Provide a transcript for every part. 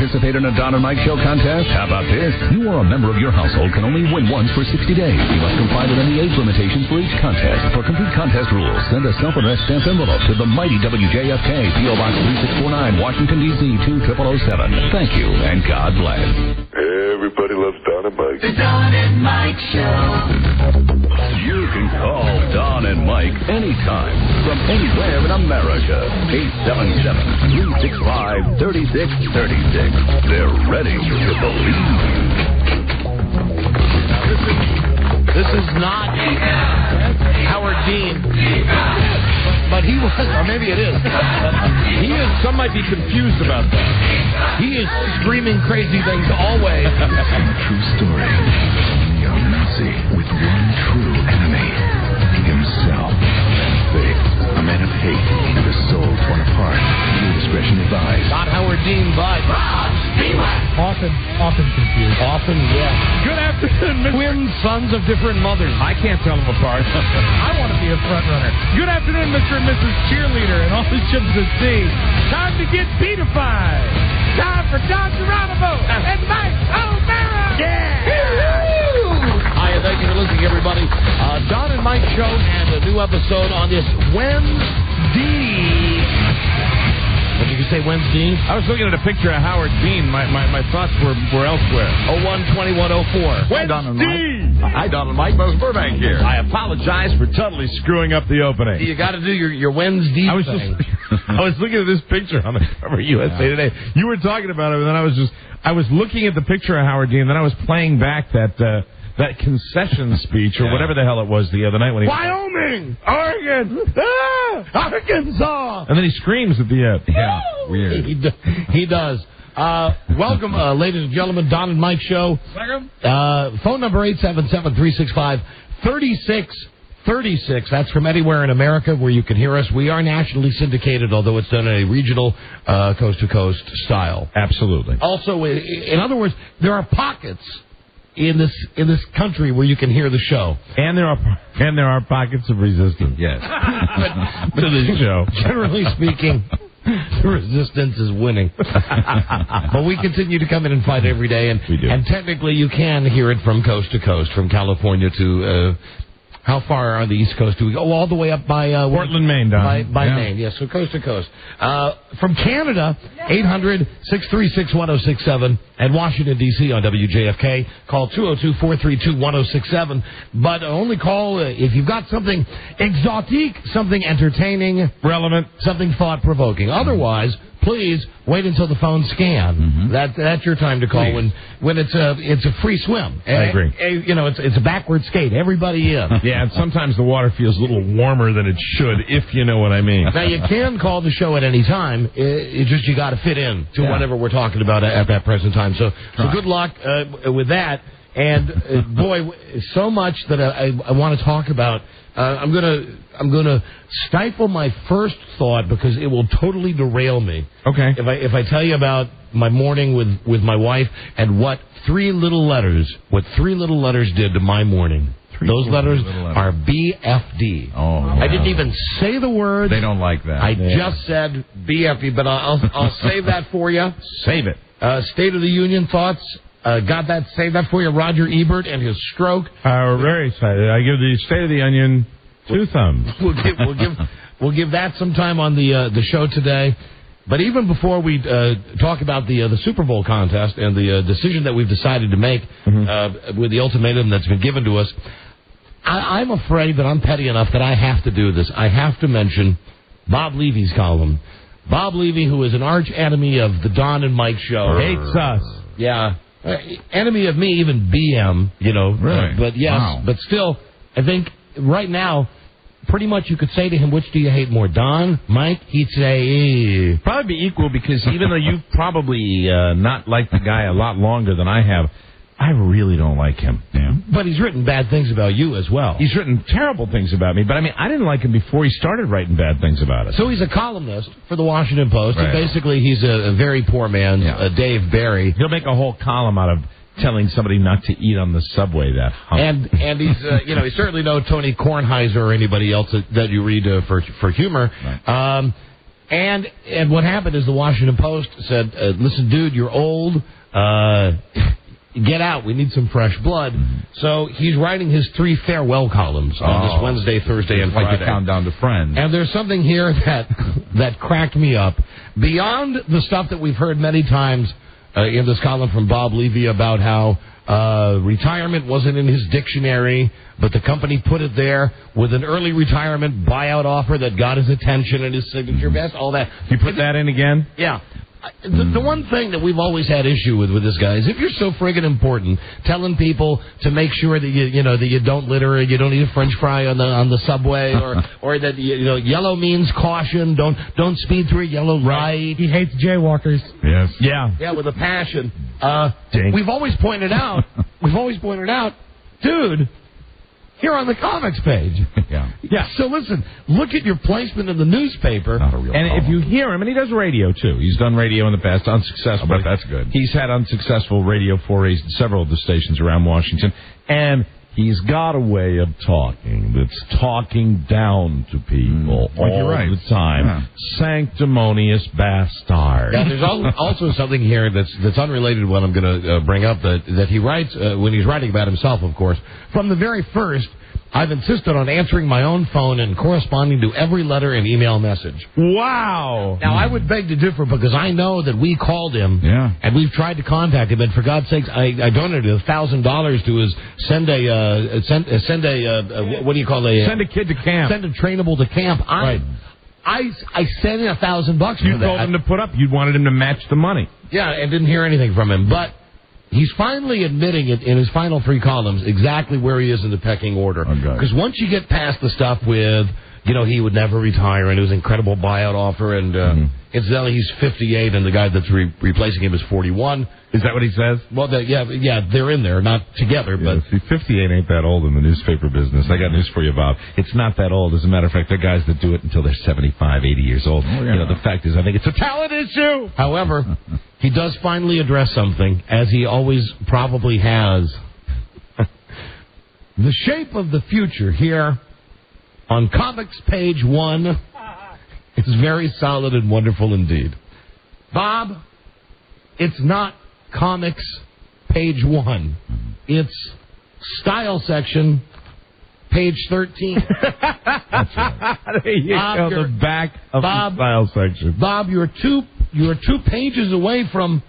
participate in a Don and Mike Show contest? How about this? You or a member of your household can only win once for 60 days. You must comply with any age limitations for each contest. For complete contest rules, send a self-addressed stamped envelope to the mighty WJFK, P.O. Box 3649, Washington, D.C. 20007. Thank you, and God bless. Everybody loves Don and Mike. The Don and Mike Show. You can call Don and Mike anytime from anywhere in America. 877-365-3636. They're ready to believe you. This is not Howard Dean. But he was, or maybe it is. He is, some might be confused about that. He is screaming crazy things always. True story. Young Nazi with one true enemy. Himself. Faith. A man of hate and a soul torn apart. Your discretion advised. Not Howard Dean, but Often confused. Often, yeah. Good afternoon, Mr. Twin sons of different mothers. I can't tell them apart. I want to be a front runner. Good afternoon, Mr. and Mrs. Cheerleader and all the ships at sea. Time to get beatified. Time for Don Geronimo and Mike O'Mara. Yeah! Hi, thank you for listening, everybody. Don and Mike Show and a new episode on this Wednesday. What did you say, Wednesday? I was looking at a picture of Howard Dean. My thoughts were elsewhere. 01-2104. Wednesday! Hi, Don and Mike. Buzz Burbank here. I apologize for totally screwing up the opening. You got to do your Wednesday I was thing. I was looking at this picture on the cover of USA Today. You were talking about it, and then I was looking at the picture of Howard Dean, and then I was playing back that concession speech or whatever the hell it was the other night when he Wyoming, Oregon, Arkansas, and then he screams at the end. Yeah, weird. He does. Welcome, ladies and gentlemen, Don and Mike Show. Phone number 877-365-3636. That's from anywhere in America where you can hear us. We are nationally syndicated, although it's done in a regional, coast-to-coast style. Absolutely. Also, in other words, there are pockets in this country where you can hear the show, and there are pockets of resistance. Yes, to the show. Generally speaking, the resistance is winning. But we continue to come in and fight every day, and we do. And technically, you can hear it from coast to coast, from California to. How far on the East Coast do we go? Oh, all the way up by Portland, Maine, Don. By Maine, yes. So coast to coast. From Canada, 800-636-1067, and Washington D.C. on WJFK. Call 202-432-1067. But only call if you've got something exotique, something entertaining, relevant, something thought provoking. Otherwise, please wait until the phones scan. That's your time to call when it's a free swim. I agree. It's a backward skate. Everybody in. Yeah, and sometimes the water feels a little warmer than it should, if you know what I mean. Now you can call the show at any time. It's just you got to fit in to whatever we're talking about at that present time. So good luck with that. And boy, so much that I want to talk about. I'm gonna stifle my first thought because it will totally derail me. Okay. If I tell you about my morning with my wife and what three little letters did to my morning. Those letters are BFD. Oh, wow. I didn't even say the word. They don't like that. I just said BFD, but I'll save that for you. Save it. State of the Union thoughts. Got that? Save that for you. Roger Ebert and his stroke. We're very excited. I give the State of the Onion 2 thumbs. We'll give that some time on the show today. But even before we talk about the Super Bowl contest and the decision that we've decided to make with the ultimatum that's been given to us, I'm afraid that I'm petty enough that I have to do this. I have to mention Bob Levy's column. Bob Levy, who is an arch enemy of the Don and Mike Show. Hates us. Yeah. Enemy of me, even BM, Really? But yes, Wow. But still, I think right now, pretty much you could say to him, which do you hate more, Don, Mike? He'd say, Probably be equal because even though you've probably not liked the guy a lot longer than I have, I really don't like him. Yeah. But he's written bad things about you as well. He's written terrible things about me, but I mean, I didn't like him before he started writing bad things about us. So he's a columnumnist for the Washington Post, Right. and basically he's a very poor man, Dave Barry. He'll make a whole column out of telling somebody not to eat on the subway, that hump. And he's, he's certainly no Tony Kornheiser or anybody else that you read for humor. Right. And what happened is the Washington Post said, listen, dude, you're old. Get out. We need some fresh blood. So he's writing his 3 farewell columns on this Wednesday, Thursday, and Friday. Like the countdown to Friends. And there's something here that cracked me up. Beyond the stuff that we've heard many times in this column from Bob Levy about how retirement wasn't in his dictionary, but the company put it there with an early retirement buyout offer that got his attention and his signature vest, all that. You put that in again? Yeah. The one thing that we've always had issue with this guy is if you're so friggin' important, telling people to make sure that you don't litter, you don't eat a French fry on the subway, or that yellow means caution, don't speed through a yellow light. He hates jaywalkers. Yes. Yeah, with a passion. We've always pointed out, dude, here on the comics page. Yeah. So listen, look at your placement in the newspaper. Not a real column. If you hear him, and he does radio too. He's done radio in the past, unsuccessful. But that's good. He's had unsuccessful radio forays in several of the stations around Washington, and he's got a way of talking that's talking down to people all the time. Yeah. Sanctimonious bastard. Yeah, there's also something here that's unrelated to what I'm going to bring up that he writes when he's writing about himself, of course. From the very first, I've insisted on answering my own phone and corresponding to every letter and email message. Wow. Now, I would beg to differ because I know that we called him and we've tried to contact him, and for God's sakes, I donated $1,000 to his send a kid to camp. Send a trainable to camp. I sent in $1,000 for that. You told him to put up. You wanted him to match the money. Yeah, and didn't hear anything from him, but he's finally admitting it in his final 3 columns exactly where he is in the pecking order. Because once you get past the stuff with, he would never retire and it was an incredible buyout offer, and incidentally, he's 58 and the guy that's replacing him is 41. Is that what he says? Well, yeah, they're in there, not together. But see, 58 ain't that old in the newspaper business. I got news for you, Bob. It's not that old. As a matter of fact, there are guys that do it until they're 75, 80 years old. Oh, yeah. The fact is, I think it's a talent issue. However, he does finally address something, as he always probably has. The shape of the future here on Comics Page 1 is very solid and wonderful indeed. Bob, it's not Comics Page 1. It's Style Section, Page 13. That's right. There you go, the back of the Style Section. Bob, you're 2 pages away from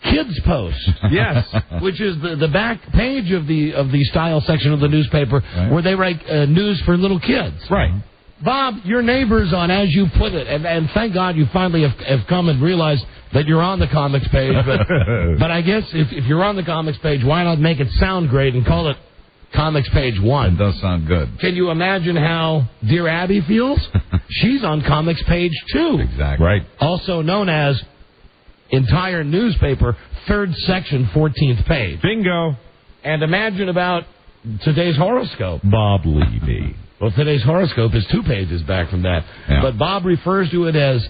Kids Post. Yes. Which is the back page of the Style Section of the newspaper, where they write news for little kids. Right. Bob, your neighbor's on As You Put It, and thank God you finally have come and realized that you're on the comics page. But I guess if you're on the comics page, why not make it sound great and call it Comics Page 1? It does sound good. Can you imagine how Dear Abby feels? She's on Comics Page 2. Exactly. Right. Also known as entire newspaper, 3rd section, 14th page. Bingo. And imagine about today's horoscope. Bob Levy. Well, today's horoscope is 2 pages back from that. Yeah. But Bob refers to it as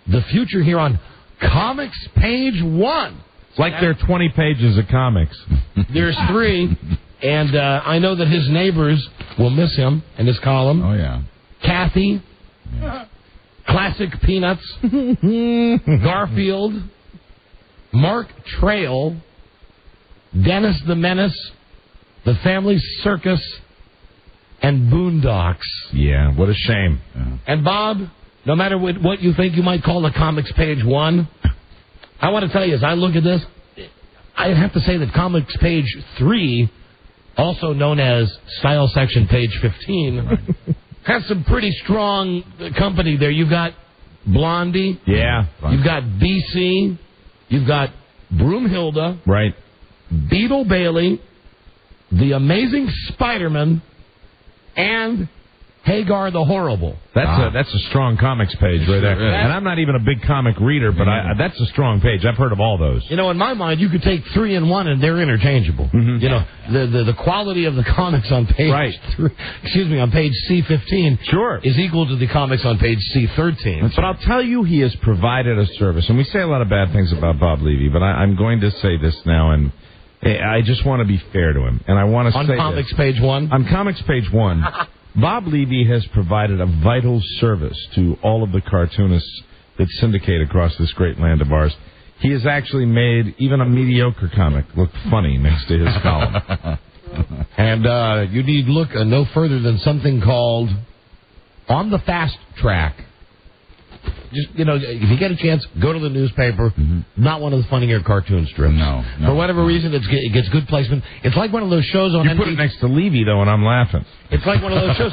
the future here on Comics Page 1. It's like there are 20 pages of comics. There's 3, and I know that his neighbors will miss him in his column. Oh, yeah. Kathy, Classic Peanuts, Garfield, Mark Trail, Dennis the Menace, The Family Circus, and Boondocks. Yeah, what a shame. Yeah. And Bob, no matter what you think you might call the Comics Page 1, I want to tell you, as I look at this, I have to say that Comics Page 3, also known as Style Section Page 15, has some pretty strong company there. You've got Blondie. Yeah. You've got BC. You've got Broomhilda. Right. Beetle Bailey. The Amazing Spider-Man. And Hagar the Horrible. That's a strong comics page right there. Sure, and I'm not even a big comic reader, but that's a strong page. I've heard of all those. In my mind, you could take 3 and 1, and they're interchangeable. Mm-hmm. The quality of the comics on page on page C15 is equal to the comics on page C13. But I'll tell you, he has provided a service, and we say a lot of bad things about Bob Levy, but I'm going to say this now, and I just want to be fair to him, and I want to say on Comics Page 1. On Comics Page 1. Bob Levy has provided a vital service to all of the cartoonists that syndicate across this great land of ours. He has actually made even a mediocre comic look funny next to his column. And you need look no further than something called On the Fast Track. Just, if you get a chance, go to the newspaper. Mm-hmm. Not one of the funnier cartoon strips. No. For whatever reason, it gets good placement. It's like one of those shows on You put it next to Levy, though, and I'm laughing. It's like one of those shows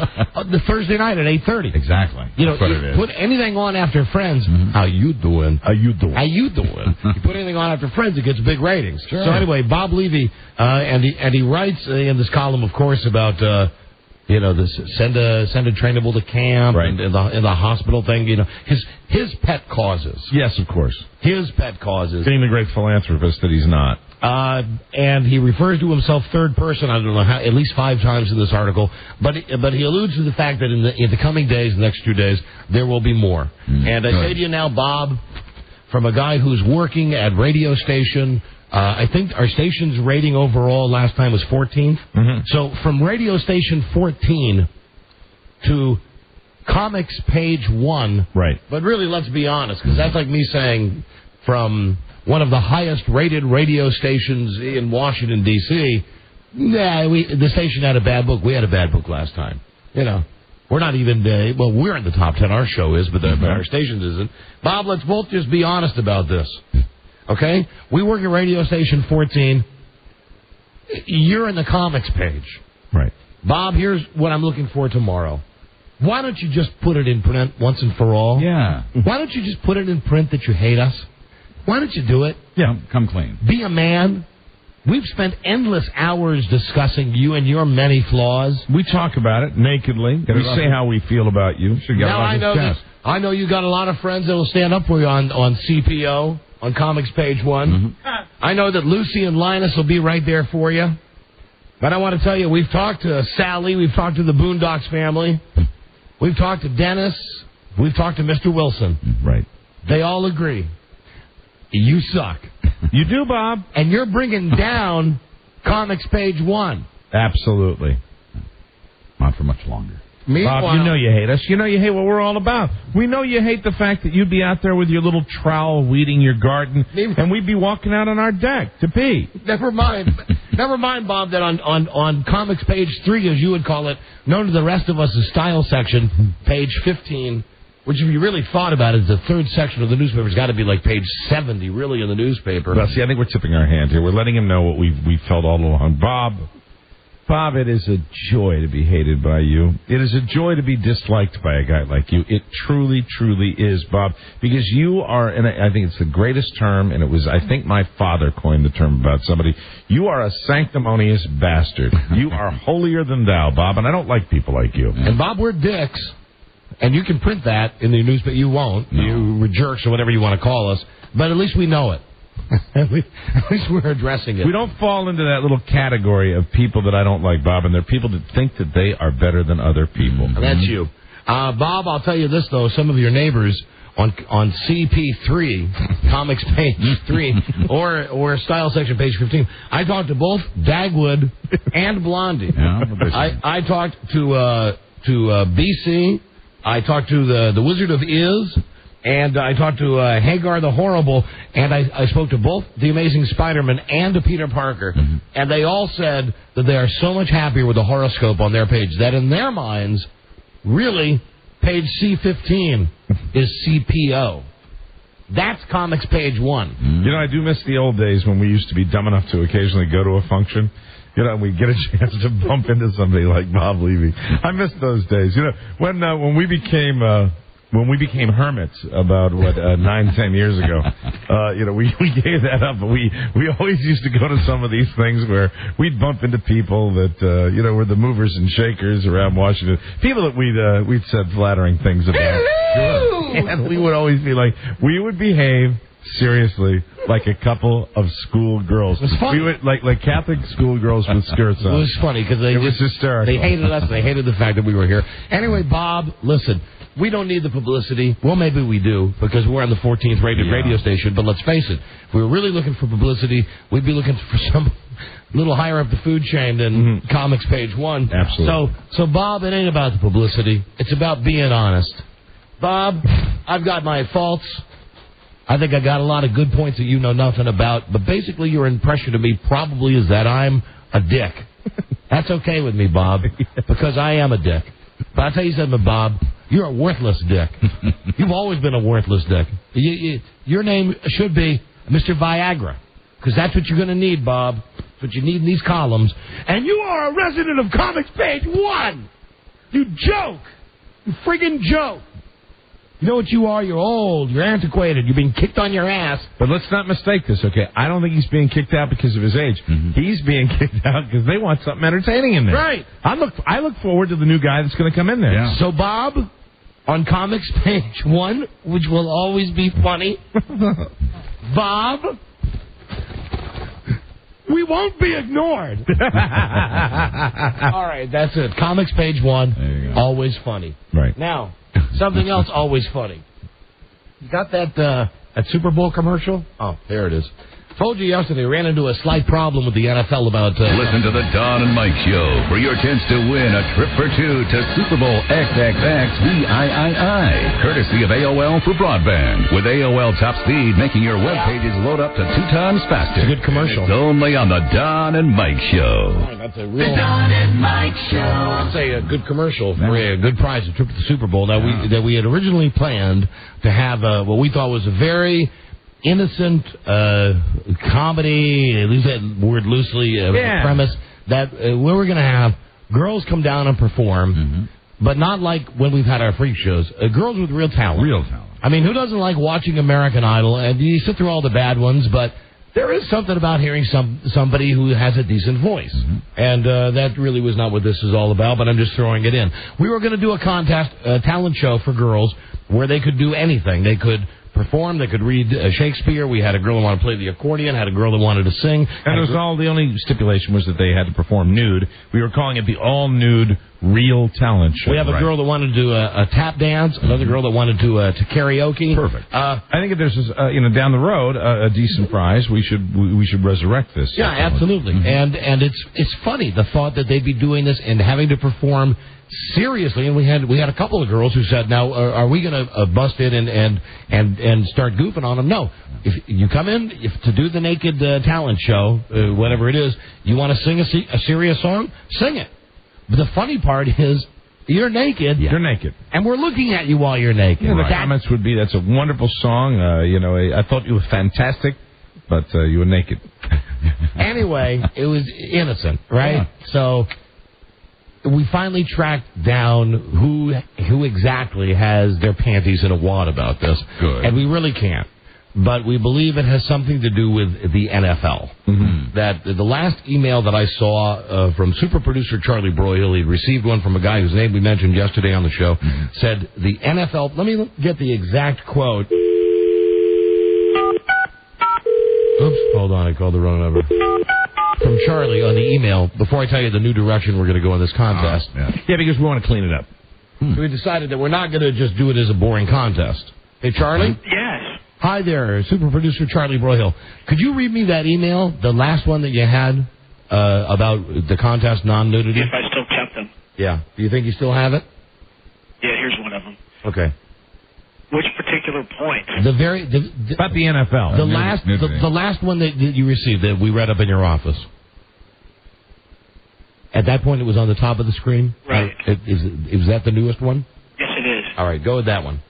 the Thursday night at 8:30. Exactly. That's what it is. Put anything on after Friends. Mm-hmm. How you doing? You put anything on after Friends, it gets big ratings. Sure. So anyway, Bob Levy, and he writes in this column, of course, about this send a trainable to camp, right, and the hospital thing. His pet causes. Yes, of course. His pet causes. Being the great philanthropist that he's not. And he refers to himself third person, I don't know how, at least 5 times in this article, but he alludes to the fact that in the coming days, the next 2 days, there will be more. And I say to you now, Bob, from a guy who's working at radio station, I think our station's rating overall last time was 14th. Mm-hmm. So from radio station 14 to comics page 1. Right. But really, let's be honest, because that's like me saying from one of the highest rated radio stations in Washington, D.C., the station had a bad book. We had a bad book last time. We're not even, we're in the top 10, our show is, but our station isn't. Bob, let's both just be honest about this. Okay? We work at radio station 14. You're in the comics page. Right. Bob, here's what I'm looking for tomorrow. Why don't you just put it in print once and for all? Yeah. Why don't you just put it in print that you hate us? Why don't you do it? Yeah, come clean. Be a man. We've spent endless hours discussing you and your many flaws. We talk about it nakedly. We say how we feel about you. Now I know you got a lot of friends that will stand up for you on CPO, on Comics Page 1. Mm-hmm. I know that Lucy and Linus will be right there for you. But I want to tell you, we've talked to Sally. We've talked to the Boondocks family. We've talked to Dennis. We've talked to Mr. Wilson. Right. They all agree. You suck. You do, Bob. And you're bringing down Comics Page 1. Absolutely. Not for much longer. Meanwhile, Bob, you know you hate us. You know you hate what we're all about. We know you hate the fact that you'd be out there with your little trowel weeding your garden, and we'd be walking out on our deck to pee. Never mind, Bob, that on Comics Page 3, as you would call it, known to the rest of us as Style Section, page 15, which if you really thought about it, is the third section of the newspaper. It's got to be like page 70, really, in the newspaper. Well, see, I think we're tipping our hand here. We're letting him know what we felt all along. Bob, it is a joy to be hated by you. It is a joy to be disliked by a guy like you. It truly, truly is, Bob, because you are, and I think it's the greatest term, and I think my father coined the term about somebody. You are a sanctimonious bastard. You are holier than thou, Bob, and I don't like people like you. And Bob, we're dicks, and you can print that in the newspaper. You won't. No. You jerks or whatever you want to call us, but at least we know it. At least we're addressing it. We don't fall into that little category of people that I don't like, Bob, and they're people that think that they are better than other people. Mm-hmm. That's you. Bob, I'll tell you this, though. Some of your neighbors on CP3, Comics Page 3, or Style Section Page 15, I talked to both Dagwood and Blondie. Yeah, I talked to BC. I talked to the Wizard of Iz. And I talked to Hagar the Horrible, and I spoke to both the Amazing Spider-Man and to Peter Parker. Mm-hmm. And they all said that they are so much happier with the horoscope on their page that in their minds, really, page C15 is CPO. That's Comics Page 1. Mm-hmm. You know, I do miss the old days when we used to be dumb enough to occasionally go to a function. You know, we get a chance to bump into somebody like Bob Levy. I miss those days. You know, when we became hermits about 9-10 years ago, we gave that up. But we always used to go to some of these things where we'd bump into people that were the movers and shakers around Washington, people that we'd said flattering things about. Sure. And we would always be like, we would behave seriously like a couple of schoolgirls. We would like Catholic schoolgirls with skirts on. It was funny because it was hysterical. They hated us. They hated the fact that we were here. Anyway, Bob, listen. We don't need the publicity. Well, maybe we do, because we're on the 14th rated radio station. But let's face it, if we were really looking for publicity, we'd be looking for some little higher up the food chain than Comics Page 1. Absolutely. So, Bob, it ain't about the publicity. It's about being honest. Bob, I've got my faults. I think I got a lot of good points that you know nothing about. But basically, your impression of me probably is that I'm a dick. That's okay with me, Bob, because I am a dick. But I'll tell you something, Bob. You're a worthless dick. You've always been a worthless dick. Your name should be Mr. Viagra, because that's what you're going to need, Bob. That's what you need in these columns. And you are a resident of Comics Page 1. You joke. You friggin' joke. You know what you are? You're old. You're antiquated. You're being kicked on your ass. But let's not mistake this, okay? I don't think he's being kicked out because of his age. He's being kicked out because they want something entertaining in there. Right. I look forward to the new guy that's going to come in there. Yeah. So, Bob, on Comics Page 1, which will always be funny, Bob, we won't be ignored. All right, that's it. Comics Page 1, always funny. Right. Now, something else always funny. You got that Super Bowl commercial? Oh, there it is. Told you yesterday, ran into a slight problem with the NFL about... Listen to the Don and Mike Show for your chance to win a trip for two to Super Bowl XXXVIII, courtesy of AOL for broadband. With AOL Top Speed, making your web pages load up to 2 times faster. It's a good commercial. It's only on the Don and Mike Show. That's a real... The Don and Mike Show. That's a good commercial for a good prize, a trip to the Super Bowl. Now, we had originally planned to have what we thought was a very... innocent comedy, at least that word loosely, premise, that we were going to have girls come down and perform, but not like when we've had our freak shows. Girls with real talent. Real talent. I mean, who doesn't like watching American Idol? And you sit through all the bad ones, but there is something about hearing somebody who has a decent voice. And that really was not what this is all about, but I'm just throwing it in. We were going to do a contest, a talent show for girls, where they could do anything. They could perform, they could read Shakespeare. We had a girl that wanted to play the accordion, had a girl that wanted to sing. And it was all, the only stipulation was that they had to perform nude. We were calling it the all-nude real talent show. We have a girl that wanted to do a tap dance, another girl that wanted to karaoke. Perfect. I think if there's down the road a decent prize, we should resurrect this. Yeah, absolutely. And it's funny, the thought that they'd be doing this and having to perform seriously. And we had a couple of girls who said, now are we going to bust in and start goofing on them? No. If you come in to do the naked talent show, whatever it is, you want to sing a serious song, sing it. But the funny part is, you're naked. You're naked. And we're looking at you while you're naked. Yeah, the comments would be, that's a wonderful song. I thought you were fantastic, but you were naked. Anyway, it was innocent, right? Yeah. So we finally tracked down who exactly has their panties in a wad about this. Good. And we really can't. But we believe it has something to do with the NFL. That the last email that I saw from super producer Charlie Broyhill, he'd received one from a guy whose name we mentioned yesterday on the show, said the NFL, let me get the exact quote. Oops, hold on, I called the wrong number. From Charlie on the email, before I tell you the new direction we're going to go in this contest. Yeah, because we want to clean it up. So we decided that we're not going to just do it as a boring contest. Hey, Charlie? Yes. Hi there, super producer Charlie Broyhill. Could you read me that email, the last one that you had about the contest non-nudity? If I still kept them. Yeah. Do you think you still have it? Yeah, here's one of them. Okay. Which particular point? About the NFL. The last one that you received that we read up in your office. At that point, it was on the top of the screen? Right. Is that the newest one? Yes, it is. All right, go with that one.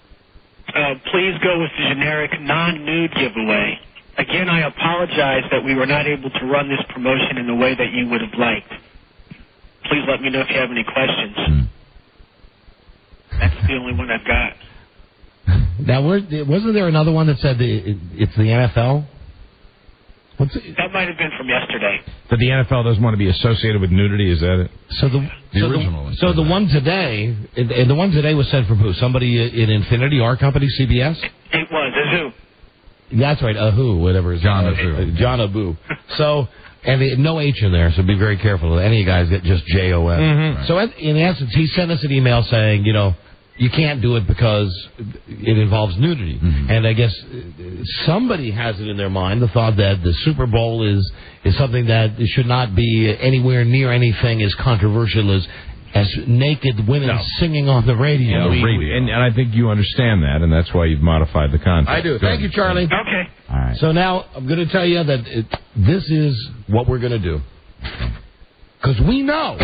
Please go with the generic non-nude giveaway. Again, I apologize that we were not able to run this promotion in the way that you would have liked. Please let me know if you have any questions. That's the only one I've got. Now, wasn't there another one that said it's the NFL? That might have been from yesterday. That the NFL doesn't want to be associated with nudity, is that it? So the original. So the one today, and the one today was sent from who? Somebody in Infinity, our company, CBS? It was Azu. That's right, Ahu, whatever his John name Ahu. is. John Abu. So, and no H in there, so be very careful. Any of you guys get just J-O-N. Mm-hmm. So in essence, he sent us an email saying, you can't do it because it involves nudity. And I guess somebody has it in their mind, the thought that the Super Bowl is something that should not be anywhere near anything as controversial as as naked women singing on the radio. And I think you understand that, and that's why you've modified the content. I do. Thank you, Charlie. Okay. All right. So now I'm going to tell you that this is what we're going to do. Because we know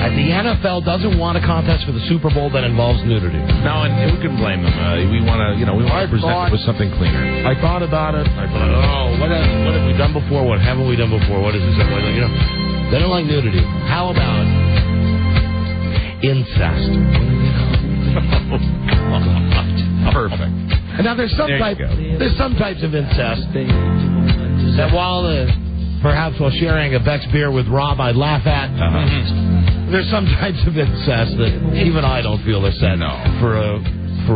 that the NFL doesn't want a contest for the Super Bowl that involves nudity. No, and we can blame them. We want to, we want to present it with something cleaner. I thought about it. I thought, what have we done before? What haven't we done before? What is this? They don't like nudity. How about incest? Perfect. And now there's some types of incest that while perhaps while sharing a Beck's beer with Rob I'd laugh at. There's some types of incest that even I don't feel are set for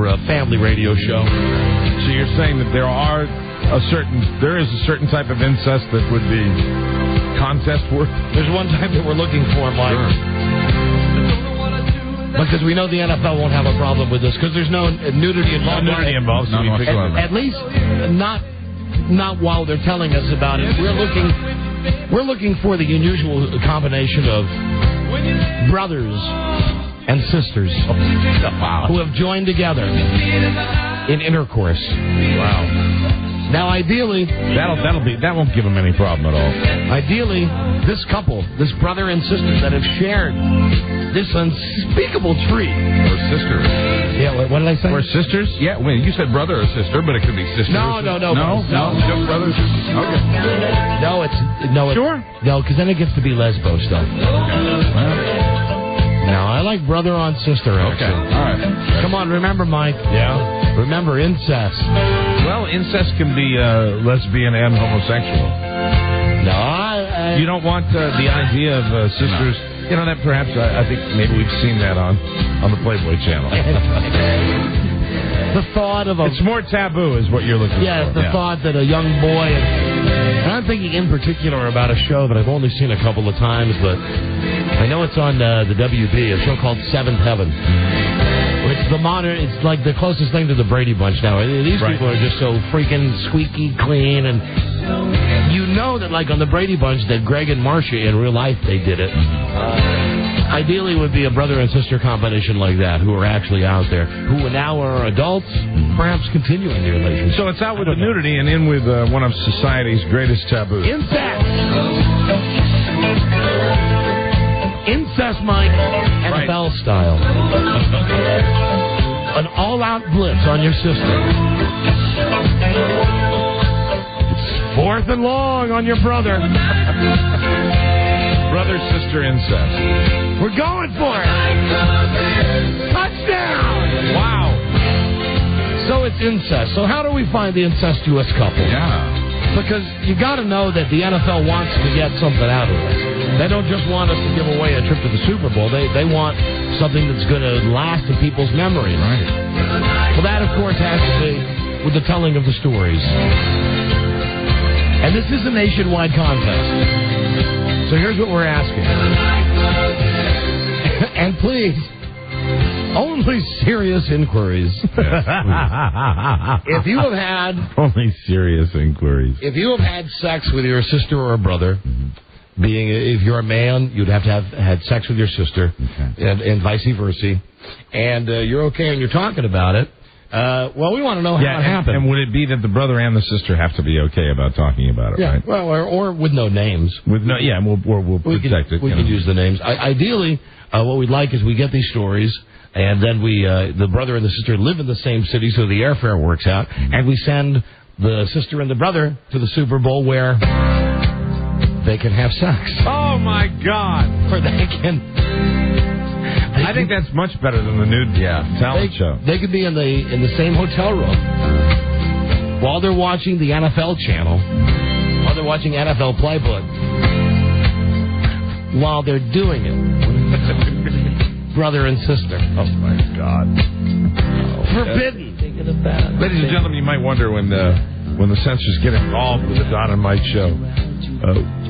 a family radio show. So you're saying that there is a certain type of incest that would be contest worth? There's one type that we're looking for, Mike. Sure. Because we know the NFL won't have a problem with this because there's no nudity involved. No nudity involved. None whatsoever. At least not while they're telling us about it. We're looking for the unusual combination of brothers and sisters who have joined together in intercourse. Wow. Now, ideally, that won't give them any problem at all. Ideally, this couple, this brother and sister that have shared this unspeakable treat. Or sisters. Yeah, what did I say? Or sisters? Yeah, wait, you said brother or sister, but it could be sister. No. No, just brothers. Okay. No, sure. No, because then it gets to be lesbo stuff. No, I like brother on sister. Actually. Okay. All right. Come on, remember, Mike. Yeah. Remember incest. Well, incest can be lesbian and homosexual. No, you don't want the idea of sisters. No. That perhaps I think maybe we've seen that on the Playboy Channel. The thought of it's more taboo, is what you're looking for. Yeah, the thought that a young boy, and I'm thinking in particular about a show that I've only seen a couple of times, but I know it's on the WB, a show called Seventh Heaven. It's like the closest thing to the Brady Bunch now. These people are just so freaking squeaky clean, and you know that like on the Brady Bunch that Greg and Marcia in real life they did it. Ideally it would be a brother and sister combination like that who are actually out there, who now are adults, perhaps continuing their relationship. So it's out with the nudity and in with one of society's greatest taboos. Incest, Mike, NFL style. An all-out blitz on your sister. It's fourth and long on your brother. Brother-sister incest. We're going for it. Touchdown! Wow. So it's incest. So how do we find the incestuous couple? Yeah. Because you got to know that the NFL wants to get something out of this. They don't just want us to give away a trip to the Super Bowl. They want something that's going to last in people's memories. Right. Well, that, of course, has to do with the telling of the stories. And this is a nationwide contest. So here's what we're asking. And please, only serious inquiries. If you have had... Only serious inquiries. If you have had sex with your sister or brother, if you're a man, you'd have to have had sex with your sister, and vice versa, and you're okay and you're talking about it, well, we want to know how it happened. And would it be that the brother and the sister have to be okay about talking about it, right? Well, or with no names. We'll protect it. We can use the names. Ideally, what we'd like is we get these stories, and then the brother and the sister live in the same city, so the airfare works out, and we send the sister and the brother to the Super Bowl where they can have sex. Oh, my God. Or they can... I think that's much better than the nude talent show. They could be in the same hotel room while they're watching the NFL channel, while they're watching NFL Playbook, while they're doing it. Brother and sister. Oh, my God. Forbidden. Ladies and gentlemen, you might wonder when the censors get involved with the Don and Mike show.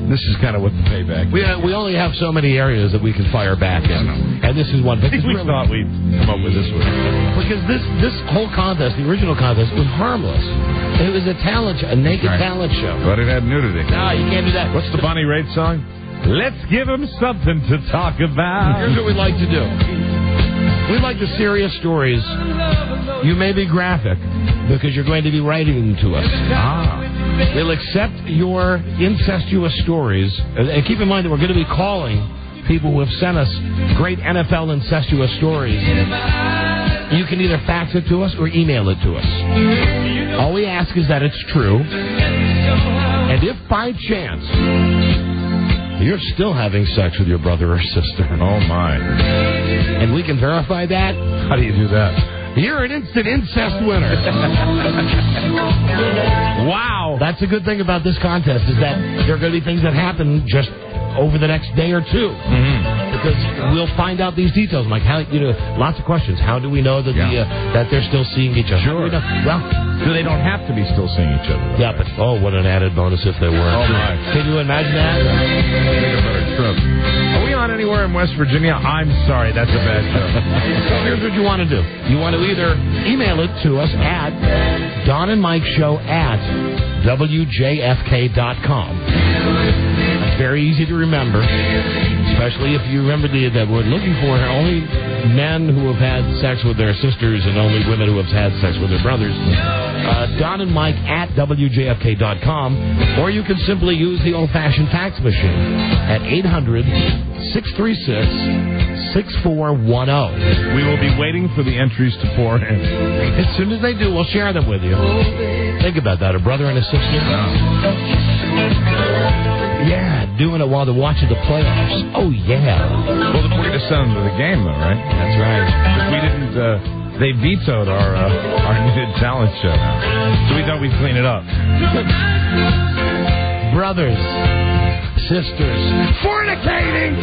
This is kind of what the payback is. We only have so many areas that we can fire back in. And this is one. I think we thought we'd come up with this one. Because this whole contest, the original contest, was harmless. It was a naked talent show. But it had nudity. No, you can't do that. What's the Bonnie Raitt song? Let's give them something to talk about. Here's what we'd like to do. We'd like the serious stories. You may be graphic because you're going to be writing them to us. We'll accept your incestuous stories. And keep in mind that we're going to be calling people who have sent us great NFL incestuous stories. You can either fax it to us or email it to us. All we ask is that it's true. And if by chance you're still having sex with your brother or sister, oh my, and we can verify that, how do you do that? You're an instant incest winner. Wow. That's a good thing about this contest is that there are going to be things that happen just over the next day or two. Because we'll find out these details. Like, how, lots of questions. How do we know that that they're still seeing each other? Sure. Well, so they don't have to be still seeing each other. Yeah, but what an added bonus if they were. Oh, my. Can you imagine that? Make a better trip. Are we on anywhere in West Virginia? I'm sorry, that's a bad joke. So here's what you want to do. You want to either email it to us at DonandMikeShow@WJFK.com. It's very easy to remember, especially if you remember that we're looking for only men who have had sex with their sisters and only women who have had sex with their brothers. Don and Mike at WJFK.com, or you can simply use the old-fashioned fax machine at 800-636-6410. We will be waiting for the entries to pour in. As soon as they do, we'll share them with you. Think about that, a brother and a sister. Yeah, doing it while they're watching the playoffs. Oh, yeah. Well, the point is send them to the game, though, right? That's right. We didn't... They vetoed our needed talent show. So we thought we'd clean it up. Brothers, sisters, fornicating!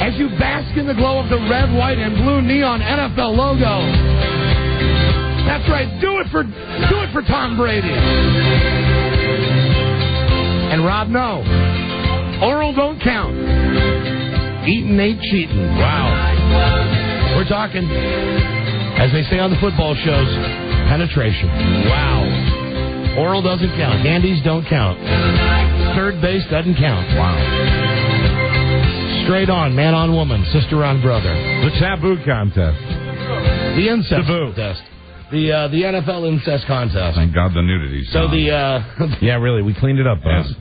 As you bask in the glow of the red, white, and blue neon NFL logo. That's right, do it for Tom Brady. And Rob, no. Oral don't count. Eating ain't cheating. Wow. We're talking, as they say on the football shows, penetration. Wow. Oral doesn't count. Handies don't count. Third base doesn't count. Wow. Straight on, man on woman, sister on brother. The taboo contest. The incest contest. The NFL incest contest. Thank God the nudity's So gone. Yeah, really, we cleaned it up, boss.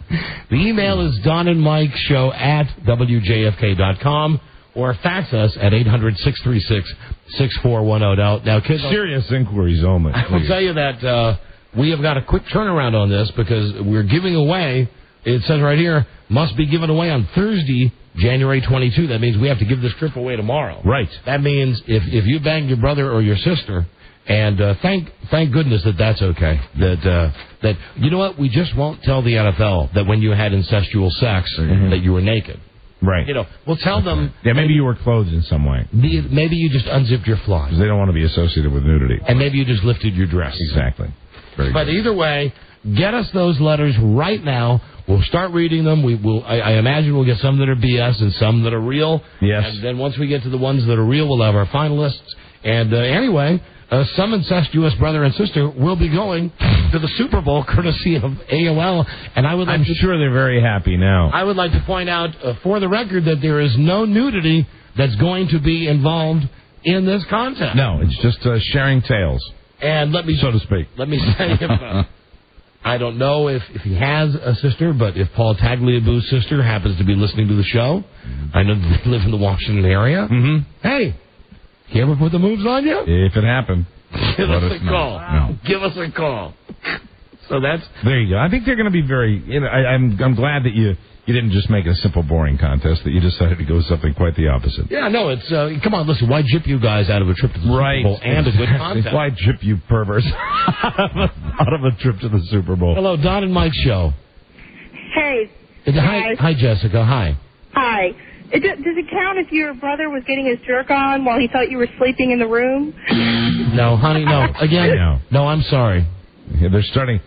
The email is DonandMikeShow@WJFK.com. Or fax us at 800-636-6410. Now, kids, serious inquiries only. I will tell you that we have got a quick turnaround on this because we're giving away, it says right here, must be given away on Thursday, January 22. That means we have to give this trip away tomorrow. Right. That means if you banged your brother or your sister, and thank goodness that's okay. That you know what? We just won't tell the NFL that when you had incestual sex that you were naked. Right. We'll tell them. Yeah, maybe you were clothed in some way. Maybe you just unzipped your fly. Because they don't want to be associated with nudity. And maybe you just lifted your dress. Exactly. But either way, get us those letters right now. We'll start reading them. I imagine we'll get some that are BS and some that are real. Yes. And then once we get to the ones that are real, we'll have our finalists. And anyway, some incestuous brother and sister will be going to the Super Bowl courtesy of AOL. And I'm sure they're very happy now. I would like to point out, for the record, that there is no nudity that's going to be involved in this contest. No, it's just sharing tales. And so to speak. Let me say, I don't know if he has a sister, but if Paul Tagliabue's sister happens to be listening to the show, I know that they live in the Washington area. Hey, he ever put the moves on you? If it happened. Give us a call. No. Give us a call. So there you go. I think they're going to be very. I'm glad that you didn't just make a simple, boring contest. That you decided to go with something quite the opposite. Yeah, no. It's come on. Listen, why gyp you guys out of a trip to the Super Bowl and a good contest? Why gyp you perverts out of a trip to the Super Bowl? Hello, Don and Mike show. Hey. Hi, Jessica. Hi. Hi. Does it count if your brother was getting his jerk on while he thought you were sleeping in the room? No, honey, no. Again, no, I'm sorry. Yeah, we're starting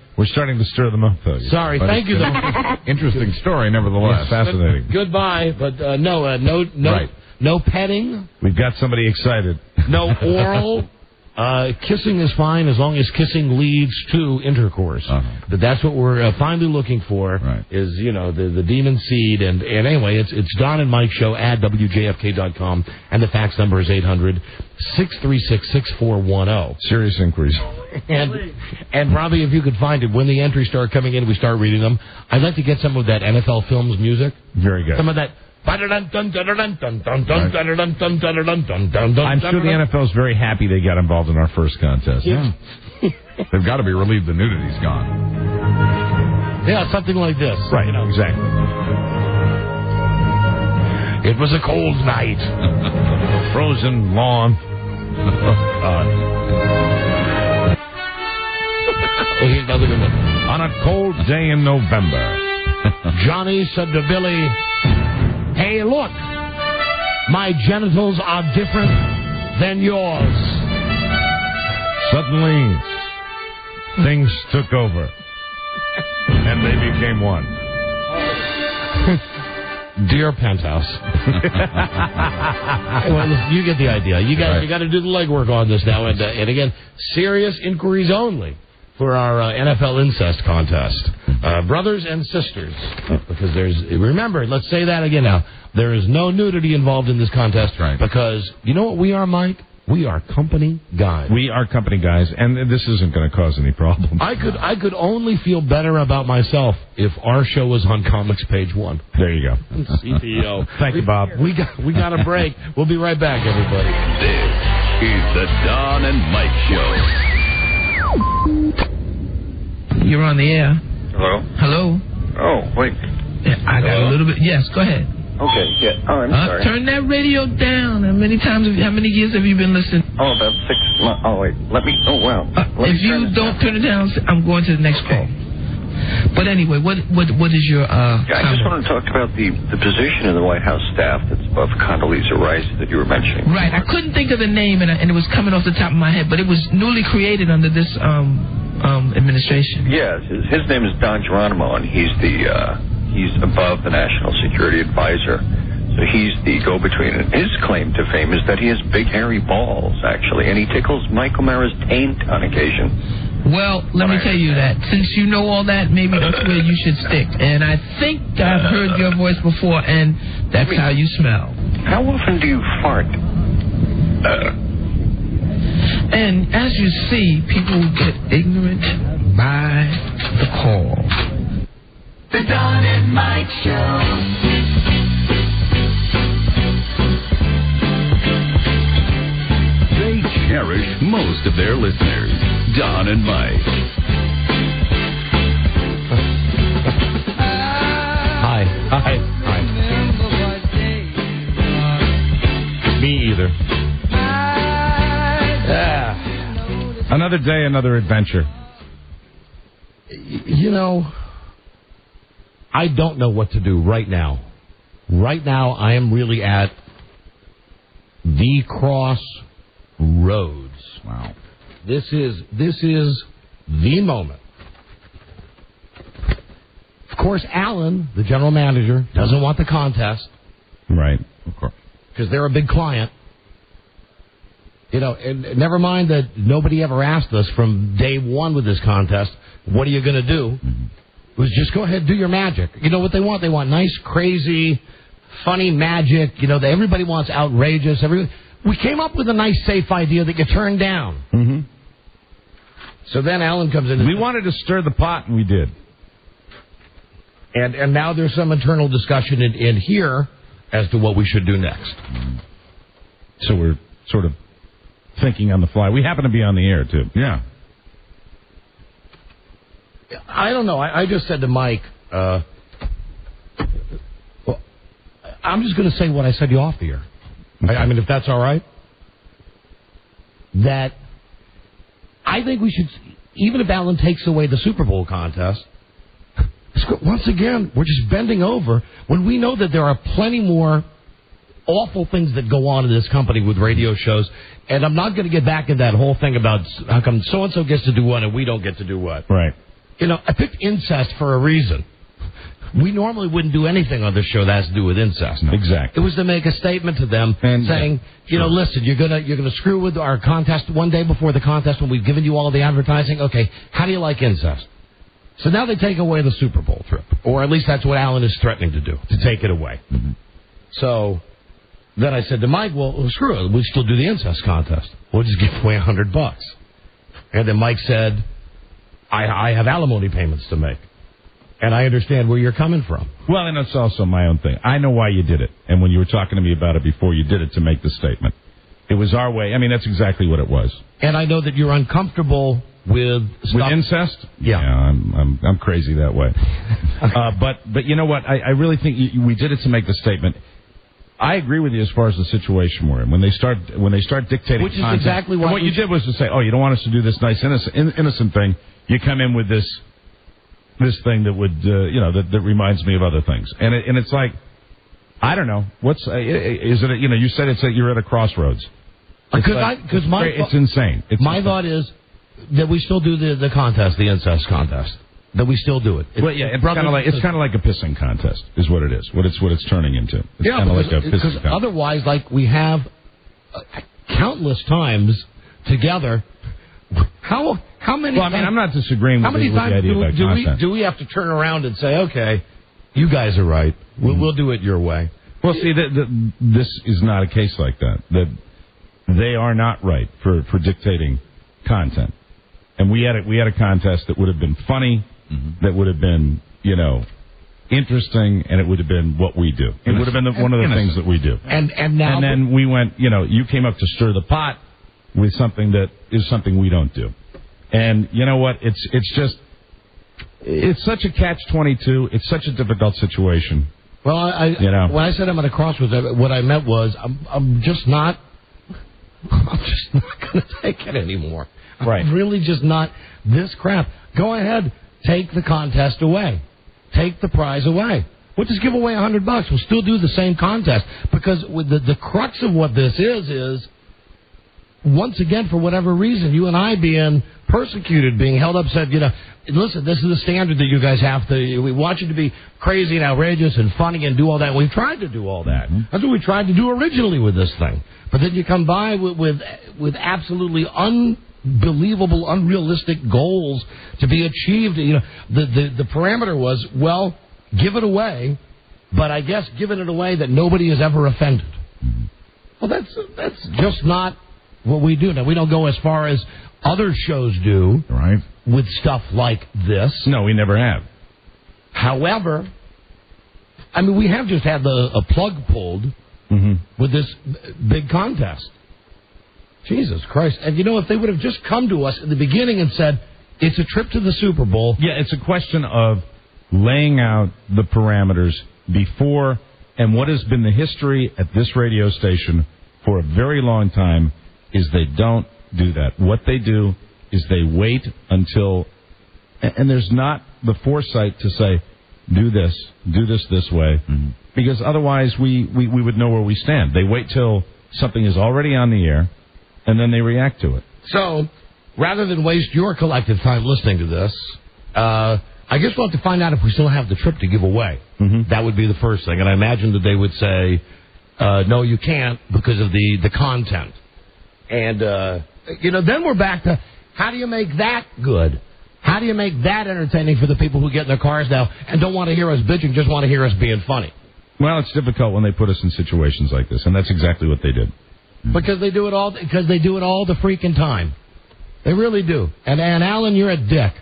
to stir them up, though. Sorry, thank you, though. Interesting story, nevertheless. Yes, fascinating. Goodbye, but no petting. We've got somebody excited. No oral. Kissing is fine as long as kissing leads to intercourse. But that's what we're finally looking for. Right. Is the demon seed and anyway it's Don and Mike Show at WJFK.com and the fax number is 800-636-6410. Serious inquiries. And Robbie, if you could find it when the entries start coming in, we start reading them. I'd like to get some of that NFL Films music. Very good. Some of that. I'm sure the NFL's very happy they got involved in our first contest. Yeah. They've got to be relieved the nudity's gone. Yeah, something like this. Right, exactly. It was a cold night. Frozen lawn. Here's another good one. On a cold day in November. Johnny said to Billy, "Hey, look, my genitals are different than yours." Suddenly, things took over, and they became one. Dear Penthouse. Well, you get the idea. You got to do the legwork on this now, and again, serious inquiries only for our NFL incest contest. Brothers and sisters, because remember, let's say that again now, there is no nudity involved in this contest, right? Because you know what we are, Mike? We are company guys. We are company guys, and this isn't going to cause any problems. I could only feel better about myself if our show was on Comics Page 1. There you go. CPO. Thank you, Bob. We got a break. We'll be right back, everybody. This is the Don and Mike Show. You're on the air. Hello? Hello? Oh, wait. Yeah, I got a little bit. Yes, go ahead. Okay, yeah. Oh, I'm sorry. Turn that radio down. How many years have you been listening? Oh, about 6 months. Oh, wait. Oh, wow. If you don't turn it down, I'm going to the next call. But anyway, what is your I just want to talk about the position in the White House staff that's above Condoleezza Rice that you were mentioning. Right. I couldn't think of the name, and it was coming off the top of my head, but it was newly created under this administration. Yes, his name is Don Geronimo, and he's above the National Security Advisor. So he's the go-between. And his claim to fame is that he has big hairy balls, actually, and he tickles Mike O'Mara's taint on occasion. Well, let me tell you that. Since you know all that, maybe that's where you should stick. And I think I've heard your voice before, and that's how you smell. How often do you fart? And as you see, people get ignorant by the call. The Don and Mike Show. They cherish most of their listeners. Don and Mike. Hi. Me either. Another day, another adventure. I don't know what to do right now. Right now, I am really at the crossroads. Wow. This is the moment. Of course, Alan, the general manager, doesn't want the contest. Right, of course. Because they're a big client. And never mind that nobody ever asked us from day one with this contest, what are you going to do? Mm-hmm. It was just go ahead and do your magic. You know what they want? They want nice, crazy, funny magic. Everybody wants outrageous. We came up with a nice, safe idea that you turned down. Mm-hmm. So then Alan comes in. We wanted to stir the pot, and we did. And now there's some internal discussion in here as to what we should do next. Mm-hmm. So we're sort of thinking on the fly. We happen to be on the air, too. Yeah. I don't know. I just said to Mike, I'm just going to say what I said to you off the air. Okay. I mean, if that's all right. That I think we should, even if Alan takes away the Super Bowl contest, once again, we're just bending over when we know that there are plenty more awful things that go on in this company with radio shows. And I'm not going to get back in that whole thing about how come so-and-so gets to do what and we don't get to do what. Right. I picked incest for a reason. We normally wouldn't do anything on this show that has to do with incest. No. Exactly. It was to make a statement to them saying, listen, you're gonna screw with our contest one day before the contest when we've given you all the advertising. Okay, how do you like incest? So now they take away the Super Bowl trip, or at least that's what Alan is threatening to do, to take it away. Mm-hmm. So then I said to Mike, well, screw it, we still do the incest contest. We'll just give away $100. And then Mike said, I have alimony payments to make. And I understand where you're coming from. Well, and it's also my own thing. I know why you did it. And when you were talking to me about it before, you did it to make the statement. It was our way. I mean, that's exactly what it was. And I know that you're uncomfortable with stuff. With incest? Yeah. I'm crazy that way. But you know what? I really think we did it to make the statement. I agree with you as far as the situation we're in. When they start dictating Which is content, exactly what you did was to say, oh, you don't want us to do this nice innocent thing. You come in with this thing that would, that reminds me of other things. And it's like, I don't know. Is it, you said you're at a crossroads. It's insane. My thought is that we still do the contest, the incest contest. That we still do it. It's kind of like a pissing contest, is what it is. What it's turning into. It's kind of like a pissing contest. Otherwise, like we have countless times together. How many? Well, I mean, I'm not disagreeing with the idea about content. Do we have to turn around and say, okay, you guys are right. We'll do it your way? Well, see, this is not a case like that. That they are not right for dictating content. And we had a contest that would have been funny, that would have been, interesting, and it would have been what we do. It would have been one of the things that we do. And now, and then we went, you came up to stir the pot with something that is something we don't do. And you know what? It's such a catch-22. It's such a difficult situation. Well, when I said I'm at a crossroads, what I meant was I'm just not going to take it anymore. Right. I'm really just not this crap. Go ahead, take the contest away. Take the prize away. We'll just give away $100. We'll still do the same contest. Because with the crux of what this is once again, for whatever reason, you and I being persecuted, being held up, said, listen, this is the standard that you guys have to, we want you to be crazy and outrageous and funny and do all that. We've tried to do all that. That's what we tried to do originally with this thing. But then you come by with absolutely unbelievable, unrealistic goals to be achieved. The parameter was, well, give it away, but I guess giving it away that nobody has ever offended. Well, that's just not what we do. Now, we don't go as far as other shows do, right, with stuff like this. No, we never have. However, I mean, we have just had a plug pulled with this big contest. Jesus Christ. And, if they would have just come to us in the beginning and said, it's a trip to the Super Bowl. Yeah, it's a question of laying out the parameters before, and what has been the history at this radio station for a very long time is they don't do that. What they do is they wait until, and there's not the foresight to say, do this this way, because otherwise we would know where we stand. They wait till something is already on the air, and then they react to it. So, rather than waste your collective time listening to this, I guess we'll have to find out if we still have the trip to give away. That would be the first thing. And I imagine that they would say, no, you can't because of the content. And, then we're back to how do you make that good? How do you make that entertaining for the people who get in their cars now and don't want to hear us bitching, just want to hear us being funny? Well, it's difficult when they put us in situations like this, and that's exactly what they did. Because they do it all the freaking time. They really do. And Alan, you're a dick.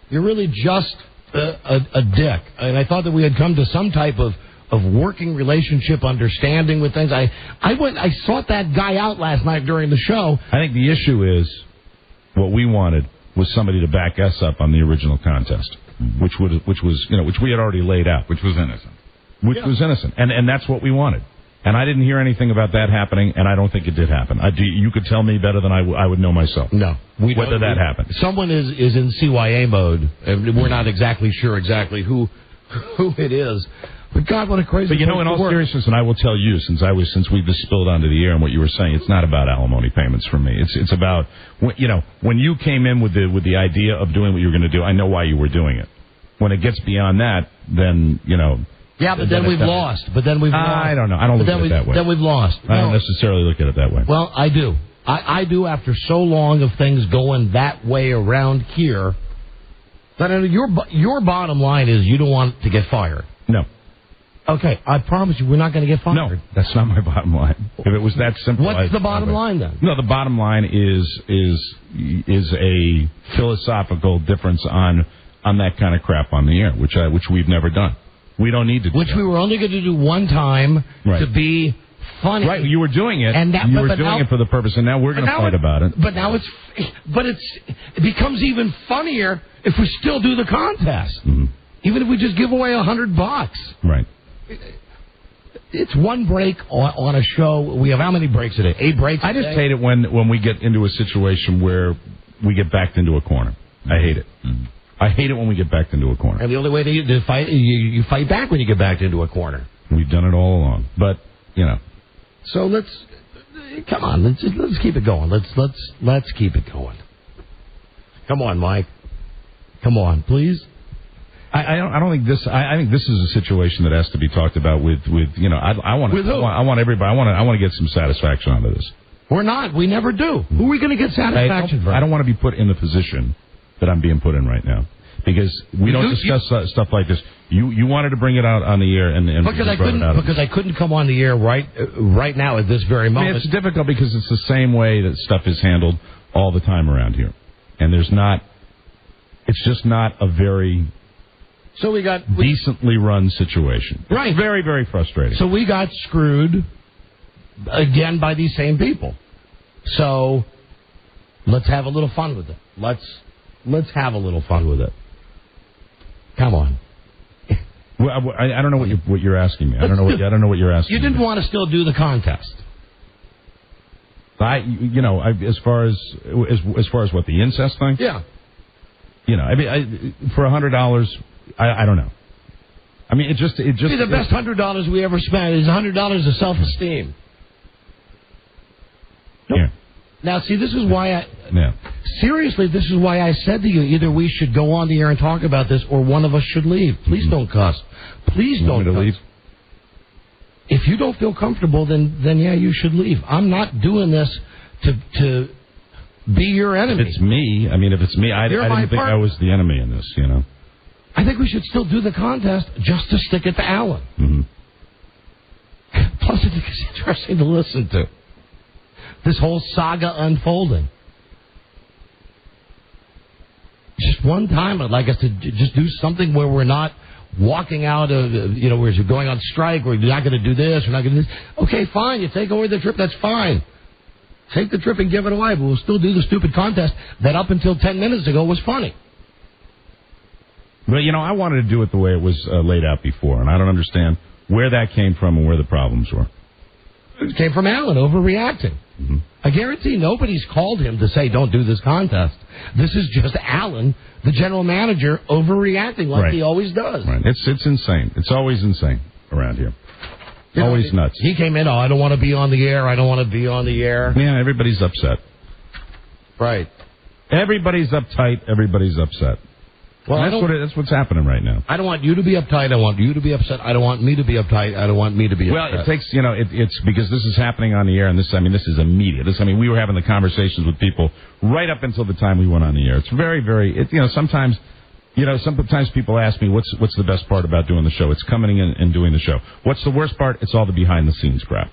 You're really just a dick. And I thought that we had come to some type of working relationship, understanding with things. I sought that guy out last night during the show. I think the issue is what we wanted was somebody to back us up on the original contest, which we had already laid out, which was innocent. Was innocent, and that's what we wanted. And I didn't hear anything about that happening, and I don't think it did happen. You could tell me better than I would know myself. No, whether that happened. Someone is in CYA mode, and we're not exactly sure who it is. But God, what a crazy! But in all seriousness, and I will tell you, since we've just spilled onto the air and what you were saying, it's not about alimony payments for me. It's about when you came in with the idea of doing what you were going to do. I know why you were doing it. When it gets beyond that, then, you know... Yeah, but then we've lost. Lost. I don't know. I don't look at it that way. Then we've lost. I don't necessarily look at it that way. Well, I do. I do after so long of things going that way around here. That your bottom line is you don't want to get fired. No. Okay, I promise you we're not going to get fired. No, that's not my bottom line. If it was that simple... What's the bottom line, then? No, the bottom line is a philosophical difference on that kind of crap on the air, which we've never done. We don't need to do Which that. we were only going to do one time to be funny. Right, you were doing it. You were doing it for the purpose, and now we're going to fight about it. But now it becomes even funnier if we still do the contest. Mm-hmm. Even if we just give away $100. Right. It's one break on a show. We have how many breaks a day? 8 breaks I just hate it when we get into a situation where we get backed into a corner. I hate it. Mm-hmm. I hate it when we get backed into a corner. And the only way to fight, you fight back when you get backed into a corner. We've done it all along. But, you know. So let's keep it going. Let's keep it going. Come on, Mike. Come on, please. I don't think this. I think this is a situation that has to be talked about with you know. I want everybody. I want to get some satisfaction out of this. We're not. We never do. Who are we going to get satisfaction from? I don't want to be put in the position that I'm being put in right now, because we don't discuss stuff like this. You wanted to bring it out on the air, and because I couldn't come on the air right now at this very moment. I mean, it's difficult because it's the same way that stuff is handled all the time around here, and it's just not a very decently run situation. Right, it's very, very frustrating. So we got screwed again by these same people. So let's have a little fun with it. Let's have a little fun with it. Come on. Well, I don't know what you're asking me. I don't know what you're asking. You didn't want to still do the contest. As far as what, the incest thing? Yeah. You know, I mean, for $100, I don't know. I mean, it just. See, the best $100 we ever spent is $100 of self-esteem. Yeah. Now, see, this is why Yeah. Seriously, this is why I said to you, either we should go on the air and talk about this, or one of us should leave. Please don't cuss. Please don't cuss. Leave? If you don't feel comfortable, then yeah, you should leave. I'm not doing this to be your enemy. If it's me, I didn't think I was the enemy in this, you know. I think we should still do the contest just to stick it to Alan. Mm-hmm. Plus, I think it's interesting to listen to. This whole saga unfolding. Just one time, I'd like us to just do something where we're not walking out of, where you're going on strike, or you're not going to do this, we're not going to do this. Okay, fine, you take away the trip, that's fine. Take the trip and give it away, but we'll still do the stupid contest that up until 10 minutes ago was funny. But, I wanted to do it the way it was laid out before, and I don't understand where that came from and where the problems were. It came from Alan overreacting. Mm-hmm. I guarantee nobody's called him to say, don't do this contest. This is just Alan, the general manager, overreacting like he always does. Right. It's insane. It's always insane around here. Always nuts. He came in, I don't want to be on the air. I don't want to be on the air. Yeah, everybody's upset. Right. Everybody's uptight. Everybody's upset. Well, that's what's happening right now. I don't want you to be uptight. I want you to be upset. I don't want me to be uptight. I don't want me to be upset. Well, it takes, it's because this is happening on the air, and this is immediate. We were having the conversations with people right up until the time we went on the air. It's very, very, sometimes people ask me, what's the best part about doing the show? It's coming in and doing the show. What's the worst part? It's all the behind-the-scenes crap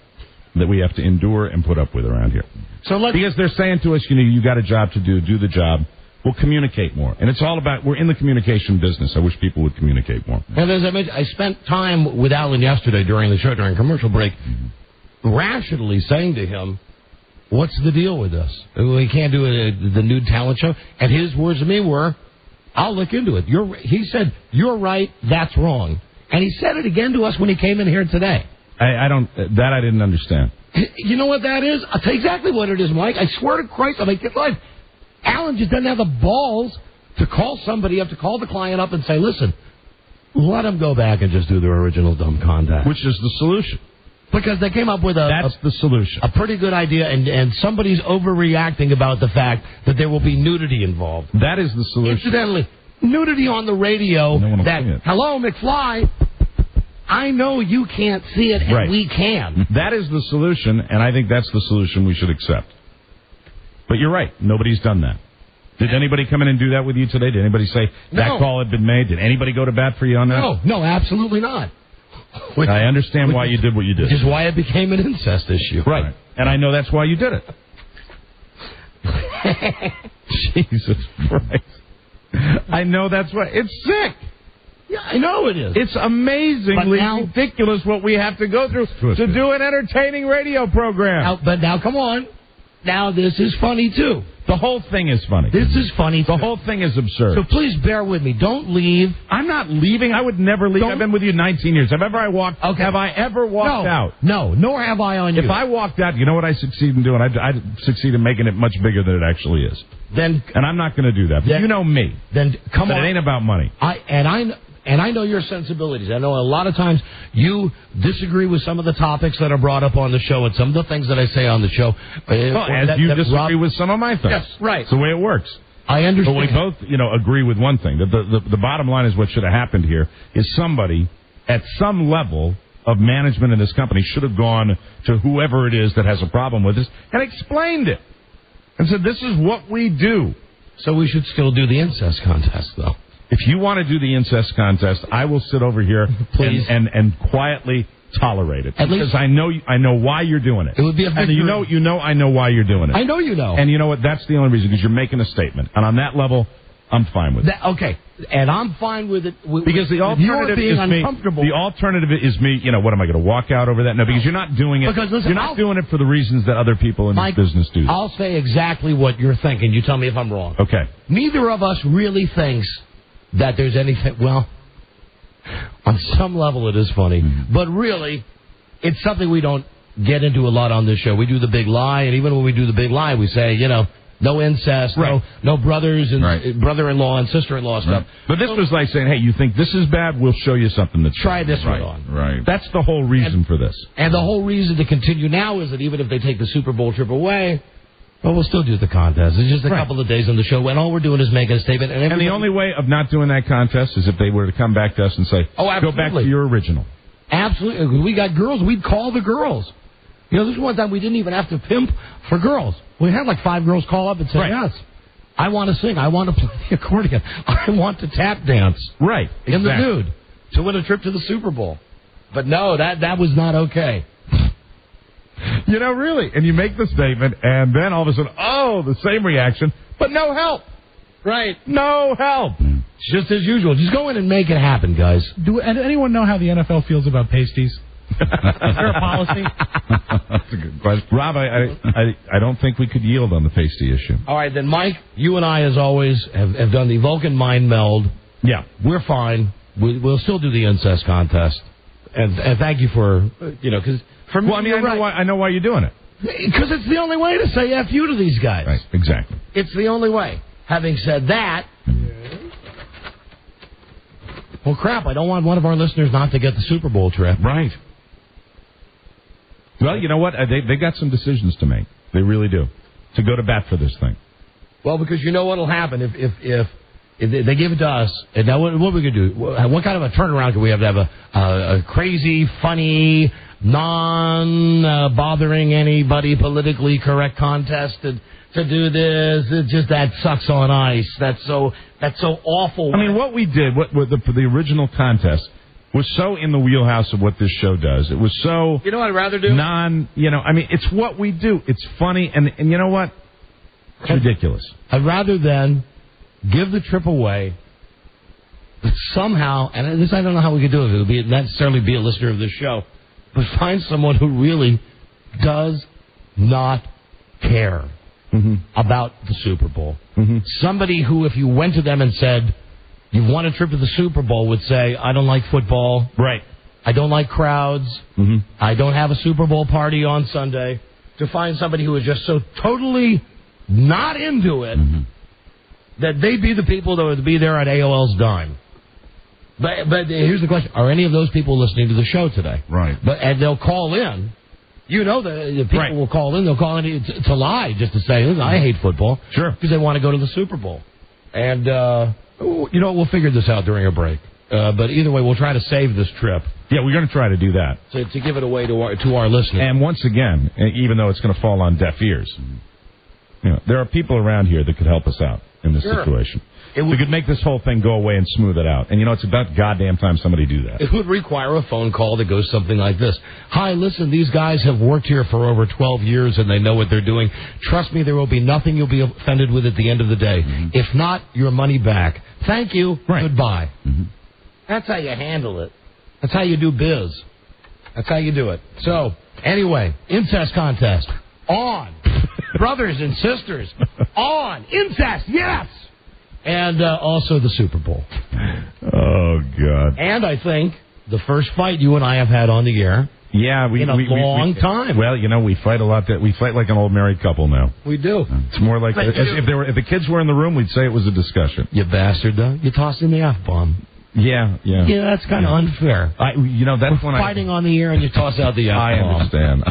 that we have to endure and put up with around here. Because they're saying to us, you got a job to do the job. We'll communicate more. And it's all about, we're in the communication business. I wish people would communicate more. And as I mentioned, I spent time with Alan yesterday during the show, during commercial break, rationally saying to him, what's the deal with this? We can't do the nude talent show. And his words to me were, I'll look into it. He said, you're right, that's wrong. And he said it again to us when he came in here today. I didn't understand. You know what that is? I'll tell you exactly what it is, Mike. I swear to Christ, I'll make it live. Alan just doesn't have the balls to call somebody up, to call the client up and say, listen, let them go back and just do their original dumb contest. Which is the solution. Because they came up with That's the solution. A pretty good idea, and somebody's overreacting about the fact that there will be nudity involved. That is the solution. Incidentally, nudity on the radio. No one will That see it. hello, McFly. I know you can't see it, and Right. we can. That is the solution, and I think that's the solution we should accept. But you're right. Nobody's done that. Did anybody come in and do that with you today? Did anybody say that No. call had been made? Did anybody go to bat for you on that? No, absolutely not. I understand why you did what you did. Which is why it became an incest issue. Right. And I know that's why you did it. Jesus Christ. I know that's why. It's sick. Yeah, I know it is. It's amazingly ridiculous what we have to go through to do an entertaining radio program. But now, come on. Now, this is funny, too. The whole thing is funny. This is funny, The whole thing is absurd. So please bear with me. Don't leave. I'm not leaving. I would never leave. I've been with you 19 years. Have I ever walked out? No, nor have I on you. If I walked out, you know what I succeed in doing? I'd succeed in making it much bigger than it actually is. And I'm not going to do that. But you know me. Then come on. It ain't about money. And I know your sensibilities. I know a lot of times you disagree with some of the topics that are brought up on the show and some of the things that I say on the show. As you disagree with some of my things. Yes, right. It's the way it works. I understand. But we both, agree with one thing. The bottom line is what should have happened here is somebody at some level of management in this company should have gone to whoever it is that has a problem with this and explained it. And said, this is what we do. So we should still do the incest contest, though. If you want to do the incest contest, I will sit over here and quietly tolerate it. Because I know why you're doing it. It would be a victory. And I know why you're doing it. I know you know. And you know what? That's the only reason, because you're making a statement. And on that level, I'm fine with it. Okay. And I'm fine with it. Because the alternative being is uncomfortable. me. The alternative is me. What am I going to walk out over that? No, because you're not doing it. Because listen, you're not doing it for the reasons that other people in this business do. I'll say exactly what you're thinking. You tell me if I'm wrong. Okay. Neither of us really thinks that there's anything. Well, on some level it is funny, but really, it's something we don't get into a lot on this show. We do the big lie, and even when we do the big lie, we say, no incest, no brothers and brother-in-law and sister-in-law stuff. But this was like saying, hey, you think this is bad? We'll show you something that's try this one on. Right. That's the whole reason for this. And the whole reason to continue now is that even if they take the Super Bowl trip away, well, we'll still do the contest. It's just a couple of days on the show when all we're doing is making a statement. And the only way of not doing that contest is if they were to come back to us and say, go back to your original. Absolutely. We got girls. We'd call the girls. This is one time we didn't even have to pimp for girls. We had like 5 girls call up and say, yes, I want to sing. I want to play the accordion. I want to tap dance. Right. In the nude to win a trip to the Super Bowl. But no, that was not okay. Really. And you make the statement, and then all of a sudden, the same reaction, but no help. Right. No help. It's just as usual. Just go in and make it happen, guys. Do anyone know how the NFL feels about pasties? Is there a policy? That's a good question. Rob, I don't think we could yield on the pasty issue. All right, then, Mike, you and I, as always, have done the Vulcan mind meld. Yeah. We're fine. We'll still do the incest contest. And thank you for, because for me, I know why you're doing it. Because it's the only way to say F you to these guys. Right, exactly. It's the only way. Having said that, well, crap, I don't want one of our listeners not to get the Super Bowl trip. Right. Well, you know what? They got some decisions to make. They really do. To go to bat for this thing. Well, because you know what will happen if they give it to us. And now what are we going to do? What kind of a turnaround can we have to have a crazy, funny, non-bothering anybody, politically correct contest to do this? It's just that sucks on ice. That's so awful. I mean, what we did, the original contest, was so in the wheelhouse of what this show does. It was so... You know what I'd rather do? It's what we do. It's funny, and you know what? It's ridiculous. I'd rather then give the trip away, but somehow, and this I don't know how we could do it. It would not necessarily be a listener of this show, but find someone who really does not care about the Super Bowl. Somebody who, if you went to them and said, you want a trip to the Super Bowl, would say, I don't like football. Right. I don't like crowds. I don't have a Super Bowl party on Sunday. To find somebody who is just so totally not into it that they'd be the people that would be there at AOL's dime. But here's the question. Are any of those people listening to the show today? Right. And they'll call in. The people will call in. They'll call in to lie, just to say, listen, I hate football. Sure. Because they want to go to the Super Bowl. And You know, we'll figure this out during a break. But either way, we'll try to save this trip. Yeah, we're going to try to do that. To give it away to our listeners. And once again, even though it's going to fall on deaf ears, you know, there are people around here that could help us out in this situation. We could make this whole thing go away and smooth it out. And, you know, it's about goddamn time somebody do that. It would require a phone call that goes something like this. Hi, listen, these guys have worked here for over 12 years, and they know what they're doing. Trust me, there will be nothing you'll be offended with at the end of the day. Mm-hmm. If not, your money back. Thank you. Right. Goodbye. Mm-hmm. That's how you handle it. That's how you do biz. That's how you do it. So, anyway, incest contest. On. Brothers and sisters. On. Incest. Yes. And also the Super Bowl. Oh, God. And I think the first fight you and I have had on the air. Yeah, in a long time. Well, you know, we fight a lot. We fight like an old married couple now. We do. It's more like if the kids were in the room, we'd say it was a discussion. You bastard, though. You tossed in the F-bomb. Yeah. Yeah, that's kind of unfair. That's when fighting on the air and you toss out the F-bomb. I understand.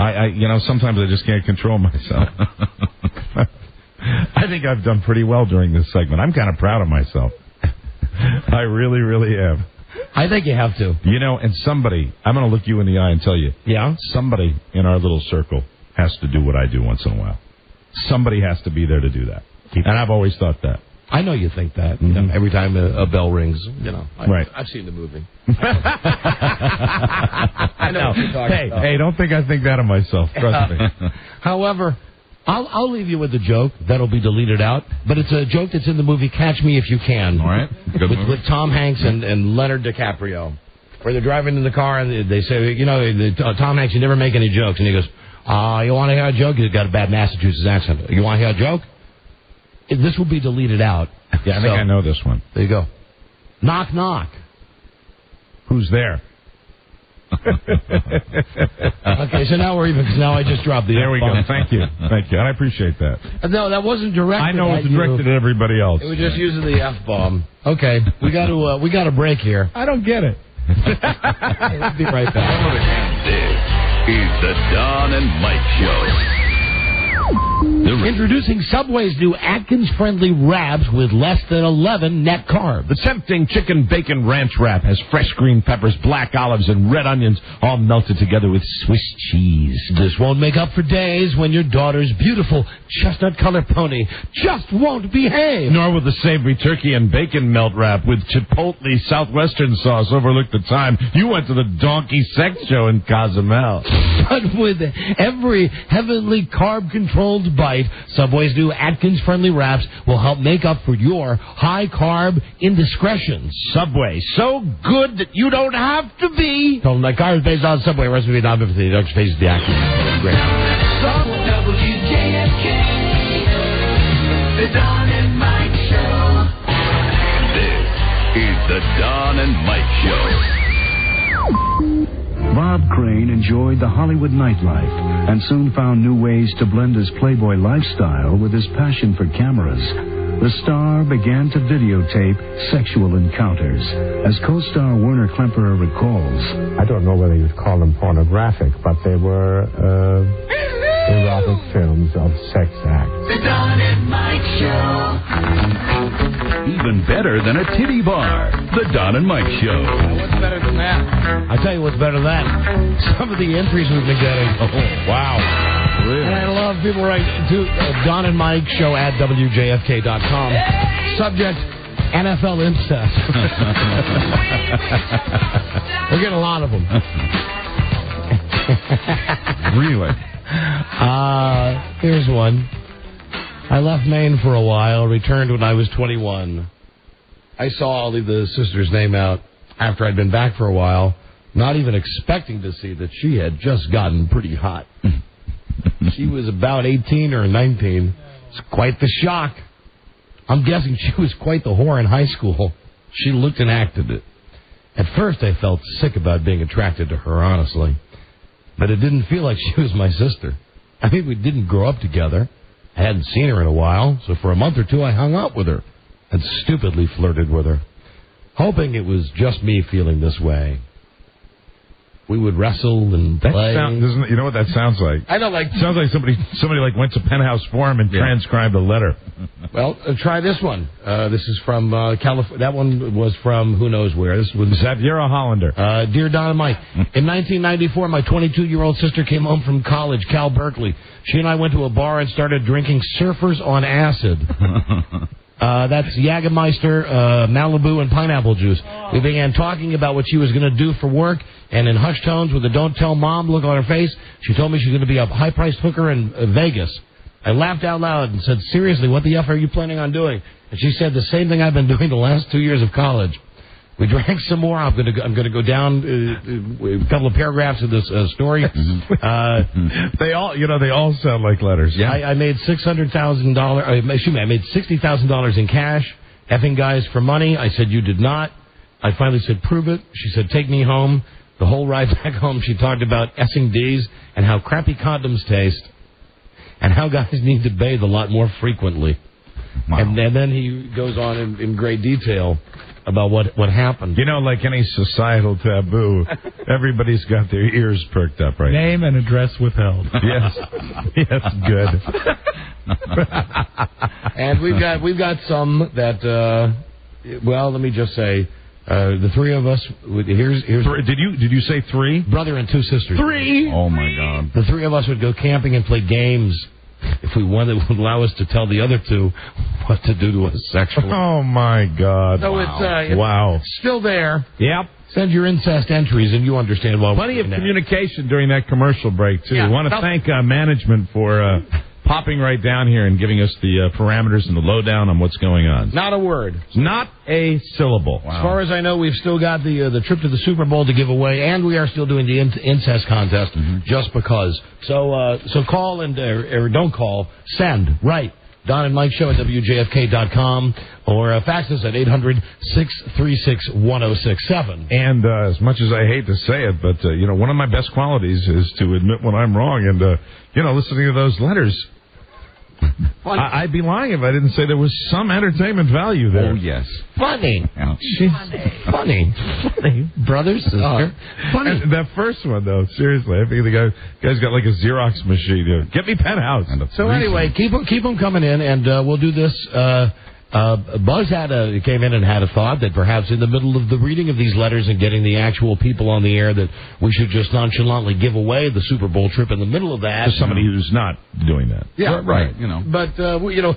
Sometimes I just can't control myself. I think I've done pretty well during this segment. I'm kind of proud of myself. I really, really am. I think you have to. You know, and somebody, I'm going to look you in the eye and tell you. Yeah? Somebody in our little circle has to do what I do once in a while. Somebody has to be there to do that. And I've always thought that. I know you think that. Mm-hmm. You know, every time a bell rings, you know. I've seen the movie. I know what you're talking about. Hey, don't think I think that of myself. Trust me. However, I'll leave you with a joke that'll be deleted out, but it's a joke that's in the movie Catch Me If You Can. All right. With Tom Hanks and Leonard DiCaprio, where they're driving in the car and they say, you know, Tom Hanks, you never make any jokes. And he goes, you want to hear a joke? He's got a bad Massachusetts accent. You want to hear a joke? This will be deleted out. Yeah, I think I know this one. There you go. Knock, knock. Who's there? Okay, so now we're even, because now I just dropped the There we go. Thank you. And I appreciate that. No, that wasn't directed I know at it's directed at everybody else. It was just using the F-bomb. Okay, we got a break here. I don't get it. We'll be right back. This is the Don and Mike Show. Introducing Subway's new Atkins-friendly wraps with less than 11 net carbs. The tempting chicken bacon ranch wrap has fresh green peppers, black olives, and red onions all melted together with Swiss cheese. This won't make up for days when your daughter's beautiful chestnut-colored pony just won't behave. Nor will the savory turkey and bacon melt wrap with chipotle southwestern sauce overlook the time you went to the donkey sex show in Cozumel. But with every heavenly carb-controlled bite, Subway's new Atkins-friendly wraps will help make up for your high-carb indiscretions. Subway, so good that you don't have to be. Told them that carbs based on Subway recipe, not for the Dr. Faces the Atkins. Great. WJFK, the Don and Mike Show. This is the Don and Mike Show. Bob Crane enjoyed the Hollywood nightlife and soon found new ways to blend his Playboy lifestyle with his passion for cameras. The star began to videotape sexual encounters. As co-star Werner Klemperer recalls, I don't know whether you'd call them pornographic, but they were erotic films of sex acts. The Don and Mike Show. Even better than a titty bar. The Don and Mike Show. What's better than that? I'll tell you what's better than that. Some of the entries we've been getting. Oh, wow. Really? And I love people writing to Don and Mike Show at WJFK.com. Subject, NFL incest. We're getting a lot of them. Really? Here's one. I left Maine for a while, returned when I was 21. I saw, I'll leave the sister's name out, after I'd been back for a while, not even expecting to see that she had just gotten pretty hot. She was about 18 or 19. It's quite the shock. I'm guessing she was quite the whore in high school. She looked and acted it. At first, I felt sick about being attracted to her, honestly. But it didn't feel like she was my sister. I mean, we didn't grow up together. I hadn't seen her in a while, so for a month or two I hung out with her and stupidly flirted with her, hoping it was just me feeling this way. We would wrestle and play. You know what that sounds like? I know, like sounds like somebody like went to Penthouse Forum and transcribed a letter. Well, try this one. This is from California. That one was from who knows where. This was Xaviera Hollander. Dear Don and Mike, in 1994, my 22-year-old sister came home from college, Cal Berkeley. She and I went to a bar and started drinking Surfers on Acid. That's Jägermeister, Malibu, and pineapple juice. We began talking about what she was going to do for work, and in hushed tones with a don't tell mom look on her face, she told me she's going to be a high-priced hooker in Vegas. I laughed out loud and said, seriously, what the F are you planning on doing? And she said, the same thing I've been doing the last 2 years of college. We drank some more. I'm going to go down a couple of paragraphs of this story. They all sound like letters. Yeah. I made $600,000. Excuse me, I made $60,000 in cash. Effing guys for money. I said you did not. I finally said prove it. She said take me home. The whole ride back home, she talked about Essing D's and how crappy condoms taste, and how guys need to bathe a lot more frequently. Wow. And then he goes on in great detail about what happened. You know, like any societal taboo, everybody's got their ears perked up right Name and address withheld. Yes, good. And we've got some that, well, let me just say, the three of us, here's Did you say three? Brother and two sisters. Three? Oh, my God. The three of us would go camping and play games if we wanted, would allow us to tell the other two what to do to us sexually. Oh, my God. So it's still there. Yep. Send your incest entries, and you understand why. Plenty of communication during that commercial break, too. Yeah. We want to thank management for popping right down here and giving us the parameters and the lowdown on what's going on. Not a word. Not a syllable. Wow. As far as I know, we've still got the trip to the Super Bowl to give away, and we are still doing the incest contest just because. So call or don't call. Send. Write. Don and Mike Show at WJFK.com or fax us at 800-636-1067. And as much as I hate to say it, but, one of my best qualities is to admit when I'm wrong. And, listening to those letters, I'd be lying if I didn't say there was some entertainment value there. Oh, yes. Funny. Yeah. Funny. Brother, sister. Funny. And that first one, though, seriously, I think the guy's got like a Xerox machine. Get me Penthouse. So anyway, keep them coming in, and we'll do this. Buzz came in and had a thought that perhaps in the middle of the reading of these letters and getting the actual people on the air that we should just nonchalantly give away the Super Bowl trip in the middle of that. To somebody who's not doing that. Yeah, right. But, we'll figure it out.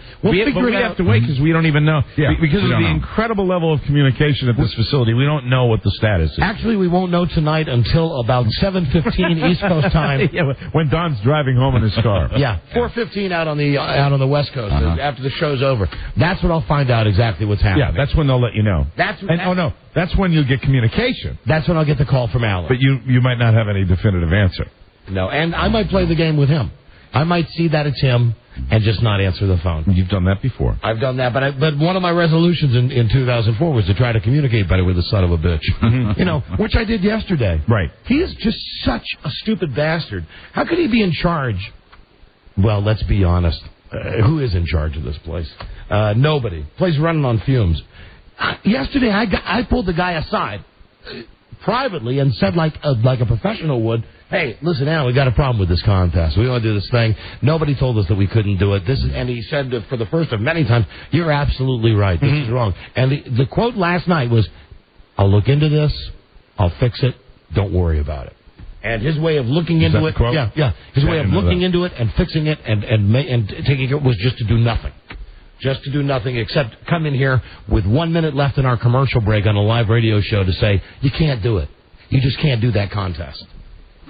We have to wait because we don't even know. Yeah, because of the incredible level of communication at this facility, we don't know what the status is. Actually, we won't know tonight until about 7:15 East Coast time. Yeah, when Don's driving home in his car. Yeah, 4:15 out on the West Coast after the show's over. That's when I'll find out exactly what's happening. Yeah, that's when they'll let you know. That's when you'll get communication. That's when I'll get the call from Alan. But you might not have any definitive answer. No, and I might play the game with him. I might see that it's him and just not answer the phone. You've done that before. I've done that, but one of my resolutions in 2004 was to try to communicate better with the son of a bitch. Which I did yesterday. Right. He is just such a stupid bastard. How could he be in charge? Well, let's be honest. Who is in charge of this place? Nobody. Place running on fumes. Yesterday, I pulled the guy aside privately and said, like a professional would, "Hey, listen, Al, we got a problem with this contest. We want to do this thing. Nobody told us that we couldn't do it. And he said for the first of many times, you're absolutely right. This is wrong." And the quote last night was, "I'll look into this. I'll fix it. Don't worry about it." And his way of looking into it, his way of looking into it and fixing it and taking it was just to do nothing. Just to do nothing except come in here with 1 minute left in our commercial break on a live radio show to say, you can't do it. You just can't do that contest.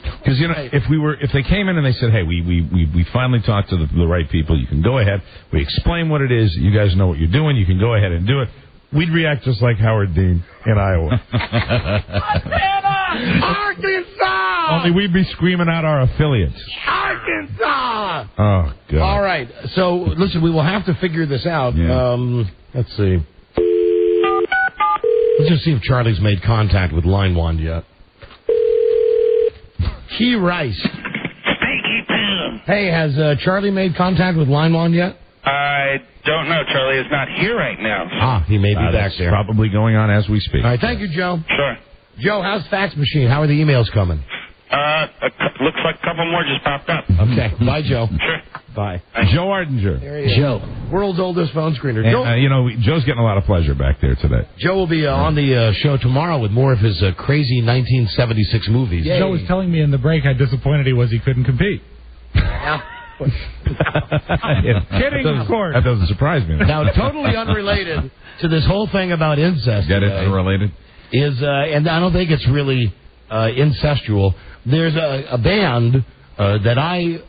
Because, if they came in and they said, hey, we finally talked to the right people, you can go ahead, we explain what it is, you guys know what you're doing, you can go ahead and do it, we'd react just like Howard Dean in Iowa. Arkansas! Only we'd be screaming out our affiliates. Arkansas! Oh, God. All right. So, listen, we will have to figure this out. Yeah. Let's see. Let's just see if Charlie's made contact with Line Wand yet. Key Rice. Stinky Pin. Hey, has Charlie made contact with Line Wand yet? I don't know. Charlie is not here right now. He may be back there. Probably going on as we speak. All right. Thank you, Joe. Sure. Joe, how's Fax Machine? How are the emails coming? Looks like a couple more just popped up. Okay. Bye, Joe. Sure. Bye. Joe Ardinger. There he is. Joe. World's oldest phone screener. And, Joe, Joe's getting a lot of pleasure back there today. Joe will be on the show tomorrow with more of his crazy 1976 movies. Yay. Joe was telling me in the break how disappointed he was he couldn't compete. Kidding, of course. That doesn't surprise me. Now, totally unrelated to this whole thing about incest. Get it? Unrelated? Is and I don't think it's really incestual. There's a band that I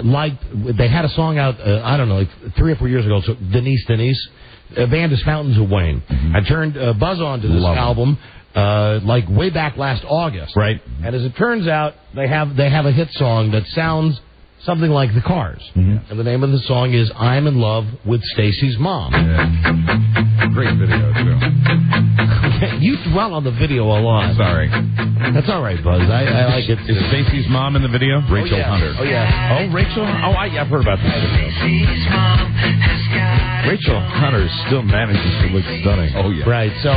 liked. They had a song out, I don't know, like 3 or 4 years ago. So Denise. The band is Fountains of Wayne. I turned Buzz on to this album like way back last August. Right. And as it turns out, they have a hit song that sounds something like The Cars. And the name of the song is I'm in Love with Stacy's Mom. Yeah. Great video, too. You dwell on the video a lot. Sorry. That's all right, Buzz. I like it. Is Stacy's mom in the video? Rachel Hunter. Oh, yeah. Oh, Rachel? Oh, I've heard about that. Rachel Hunter still manages to look stunning. Oh, yeah. Right, so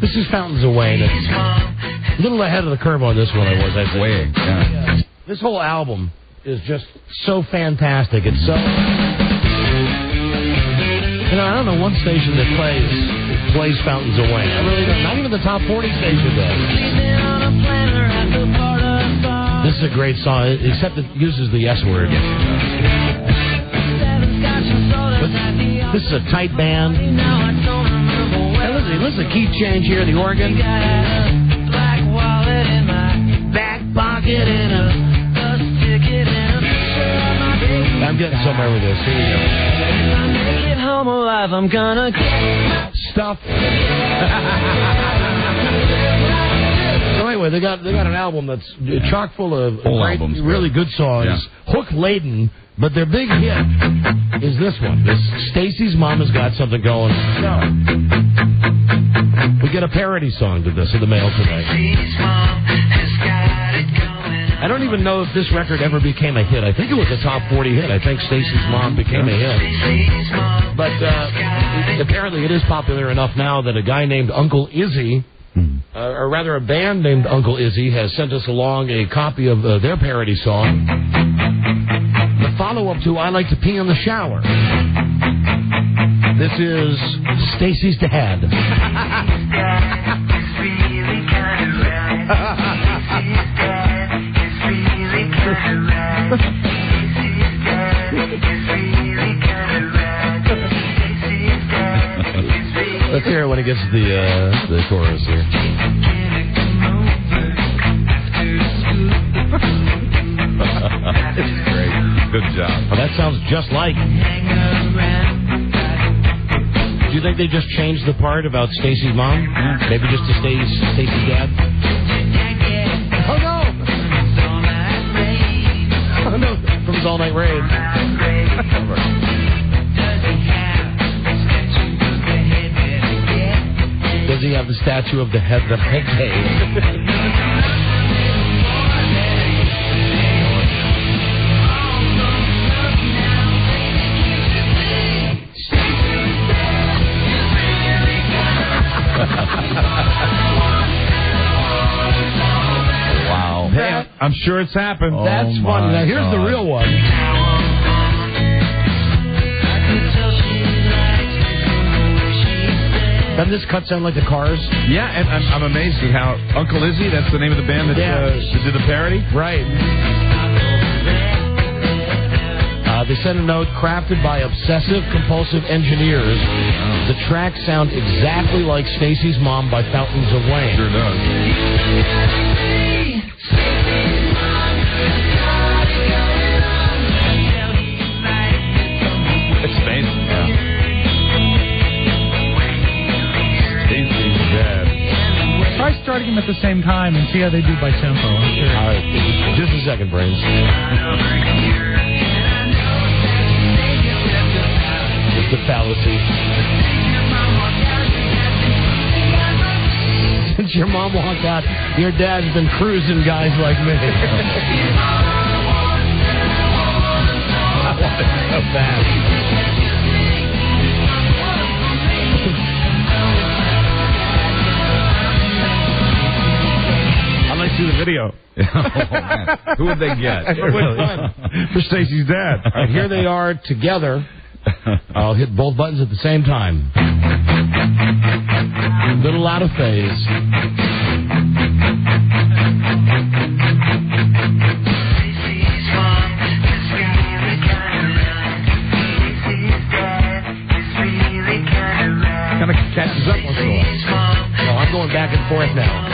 this is Fountains of Wayne. It's a little ahead of the curve on this one, I think. Way, yeah. This whole album is just so fantastic. It's so... I don't know one station that plays Fountains of Wayne. I really don't. Not even the top 40 station does. This is a great song, except it uses the S word. But this is a tight band. Hey, listen, key change here, the organ. Black wallet in my back pocket and a ticket and a I'm getting somewhere with this. Here we go. Home alive, I'm gonna get stuff. So anyway, they got an album that's chock full of great, really good songs, hook laden, but their big hit is this one. This Stacy's Mom has got something going. So we get a parody song to this in the mail today. I don't even know if this record ever became a hit. I think it was a top 40 hit. I think Stacy's Mom became a hit. But apparently it is popular enough now that a guy named Uncle Izzy, or rather a band named Uncle Izzy, has sent us along a copy of their parody song. The follow-up to I Like to Pee in the Shower. This is Stacy's Dad. Let's hear it when it gets to the chorus here. It's great. Good job. Well, that sounds just like. Do you think they just changed the part about Stacy's mom? Yeah. Maybe just to Stacy's dad? Oh, no! Oh, no. From his all-night rave. Does he have the statue of the head that cave? Wow. Hey, I'm sure it's happened. That's funny. Now, here's the real one. Doesn't this cut sound like the Cars? Yeah, and I'm amazed at how Uncle Izzy, that's the name of the band that did the parody? Right. They sent a note, crafted by obsessive-compulsive engineers. The tracks sound exactly like Stacy's Mom by Fountains of Wayne. Sure does. It's amazing. Yeah. Stacy's dad. Try starting them at the same time and see how they do by tempo. I'm sure. All right, just a second, Brains. It's a fallacy. Since your mom walked out, your dad's been cruising guys like me. I want it so bad. video. Man. Who would they get? For Stacy's dad. All right, here they are together. I'll hit both buttons at the same time. Little out of phase. Kind of catches up once in a while. Oh, I'm going back and forth now.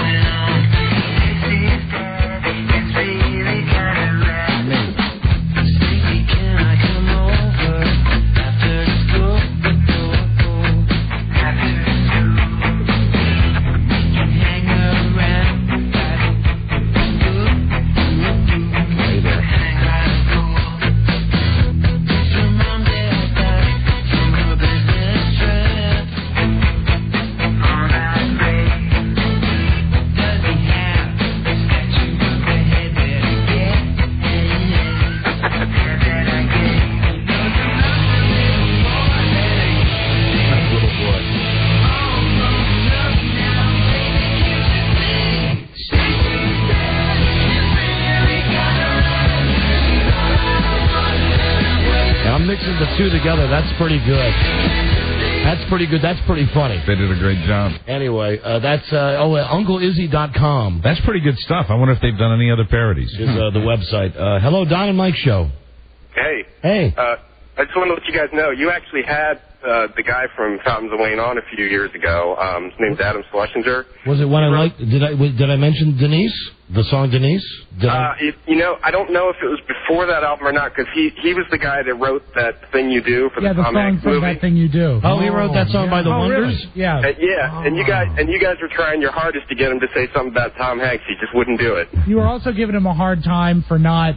Mixing the two together, that's pretty good. That's pretty good. That's pretty funny. They did a great job. Anyway, that's UncleIzzy.com. That's pretty good stuff. I wonder if they've done any other parodies. Is the website. Hello, Don and Mike Show. Hey. Hey. I just want to let you guys know, you actually had the guy from Fountains of Wayne on a few years ago. His name's Adam Schlesinger. Was it one I liked? Did I mention Denise? The song Denise? I don't know if it was before that album or not, because he was the guy that wrote that Thing You Do for the Tom Hanks movie. That Thing You Do. Oh, he wrote that song by the Wonders? Really? Yeah. And you guys were trying your hardest to get him to say something about Tom Hanks. He just wouldn't do it. You were also giving him a hard time for not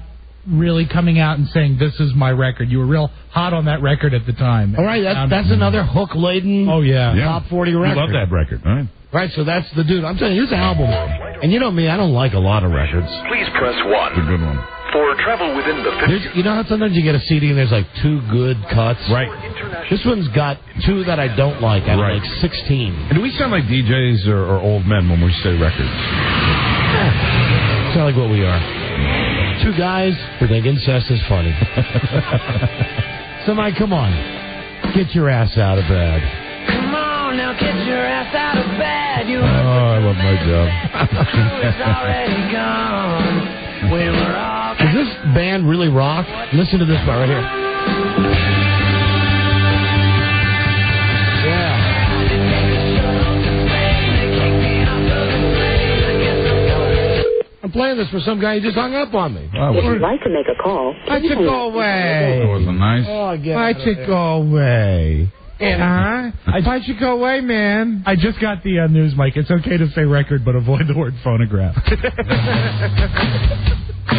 really coming out and saying, this is my record. You were real hot on that record at the time. All right, that's another hook-laden top 40 record. I love that record. All right. Right, so that's the dude. I'm telling you, here's an album. And you know me, I don't like a lot of records. Please press 1. It's a good one. For travel within the 50. You know how sometimes you get a CD and there's like 2 good cuts? Right. This one's got 2 that I don't like out of like 16. And do we sound like DJs or old men when we say records? Sound like what we are. 2 guys who think incest is funny. So, Mike, come on. Get your ass out of bed. Come on, now get your ass out of bed. I love my job. Already gone. We were all... Does this band really rock? Listen to this part right here. I'm playing this for some guy who just hung up on me. If you'd like to make a call, I should go away. That wasn't nice. I should go away. I should go away, man. I just got the news, Mike. It's okay to say record, but avoid the word phonograph.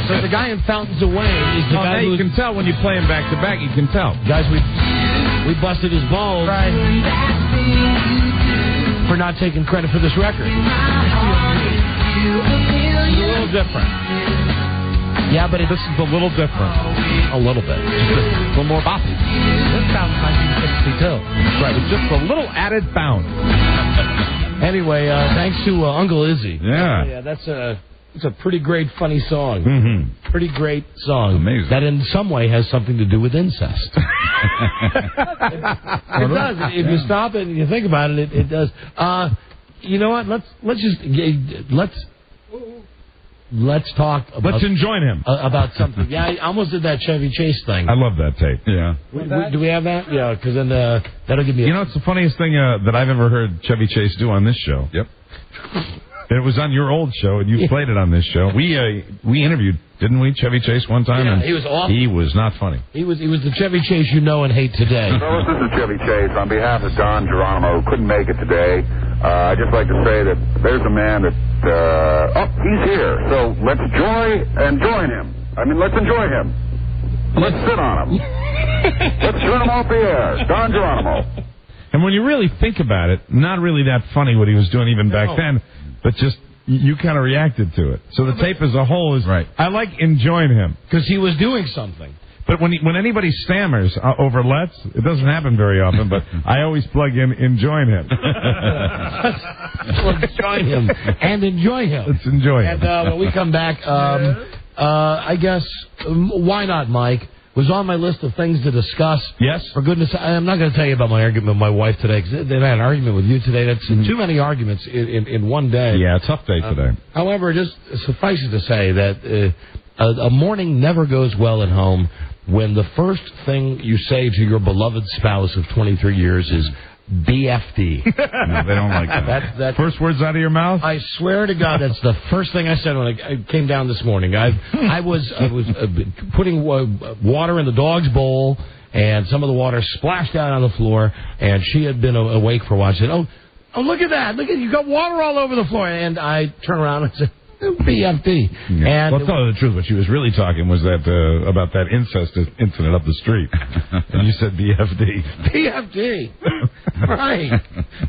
So the guy in Fountains of Wayne is the guy who... You can tell when you play him back to back, you can tell. Guys, we busted his balls for not taking credit for this record. It's a little different. Yeah, but this is a little different. A little bit. Just a little more boppy. This sounds 1962. Right, with just a little added bound. Anyway, thanks to Uncle Izzy. Yeah. That's a pretty great, funny song. Mm-hmm. Pretty great song. Amazing. That in some way has something to do with incest. It does. If you stop it and you think about it, it does. You know what? Let's talk about... Let's enjoin him. About something. Yeah, I almost did that Chevy Chase thing. I love that tape. Yeah. Do we have that? Yeah, because then that'll give me... You know, it's the funniest thing that I've ever heard Chevy Chase do on this show. Yep. It was on your old show, and you played it on this show. We interviewed, didn't we, Chevy Chase one time? Yeah, and he was awful. He was not funny. He was the Chevy Chase you know and hate today. Fellas, this is Chevy Chase. On behalf of Don Geronimo, who couldn't make it today, I'd just like to say that there's a man that... he's here. So let's join him. I mean, let's enjoy him. Let's sit on him. Let's turn him off the air. Don Geronimo. And when you really think about it, not really that funny what he was doing even back then, but just you kind of reacted to it. So the tape as a whole is... Right. I like enjoying him. Because he was doing something. But when anybody stammers over let's, it doesn't happen very often, but I always plug in enjoy him. Let's join him and enjoy him. Let's enjoy him. And when we come back, I guess, why not, Mike? Was on my list of things to discuss. Yes. For goodness, I'm not going to tell you about my argument with my wife today, because they had an argument with you today. That's too many arguments in one day. Yeah, tough day today. However, just suffice it to say that a morning never goes well at home when the first thing you say to your beloved spouse of 23 years is BFD. No, they don't like that. That first words out of your mouth? I swear to God, that's the first thing I said when I came down this morning. I was putting water in the dog's bowl, and some of the water splashed out on the floor, and she had been awake for a while. She said, oh, look at that. Look at you got water all over the floor. And I turned around and said, BFD. Yeah. And well, tell her the truth. What she was really talking was that about that incest incident up the street. And you said BFD. BFD. Right.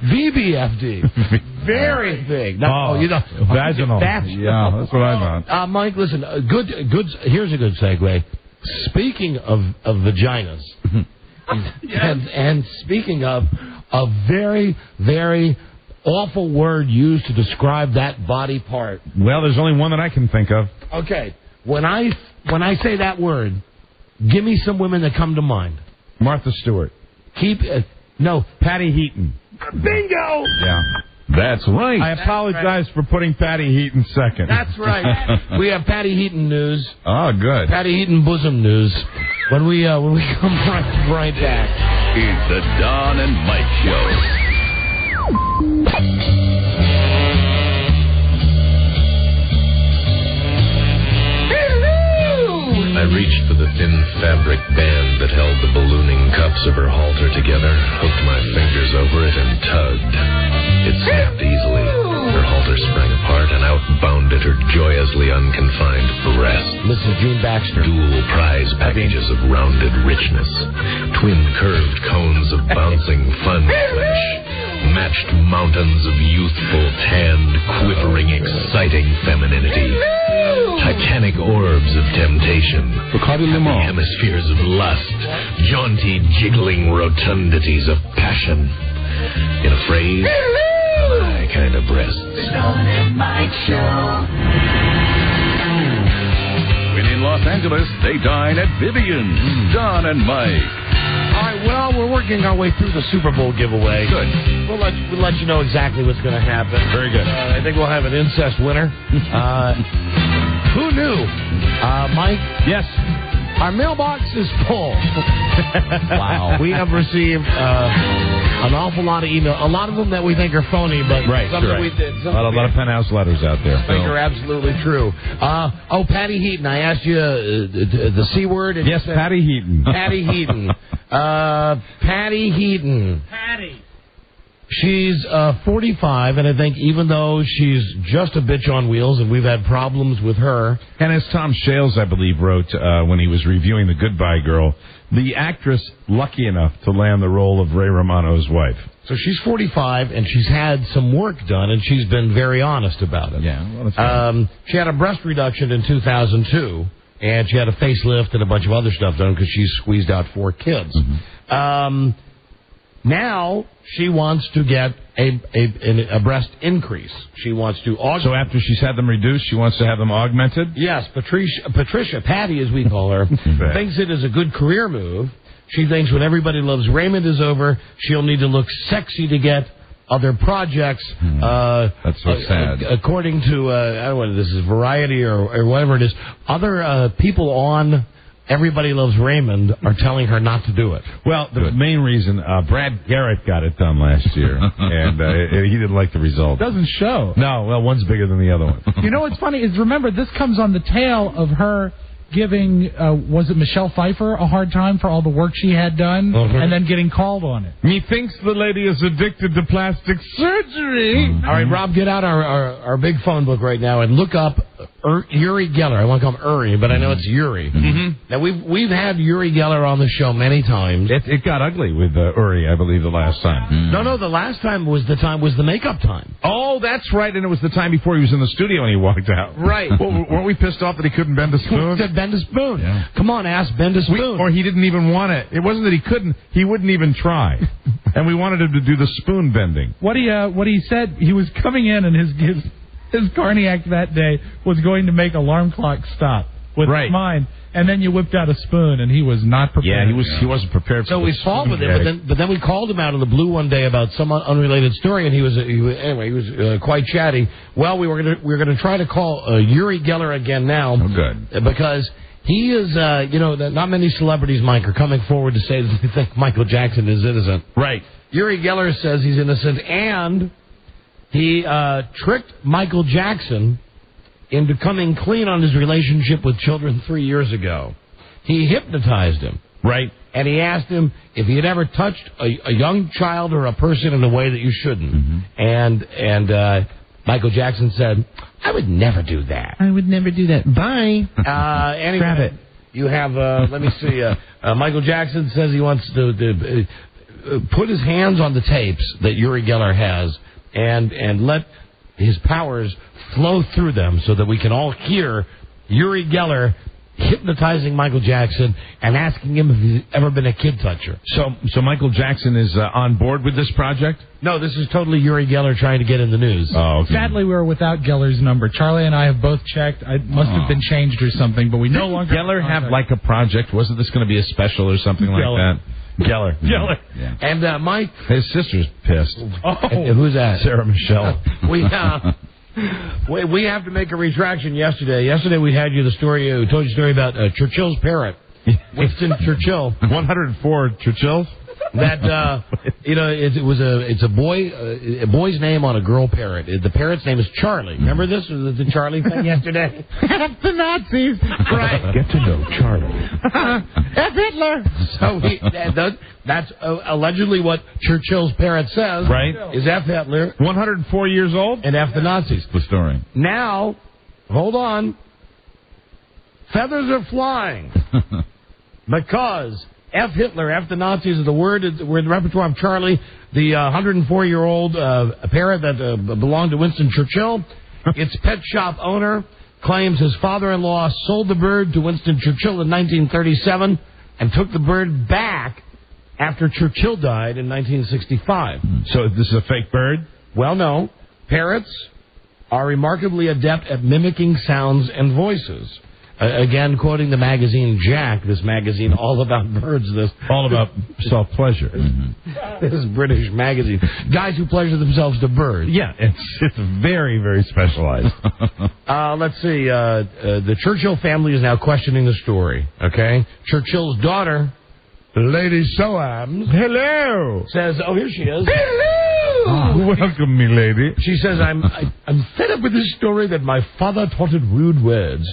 VBFD. Very big. Vaginal. Yeah, that's what I thought. Mike, listen, good. Here's a good segue. Speaking of vaginas, and speaking of a very, very awful word used to describe that body part. Well, there's only one that I can think of. Okay. When I say that word, give me some women that come to mind. Martha Stewart. Patty Heaton. Bingo! Yeah. That's right. I apologize for putting Patty Heaton second. That's right. We have Patty Heaton news. Oh, good. Patty Heaton bosom news. When we come right back. It's the Don and Mike Show. I reached for the thin fabric band that held the ballooning cups of her halter together, hooked my fingers over it, and tugged. It snapped easily. Her halter sprang apart, and out bounded her joyously unconfined breast. Listen to June Baxter. Dual prize packages of rounded richness. Twin curved cones of bouncing fun flesh. Matched mountains of youthful, tanned, quivering, exciting femininity. Titanic orbs of temptation. Happy hemispheres of lust. Jaunty, jiggling rotundities of passion. In a phrase, my kind of breasts. The Don and Mike Show. When in Los Angeles, they dine at Vivian's. Don and Mike. All right, well, we're working our way through the Super Bowl giveaway. Good. We'll let you know exactly what's going to happen. Very good. I think we'll have an incest winner. Who knew? Mike? Yes. Our mailbox is full. Wow. We have received an awful lot of emails. A lot of them that we think are phony, but we did. A lot of penthouse letters out there. I think are absolutely true. Patty Heaton. I asked you the C word. Yes, Patty Heaton. Patty Heaton. Patty Heaton. Patty. She's 45, and I think even though she's just a bitch on wheels, and we've had problems with her. And as Tom Shales, I believe, wrote when he was reviewing The Goodbye Girl, the actress lucky enough to land the role of Ray Romano's wife. So she's 45, and she's had some work done, and she's been very honest about it. Yeah. Well, that's she had a breast reduction in 2002, and she had a facelift and a bunch of other stuff done because she squeezed out 4 kids. Mm-hmm. Now she wants to get a breast increase. She wants to augment. So after she's had them reduced, she wants to have them augmented? Yes. Patricia, Patty as we call her, thinks it is a good career move. She thinks when Everybody Loves Raymond is over, she'll need to look sexy to get other projects. That's so sad. According to, I don't know whether this is Variety or whatever it is, other people on Everybody Loves Raymond are telling her not to do it. Well, the main reason, Brad Garrett got it done last year, and he didn't like the result. Doesn't show. No, well, one's bigger than the other one. You know what's funny is, remember, this comes on the tail of her giving, was it Michelle Pfeiffer, a hard time for all the work she had done, and then getting called on it. Methinks the lady is addicted to plastic surgery. All right, Rob, get out our big phone book right now and look up Uri Geller. I want to call him Uri, but I know it's Uri. Now we've had Uri Geller on the show many times. It got ugly with Uri, I believe, the last time. No, the last time was the makeup time. Oh, that's right, and it was the time before he was in the studio and he walked out. Right. Well, weren't we pissed off that he couldn't bend a spoon? He bend a spoon. Yeah. Come on, ask bend a spoon. Or he didn't even want it. It wasn't that he couldn't. He wouldn't even try. And we wanted him to do the spoon bending. What he said, he was coming in and his Carniac that day was going to make alarm clock stop with his mind. And then you whipped out a spoon, and he was not prepared. Yeah, he wasn't prepared. So we fought with him, but then we called him out of the blue one day about some unrelated story, and he was quite chatty. Well, we're gonna try to call Uri Geller again now. Oh, good. Because he is, not many celebrities, Mike, are coming forward to say that they think Michael Jackson is innocent. Right. Uri Geller says he's innocent, and he tricked Michael Jackson into coming clean on his relationship with children 3 years ago. He hypnotized him. Right. And he asked him if he had ever touched a young child or a person in a way that you shouldn't. And Michael Jackson said, I would never do that. I would never do that. Bye. Anyway, Grab it. You have, let me see, Michael Jackson says he wants to put his hands on the tapes that Uri Geller has and let his powers flow through them so that we can all hear Uri Geller hypnotizing Michael Jackson and asking him if he's ever been a kid toucher. So Michael Jackson is on board with this project? No, this is totally Uri Geller trying to get in the news. Oh, okay. Sadly, we were without Geller's number. Charlie and I have both checked. It must have been changed or something, but we no longer... Geller have like a project? Wasn't this going to be a special or something like that? Geller. Yeah. And Mike... His sister's pissed. Oh. Who's that? Sarah Michelle. We have to make a retraction yesterday. Yesterday we had you the story, we told you a story about Churchill's parrot. Winston Churchill. 104 Churchills? That, it's a boy's name on a girl parrot. The parrot's name is Charlie. Remember this? The Charlie thing yesterday? The Nazis. Right. Get to know Charlie. F. Hitler. So that's allegedly what Churchill's parrot says. Right. Is F. Hitler. 104 years old? And F. the Nazis. The story. Now, hold on. Feathers are flying. Because F. Hitler, F. the Nazis is the word in the repertoire of Charlie, the 104-year-old parrot that belonged to Winston Churchill. Its pet shop owner claims his father-in-law sold the bird to Winston Churchill in 1937 and took the bird back after Churchill died in 1965. So this is a fake bird? Well, no. Parrots are remarkably adept at mimicking sounds and voices. Again, quoting the magazine Jack, this magazine all about birds, all about self-pleasure. This British magazine. Guys who pleasure themselves to birds. Yeah, it's very, very specialized. Let's see. The Churchill family is now questioning the story, okay? Churchill's daughter, Lady Soams. Hello. Says, oh, here she is. Hello. Welcome, me lady. She says, I'm fed up with this story that my father taught it rude words.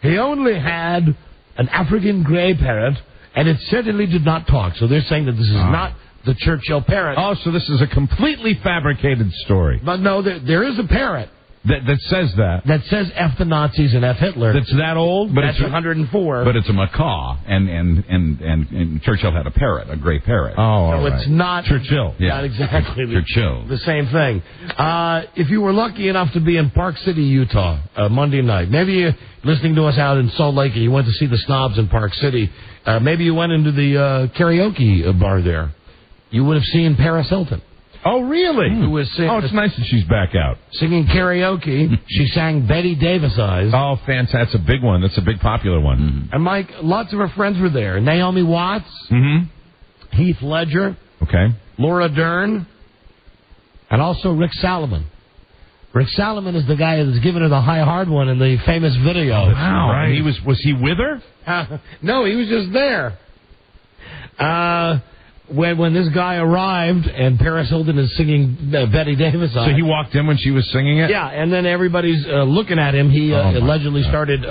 He only had an African gray parrot, and it certainly did not talk. So they're saying that this is not the Churchill parrot. Oh, so this is a completely fabricated story. But no, there is a parrot. That says that. That says F the Nazis and F Hitler. That's that old? But that's 104. But it's a macaw, and Churchill had a parrot, a gray parrot. Oh, all right. It's not Churchill. Not exactly Churchill. The same thing. If you were lucky enough to be in Park City, Utah, Monday night, maybe you're listening to us out in Salt Lake and you went to see the Snobs in Park City, maybe you went into the karaoke bar there, you would have seen Paris Hilton. Oh, really? Who was it's nice that she's back out. Singing karaoke. She sang Betty Davis Eyes. Oh, fantastic. That's a big one. That's a big popular one. And, Mike, lots of her friends were there. Naomi Watts. Heath Ledger. Okay. Laura Dern. And also Rick Salomon. Rick Salomon is the guy that's giving her the high hard one in the famous video. Wow. Right. And was he with her? No, he was just there. When this guy arrived and Paris Hilton is singing Betty Davis Eyes. So he walked in when she was singing it? Yeah, and then everybody's looking at him. He allegedly started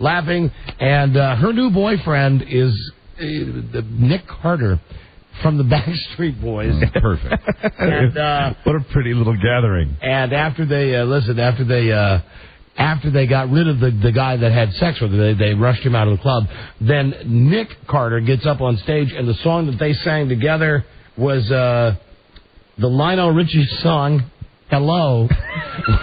laughing. And her new boyfriend is Nick Carter from the Backstreet Boys. Perfect. And, what a pretty little gathering. And after they after they got rid of the guy that had sex with her, they rushed him out of the club. Then Nick Carter gets up on stage, and the song that they sang together was the Lionel Richie song, Hello,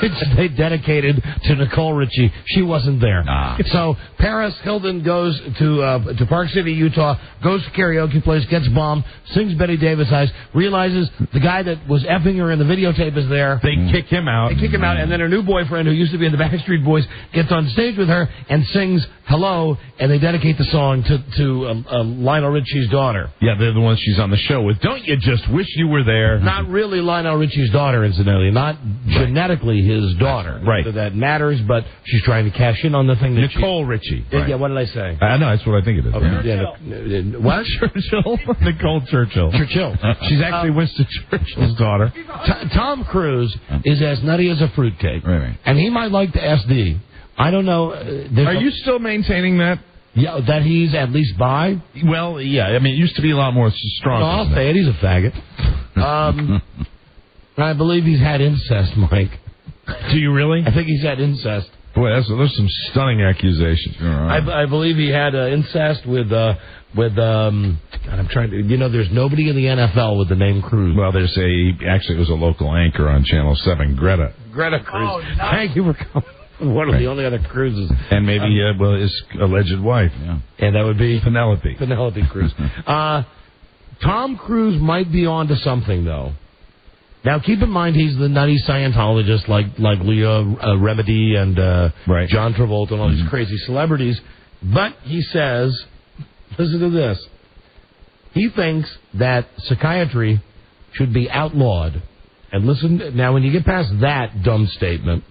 which they dedicated to Nicole Richie. She wasn't there. So Paris Hilton goes to Park City, Utah, goes to karaoke place, gets bombed, sings Betty Davis Eyes, realizes the guy that was effing her in the videotape is there. They kick him out. And then her new boyfriend, who used to be in the Backstreet Boys, gets on stage with her and sings Hello, and they dedicate the song to Lionel Richie's daughter. Yeah, they're the ones she's on the show with. Don't you just wish you were there? Not really Lionel Richie's daughter, incidentally. Not genetically his daughter. Right. That matters, but she's trying to cash in on the thing. Nicole Richie. Yeah, what did I say? I know, that's what I think it is. What? Churchill? Nicole Churchill. She's actually Winston Churchill's daughter. Tom Cruise is as nutty as a fruitcake. Right. And he might like the SD. I don't know. Are you still maintaining that? Yeah, that he's at least bi? Well, yeah. I mean, it used to be a lot more strong. No, I'll say it. He's a faggot. I believe he's had incest, Mike. Do you really? I think he's had incest. Boy, there's some stunning accusations. I believe he had incest with God, I'm trying to, there's nobody in the NFL with the name Cruz. Well, actually it was a local anchor on Channel 7, Greta Cruz. Oh, no. Thank you for coming. One of the only other Cruzes. And maybe, his alleged wife. Yeah. And that would be? Penelope Cruz. Tom Cruise might be on to something, though. Now, keep in mind, he's the nutty Scientologist like Leah Remedy and John Travolta and all these crazy celebrities. But he says, listen to this, he thinks that psychiatry should be outlawed. And listen, now when you get past that dumb statement,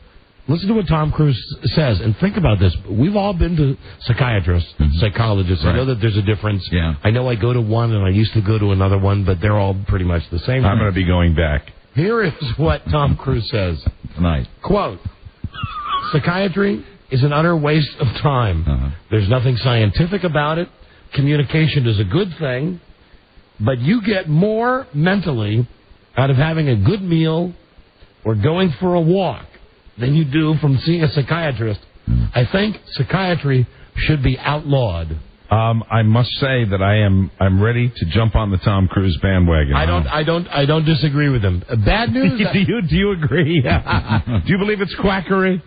listen to what Tom Cruise says, and think about this. We've all been to psychiatrists, psychologists. Right. I know that there's a difference. Yeah. I know I go to one, and I used to go to another one, but they're all pretty much the same. I'm going to be going back. Here is what Tom Cruise says. Tonight. Quote, psychiatry is an utter waste of time. There's nothing scientific about it. Communication is a good thing, but you get more mentally out of having a good meal or going for a walk than you do from seeing a psychiatrist. I think psychiatry should be outlawed. I must say that I'm ready to jump on the Tom Cruise bandwagon. I don't disagree with him. Bad news. Do you agree? Do you believe it's quackery?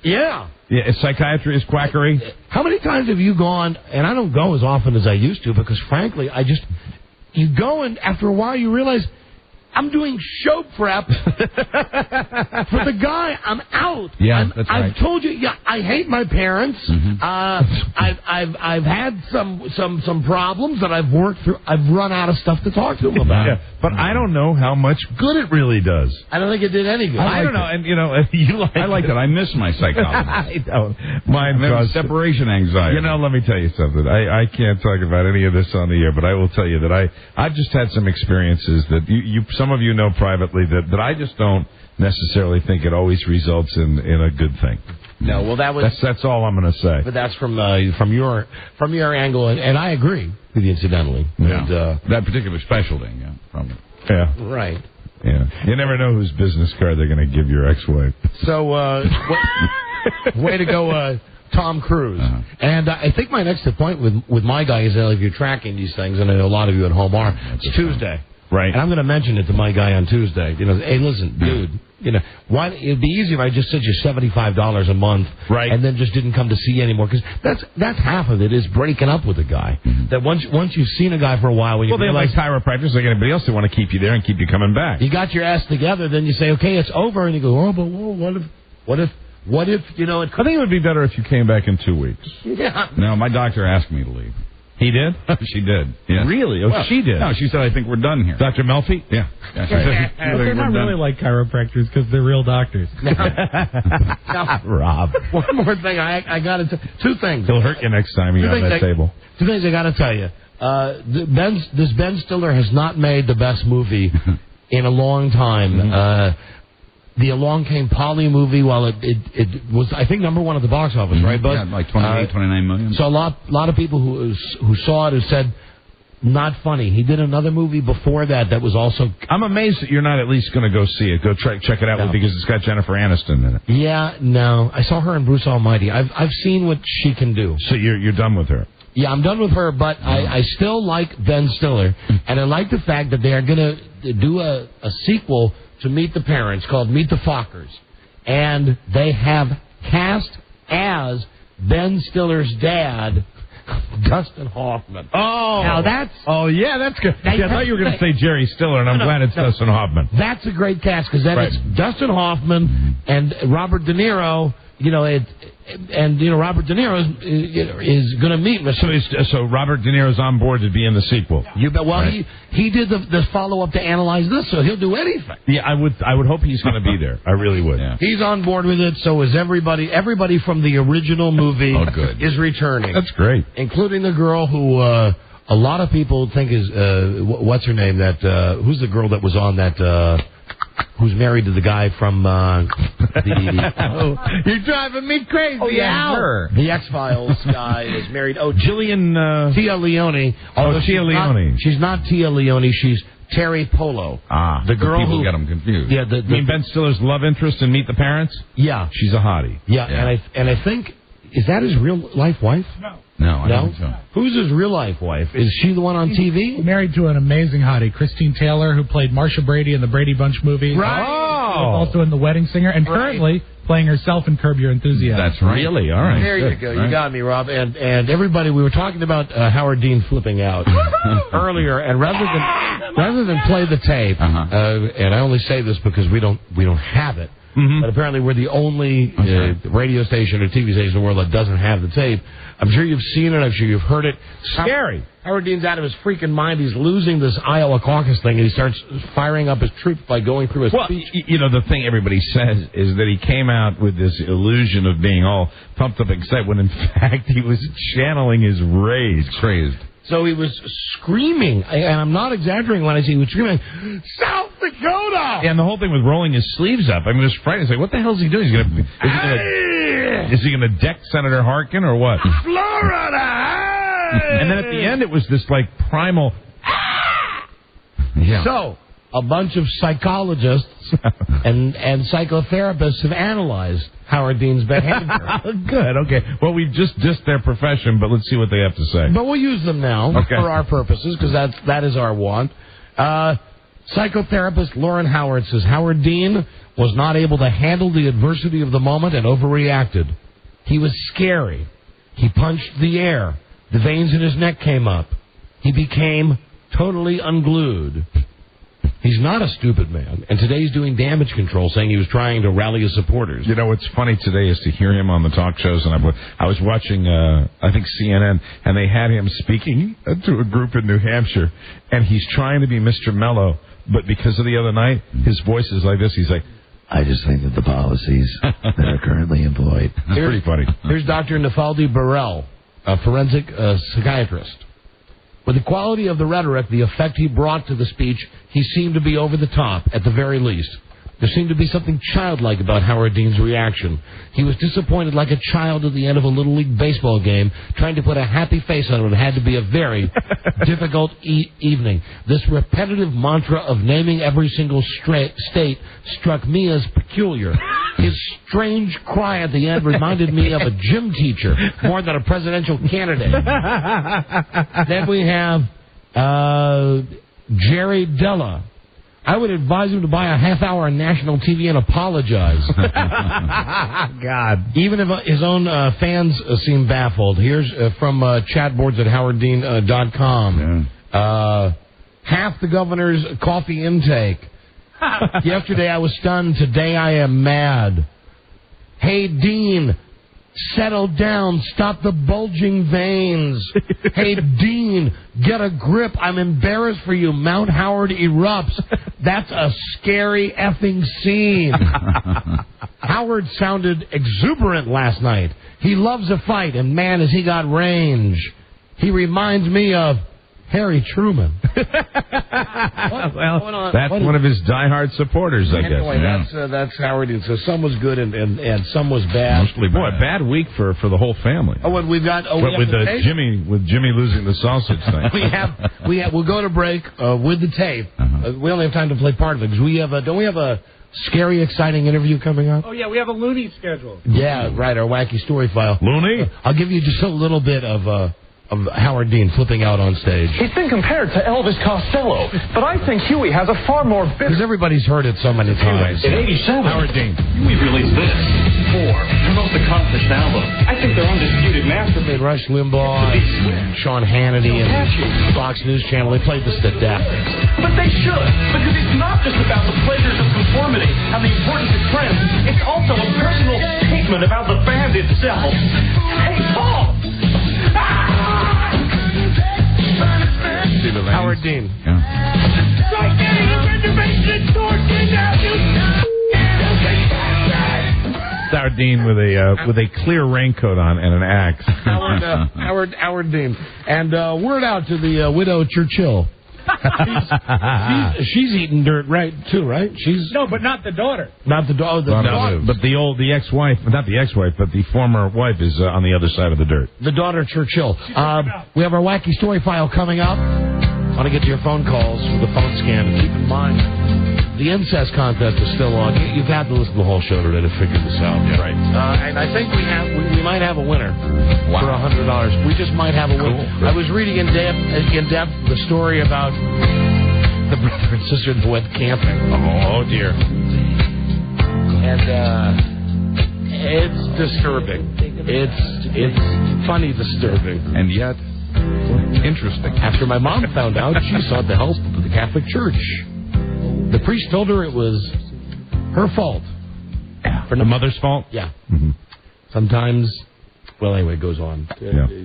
Yeah. Yeah, psychiatry is quackery. How many times have you gone? And I don't go as often as I used to because, frankly, you go and after a while you realize I'm doing show prep for the guy. I'm out. Yeah, that's right. I've told you. Yeah, I hate my parents. I've had some problems that I've worked through. I've run out of stuff to talk to them about. Yeah, but I don't know how much good it really does. I don't think it did any good. I don't know. And I like that. I miss my psychologist. I don't. Mine does. Separation anxiety. Let me tell you something. I can't talk about any of this on the air, but I will tell you that I've just had some experiences that some of you know privately that I just don't necessarily think it always results in a good thing. No, well that's all I'm going to say. But that's from your angle, and I agree with you incidentally. Yeah. And, that particular specialty. Yeah. Right. Yeah. You never know whose business card they're going to give your ex-wife. So, way to go, Tom Cruise. And I think my next point with my guy is that if you're tracking these things, and I know a lot of you at home are, it's Tuesday. Right. And I'm going to mention it to my guy on Tuesday. Hey, listen, dude, why it'd be easier if I just sent you $75 a month, right, and then just didn't come to see you anymore, because that's half of it is breaking up with a guy. That once you've seen a guy for a while, when you realize, they like chiropractors like anybody else, they want to keep you there and keep you coming back. You got your ass together, then you say, okay, it's over, and you go, but what if I think it would be better if you came back in 2 weeks. Yeah. No, my doctor asked me to leave. He did? She did. Yes. Really? Oh, well, she did? No, she said, I think we're done here. Dr. Melfi? Yeah. They're not really like chiropractors because they're real doctors. Now, Rob. One more thing. I got to two things. He'll hurt you next time you're on that table. Two things I got to tell you. This Ben Stiller has not made the best movie in a long time. The Along Came Polly movie, while it was, I think, number one at the box office, right, Bud? Yeah, like 28, 29 million. So a lot of people who saw it have said, not funny. He did another movie before that was also... I'm amazed that you're not at least going to go see it. Go check it out because it's got Jennifer Aniston in it. Yeah, no. I saw her in Bruce Almighty. I've seen what she can do. So you're done with her? Yeah, I'm done with her, but I still like Ben Stiller, and I like the fact that they are going to do a sequel to Meet the Parents called Meet the Fockers, and they have cast as Ben Stiller's dad, Dustin Hoffman. Oh, now that's... Oh, yeah, that's good. I thought you were going to say Jerry Stiller, and I'm glad it's Dustin Hoffman. That's a great cast, because then it's Dustin Hoffman and Robert De Niro, Robert De Niro is going to meet Mr. So Robert De Niro's on board to be in the sequel. You bet. Well, he did the follow-up to Analyze This, so he'll do anything. Yeah, I would hope he's going to be there. I really would. Yeah. He's on board with it, so is everybody. Everybody from the original movie is returning. That's great. Including the girl who a lot of people think is, what's her name? Who's the girl that was on that... who's married to the guy from you're driving me crazy. Oh, yeah. Her. The X-Files guy is married. Oh, Jillian... Tia Leone. Tia Leone. She's not Tia Leone. She's Terry Polo. The girl people get them confused. Yeah, you mean Ben Stiller's love interest in Meet the Parents? Yeah. She's a hottie. Yeah. And I think... Is that his real-life wife? No, I don't think so. Who's his real-life wife? Is she the one on TV? Married to an amazing hottie, Christine Taylor, who played Marsha Brady in the Brady Bunch movies. Right. Also in The Wedding Singer, and currently playing herself in Curb Your Enthusiasm. That's right. Really? All right. There you go. Right. You got me, Rob. And everybody, we were talking about Howard Dean flipping out earlier, and rather than play the tape, and I only say this because we don't have it. Mm-hmm. But apparently we're the only radio station or TV station in the world that doesn't have the tape. I'm sure you've seen it. I'm sure you've heard it. Scary. Howard Dean's out of his freaking mind. He's losing this Iowa caucus thing, and he starts firing up his troops by going through his speech. The thing everybody says is that he came out with this illusion of being all pumped up, excited, when in fact he was channeling his rage. Crazed. So he was screaming, and I'm not exaggerating when I say he was screaming, South Dakota! And the whole thing was rolling his sleeves up. I mean, it was frightening. It's like, what the hell is he doing? Is he going to deck Senator Harkin or what? Florida! And then at the end, it was this, like, primal... Yeah. So, a bunch of psychologists and psychotherapists have analyzed Howard Dean's behavior. Good, okay. Well, we've just dissed their profession, but let's see what they have to say. But we'll use them now for our purposes, because that is our want. Psychotherapist Lauren Howard says Howard Dean was not able to handle the adversity of the moment and overreacted. He was scary. He punched the air. The veins in his neck came up. He became totally unglued. He's not a stupid man, and today he's doing damage control, saying he was trying to rally his supporters. You know, what's funny today is to hear him on the talk shows, and I was watching, I think, CNN, and they had him speaking to a group in New Hampshire, and he's trying to be Mr. Mello, but because of the other night, his voice is like this. He's like, I just think that the policies that are currently employed. Pretty funny. Here's Dr. Nafaldi Burrell, a forensic psychiatrist. With the quality of the rhetoric, the effect he brought to the speech, he seemed to be over the top, at the very least. There seemed to be something childlike about Howard Dean's reaction. He was disappointed like a child at the end of a Little League baseball game, trying to put a happy face on it. It had to be a very difficult evening. This repetitive mantra of naming every single state struck me as peculiar. His strange cry at the end reminded me of a gym teacher more than a presidential candidate. Then we have Jerry Della. I would advise him to buy a half-hour on national TV and apologize. God. Even if his own fans seem baffled. Here's from chat boards at howarddean.com. Half the governor's coffee intake. Yesterday I was stunned. Today I am mad. Hey, Dean, settle down. Stop the bulging veins. Hey, Dean, get a grip. I'm embarrassed for you. Mount Howard erupts. That's a scary effing scene. Howard sounded exuberant last night. He loves a fight, and man, has he got range. He reminds me of Harry Truman. Well, that's one of his diehard supporters, I guess. Anyway, that's Howard Dean. So some was good and some was bad. Mostly bad. Boy, a bad week for the whole family. Oh, and we've got with Jimmy losing the sausage thing. We'll go to break with the tape. We only have time to play part of it because we have don't we have a scary, exciting interview coming up? Oh, yeah, we have a Looney schedule. Yeah, right, our wacky story file. Looney? I'll give you just a little bit of Howard Dean flipping out on stage. He's been compared to Elvis Costello, but I think Huey has a far more Because everybody's heard it so many times. In 87, Howard Dean. Huey released this. 4. Their most accomplished album. I think they're undisputed masterpieces. Rush Limbaugh, and Sean Hannity, and Fox News Channel, they played this to death. But they should, because it's not just about the pleasures of conformity and the importance of trends. It's also a personal statement about the band itself. Hey, Paul! Howard Dean. Howard Dean with a clear raincoat on and an axe. Howard Dean. And word out to the widow Churchill. She's eating dirt, right? No, but not the daughter. Not the daughter. But the ex-wife, not the ex-wife, but the former wife is on the other side of the dirt. The daughter Churchill. We have our wacky story file coming up. I want to get to your phone calls with the phone scan. And keep in mind, the incest contest is still on. You've had to listen to the whole show today to figure this out. Yeah. Right. And I think we might have a winner for $100. We just might have a winner. Cool. I was reading in depth the story about the brother and sister that went camping. Oh dear. And it's disturbing. It's funny disturbing. And yet interesting. After my mom found out, she sought the help of the Catholic Church. The priest told her it was her fault. For the mother's fault? Yeah. Mm-hmm. Sometimes, well, anyway, it goes on.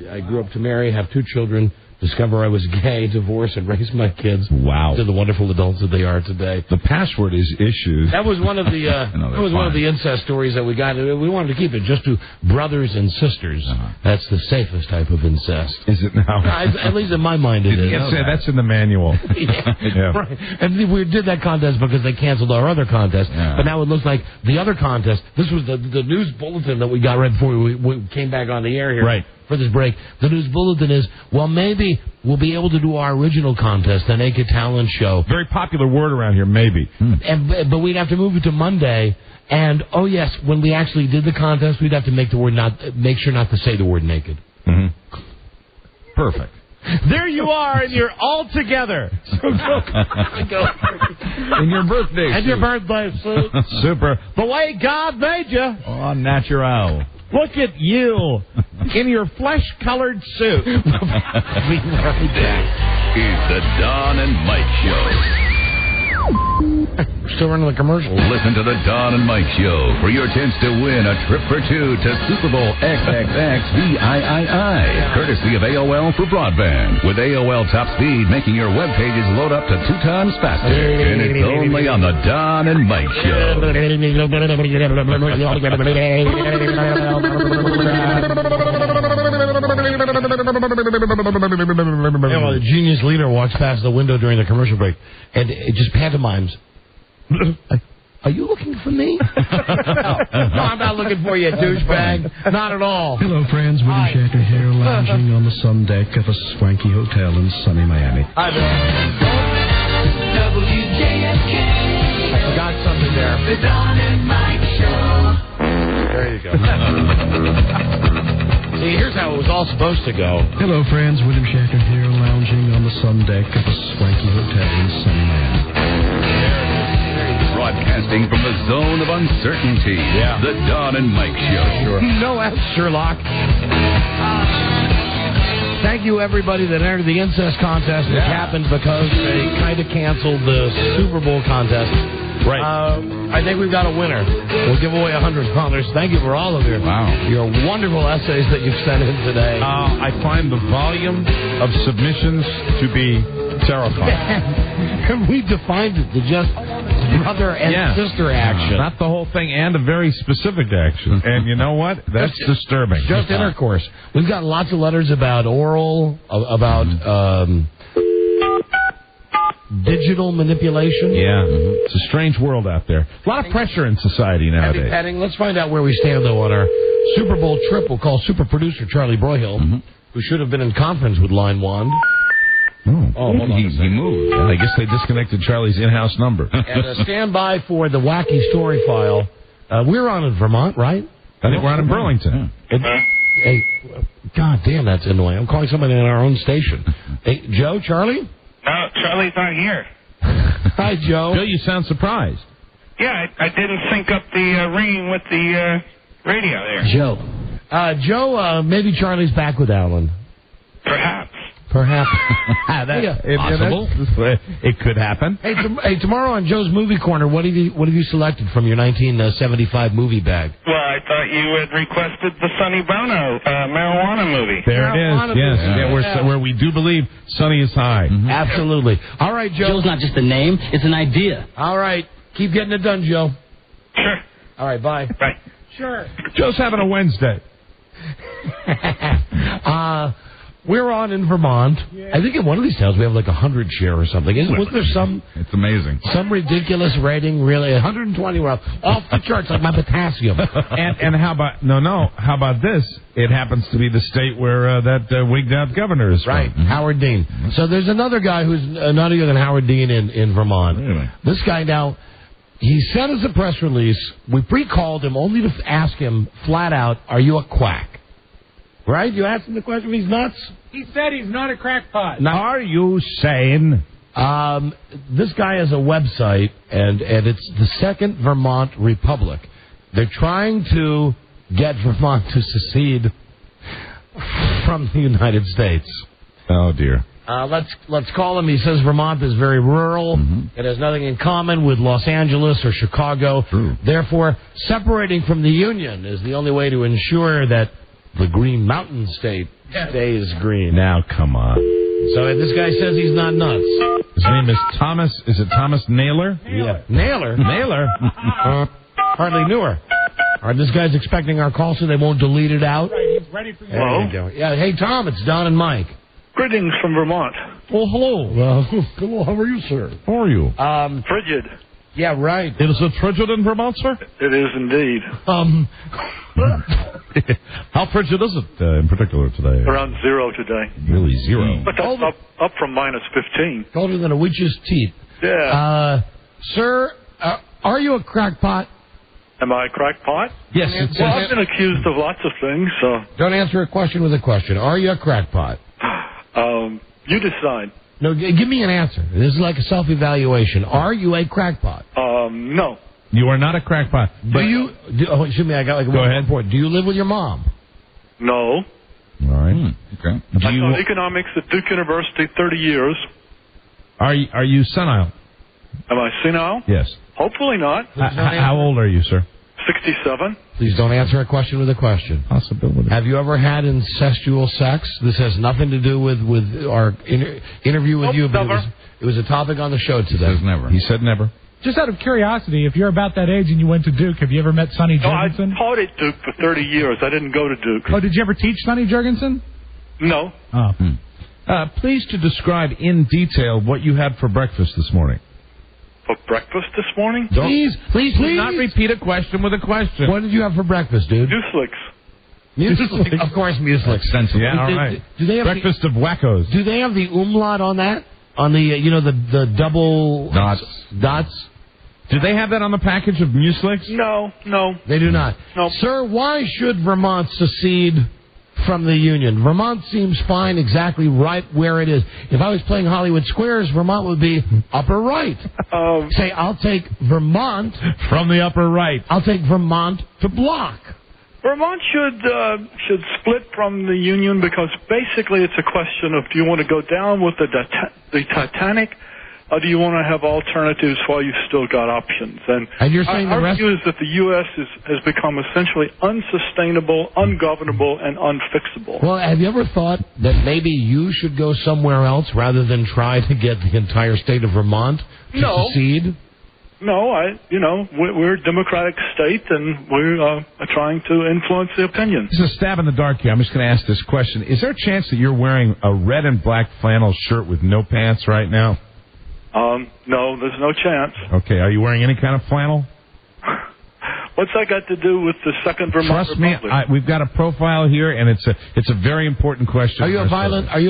I grew up to marry, have 2 children, discover I was gay, divorce, and raise my kids. Wow. To the wonderful adults that they are today. The password is issues. That was one of the one of the incest stories that we got. We wanted to keep it just to brothers and sisters. That's the safest type of incest. Is it now? At least in my mind it is. That's in the manual. Yeah. Right. And we did that contest because they canceled our other contest. Yeah. But now it looks like the other contest, this was the news bulletin that we got right before we came back on the air here. Right. For this break, the news bulletin is, well, maybe we'll be able to do our original contest, the Naked Talent Show. Very popular word around here, maybe. But we'd have to move it to Monday. And, oh, yes, when we actually did the contest, we'd have to make sure not to say the word naked. Mm-hmm. Perfect. There you are, and you're all together. Go. In your birthday And your birthday suit. Super. The way God made you. Oh, natural. Look at you in your flesh-colored suit. We'll be right back. It's the Don and Mike Show. Still running the commercial. Listen to the Don and Mike Show for your chance to win a trip for 2 to Super Bowl XXX VIII, courtesy of AOL for broadband. With AOL Top Speed, making your web pages load up to 2 times faster. And it's only on the Don and Mike Show. The genius leader walks past the window during the commercial break, and it just pantomimes. Are you looking for me? No, I'm not looking for you, douchebag. Not at all. Hello, friends. William Shatner here, lounging on the sun deck of a swanky hotel in sunny Miami. I forgot something there. The Don and Mike Show. There you go. See, here's how it was all supposed to go. Hello, friends. William Shatner here, lounging on the sun deck of a swanky hotel in sunny Miami. Broadcasting from the zone of uncertainty. Yeah. The Don and Mike Show. Sure. No, that's Sherlock. Thank you, everybody that entered the incest contest, which happened because they kind of canceled the Super Bowl contest. Right. I think we've got a winner. We'll give away $100. Thank you for all of your wonderful essays that you've sent in today. I find the volume of submissions to be terrifying. We defined it to just brother and sister action. Not the whole thing, and a very specific action. And you know what? That's disturbing. Just intercourse. We've got lots of letters about oral, about digital manipulation. Yeah, it's a strange world out there. A lot of pressure in society nowadays. Heavy petting. Let's find out where we stand, though, on our Super Bowl trip. We'll call super producer Charlie Broyhill, who should have been in conference with Line Wand. Oh, hold on. He moved. I guess they disconnected Charlie's in-house number. And stand by for the wacky story file. We're on in Vermont, right? I think we're on in Burlington. Hey, God damn, that's annoying. I'm calling somebody in our own station. Hey, Joe, Charlie? No, Charlie's not here. Hi, Joe. Joe, you sound surprised. Yeah, I didn't sync up the ringing with the radio there. Joe, maybe Charlie's back with Alan. Perhaps. Possible. It could happen. Hey, tomorrow on Joe's Movie Corner, what have you selected from your 1975 movie bag? Well, I thought you had requested the Sonny Bono marijuana movie. There it is. Yes, where we do believe Sonny is high. Absolutely. All right, Joe. Joe's not just a name; it's an idea. All right, keep getting it done, Joe. Sure. All right, bye. Bye. Sure. Joe's having a Wednesday. We're on in Vermont. Yeah. I think in one of these towns we have like 100 share or something. Was there some? It's amazing. Some ridiculous rating, really. 120 were off the charts, like my potassium. And how about How about this? It happens to be the state where that wigged out governor is from. Right, Howard Dean. So there's another guy who's nuttier than Howard Dean in Vermont. Really? This guy now. He sent us a press release. We pre-called him only to ask him flat out, "Are you a quack?" Right? You asked him the question if he's nuts? He said he's not a crackpot. Are you sane? This guy has a website, and it's the Second Vermont Republic. They're trying to get Vermont to secede from the United States. Oh, dear. Let's call him. He says Vermont is very rural. It has nothing in common with Los Angeles or Chicago. True. Therefore, separating from the Union is the only way to ensure that the Green Mountain State stays green. Now, come on. So this guy says he's not nuts. His name is Thomas. Is it Thomas Naylor? Yeah. Naylor? Naylor? Hardly knew her. All right, this guy's expecting our call so they won't delete it out. Right, he's ready for you. Hello? Yeah, hey, Tom, it's Don and Mike. Greetings from Vermont. Well, hello. Hello, how are you, sir? How are you? Frigid. Yeah, right. It is a frigid in Vermont, sir? It is indeed. How frigid is it in particular today? Around 0 today. Really, 0. But that's up from minus 15. Colder than a witch's teeth. Yeah. Sir, are you a crackpot? Am I a crackpot? Yes. Well, I've been accused of lots of things, so... Don't answer a question with a question. Are you a crackpot? You decide. No, give me an answer. This is like a self-evaluation. Are you a crackpot? No. You are not a crackpot. Excuse me, I got like Go ahead. Report. Do you live with your mom? No. All right. Okay. I taught economics at Duke University 30 years. Are you senile? Am I senile? Yes. Hopefully not. How old are you, sir? 67. Please don't answer a question with a question. Possibility. Have you ever had incestual sex? This has nothing to do with our interview with you, but it was a topic on the show today. He says never. He said never. Just out of curiosity, if you're about that age and you went to Duke, have you ever met Sonny Jurgensen? No, I taught at Duke for 30 years. I didn't go to Duke. Oh, did you ever teach Sonny Jurgensen? No. Oh. Please to describe in detail what you had for breakfast this morning. For breakfast this morning? Please do not repeat a question with a question. What did you have for breakfast, dude? Muesli. Of course, muesli. Sensible. Yeah, all right. Do they have breakfast of wackos? Do they have the umlaut on that? On the the double dots? Do they have that on the package of muesli? No. They do not. No. Sir, why should Vermont secede from the Union? Vermont seems fine exactly right where it is. If I was playing Hollywood Squares, Vermont would be upper right. Say, I'll take Vermont. From the upper right. I'll take Vermont to block. Vermont should split from the Union because basically it's a question of do you want to go down with the Titanic or do you want to have alternatives while you've still got options? And you're saying our view is that the U.S. has become essentially unsustainable, ungovernable, and unfixable. Well, have you ever thought that maybe you should go somewhere else rather than try to get the entire state of Vermont to secede? No, we're a democratic state, and we are trying to influence the opinion. This is a stab in the dark here. I'm just going to ask this question. Is there a chance that you're wearing a red and black flannel shirt with no pants right now? No, there's no chance. Okay, are you wearing any kind of flannel? What's that got to do with the Second Vermont Trust Republic? me, we've got a profile here, and it's a very important question. Are you a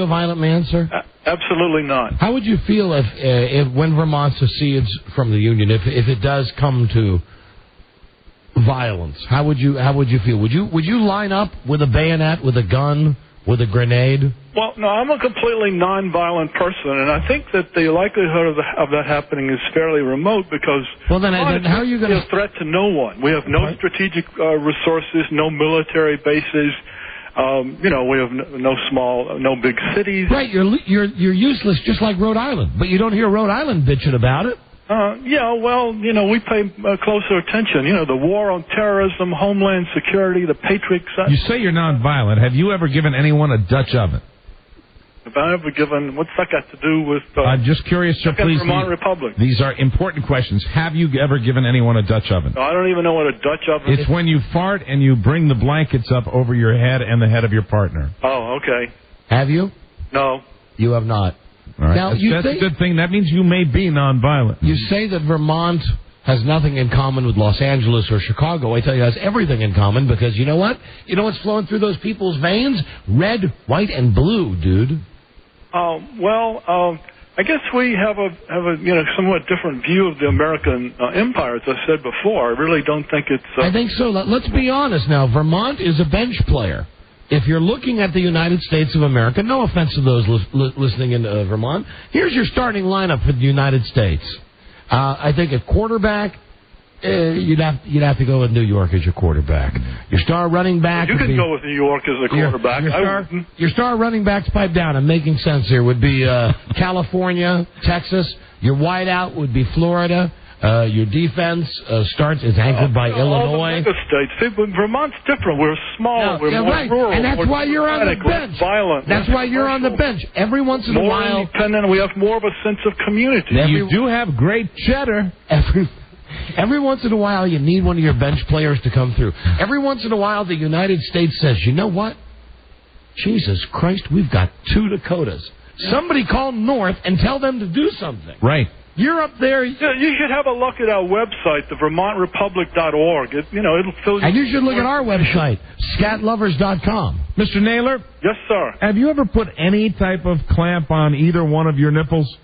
violent man, sir? Absolutely not. How would you feel if when Vermont secedes from the Union, if it does come to violence, how would you feel? Would you line up with a bayonet, with a gun, with a grenade? Well, no, I'm a completely non-violent person, and I think that the likelihood of that happening is fairly remote because then how are you going to a threat to no one? We have no strategic resources, no military bases. We have no big cities. Right, you're useless, just like Rhode Island. But you don't hear Rhode Island bitching about it. We pay closer attention. The war on terrorism, homeland security, the Patriot Act. You say you're nonviolent. Have you ever given anyone a Dutch oven? Have I ever given? What's that got to do with? I'm just curious, sir. Please. Vermont Republic. These are important questions. Have you ever given anyone a Dutch oven? No, I don't even know what a Dutch oven is. It's when you fart and you bring the blankets up over your head and the head of your partner. Oh, okay. Have you? No. You have not. All right. Now, That's a good thing. That means you may be nonviolent. You say that Vermont has nothing in common with Los Angeles or Chicago. I tell you, it has everything in common because you know what? You know what's flowing through those people's veins? Red, white, and blue, dude. I guess we have a somewhat different view of the American empire, as I said before. I really don't think it's... I think so. Let's be honest now. Vermont is a bench player. If you're looking at the United States of America, no offense to those listening in Vermont, here's your starting lineup for the United States. I think at quarterback, you'd have to go with New York as your quarterback. Your star running back... You can go with New York as a quarterback. Your star running backs, pipe down. I'm making sense here. Would be California, Texas. Your wideout would be Florida. Your defense is anchored by Illinois. All the states. See, but Vermont's different. We're small. We're more rural. And that's why you're on the bench. Violent. That's why you're on the bench. Every once in a while... More independent. We have more of a sense of community. You do have great cheddar. Every once in a while, you need one of your bench players to come through. Every once in a while, the United States says, you know what? Jesus Christ, we've got 2 Dakotas. Somebody call North and tell them to do something. Right. You're up there. You should have a look at our website, the VermontRepublic.org. It'll fill you. And you should look at our website, scatlovers.com. Mr. Naylor? Yes, sir. Have you ever put any type of clamp on either one of your nipples?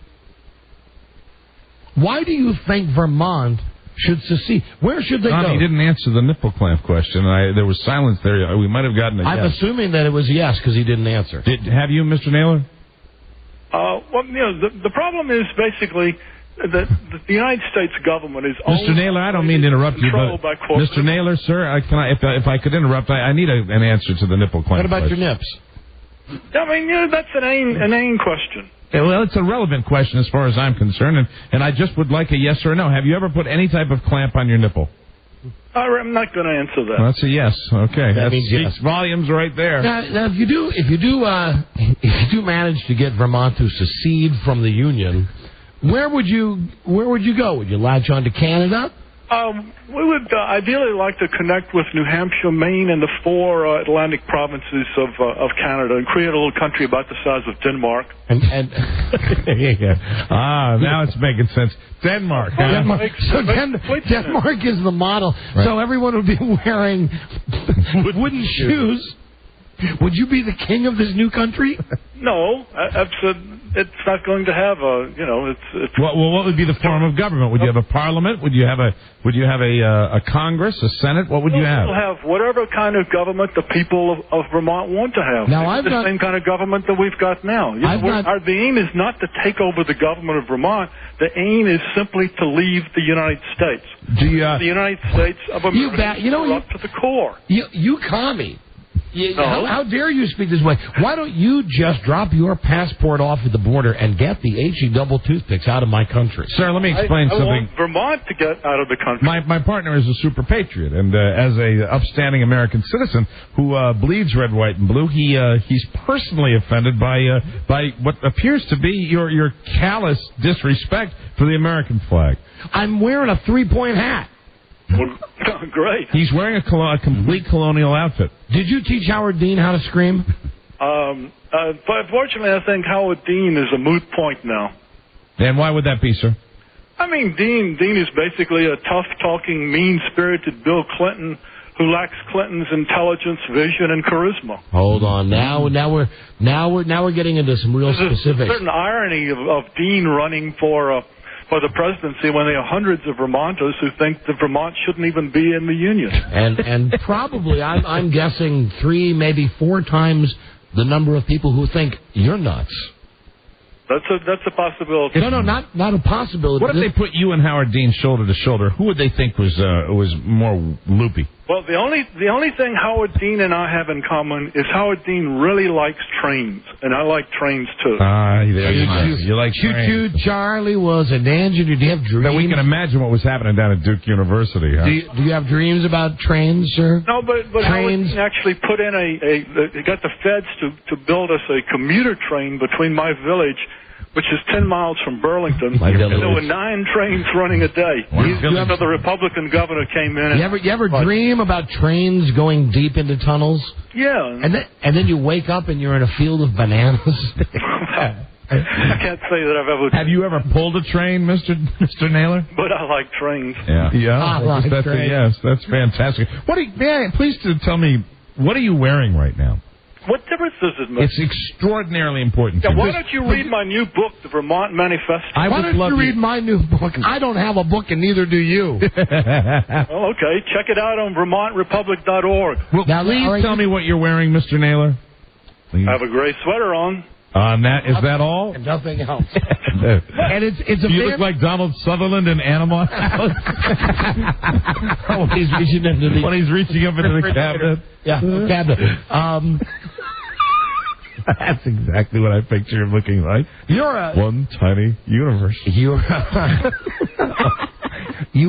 Why do you think Vermont should secede? Where should they go? He didn't answer the nipple clamp question. There was silence there. We might have gotten a yes. I'm assuming that it was yes because he didn't answer. Have you, Mr. Naylor? The problem is basically that the United States government is... Mr. Naylor, I don't mean to interrupt you, but... Mr. Naylor, sir, if I could interrupt, I need an answer to the nipple clamp What about question. your nips? That's an inane question. Yeah, well, it's a relevant question as far as I'm concerned, and I just would like a yes or a no. Have you ever put any type of clamp on your nipple? I'm not going to answer that. Well, that's a yes. Okay, that means yes. Volumes right there. Now, if you do manage to get Vermont to secede from the Union, where would you go? Would you latch on to Canada? We would ideally like to connect with New Hampshire, Maine, and the 4 Atlantic provinces of Canada and create a little country about the size of Denmark. And now it's making sense. Denmark. Denmark is the model. Right. So everyone would be wearing wooden shoes. Would you be the king of this new country? No, it's not going to have a, it's. Well, what would be the form of government? Would you have a parliament? Would you have a Congress, a Senate? What would you have? We'll have whatever kind of government the people of Vermont want to have. Now, it's the same kind of government that we've got now. The aim is not to take over the government of Vermont. The aim is simply to leave the United States. The United States of America up to the core. You commie. How dare you speak this way? Why don't you just drop your passport off at the border and get the HE double toothpicks out of my country? Sir, let me explain I something. want Vermont to get out of the country. My partner is a super patriot, and as a upstanding American citizen who bleeds red, white, and blue, he's personally offended by what appears to be your callous disrespect for the American flag. I'm wearing a 3-point hat. Well, great. He's wearing a complete colonial outfit. Did you teach Howard Dean how to scream? But fortunately, I think Howard Dean is a moot point now. And why would that be, sir? I mean, Dean is basically a tough-talking, mean-spirited Bill Clinton who lacks Clinton's intelligence, vision, and charisma. Hold on, now we're getting into some real There's specifics. a certain irony of Dean running for the presidency when there are hundreds of Vermonters who think that Vermont shouldn't even be in the Union. And probably, I'm guessing 3, maybe 4 times the number of people who think you're nuts. That's a possibility. No, not a possibility. What if they put you and Howard Dean shoulder to shoulder? Who would they think was more loopy? Well, the only thing Howard Dean and I have in common is Howard Dean really likes trains, and I like trains too. You like Choo-choo Charlie was an engine. Do you have dreams? Now we can imagine what was happening down at Duke University. Huh? Do you have dreams about trains, sir? No, but Howard Dean actually put in he got the feds to build us a commuter train between my village, which is 10 miles from Burlington. And there were 9 trains running a day. So the Republican governor came in. You ever dream about trains going deep into tunnels? Yeah. And then you wake up and you're in a field of bananas. I can't say that I've ever. Have you ever pulled a train, Mr. Naylor? But I like trains. Yeah. That's a yes. That's fantastic. Please tell me, what are you wearing right now? What difference does it make? It's extraordinarily important. Yeah, why don't you read my new book, The Vermont Manifesto? Why don't you read my new book? I don't have a book, and neither do you. Oh, okay. Check it out on VermontRepublic.org. Well, now, please tell me what you're wearing, Mr. Naylor. I have a gray sweater on. Is that all? And nothing else. And it's a. You look like Donald Sutherland in Animal House. When he's reaching into the. When he's reaching up into the cabinet. Yeah, cabinet. That's exactly what I picture him looking like. You're one tiny universe. You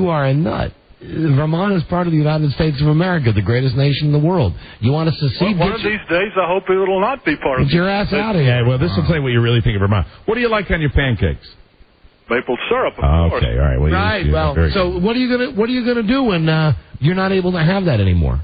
are a nut. Vermont is part of the United States of America, the greatest nation in the world. You want to secede? One of these days, I hope it will not be part of. Get your ass out of here. Yeah, well, this will tell you what you really think of Vermont. What do you like on your pancakes? Maple syrup, of course. Okay, all right. Well, right. Well, so what are you gonna do when you're not able to have that anymore?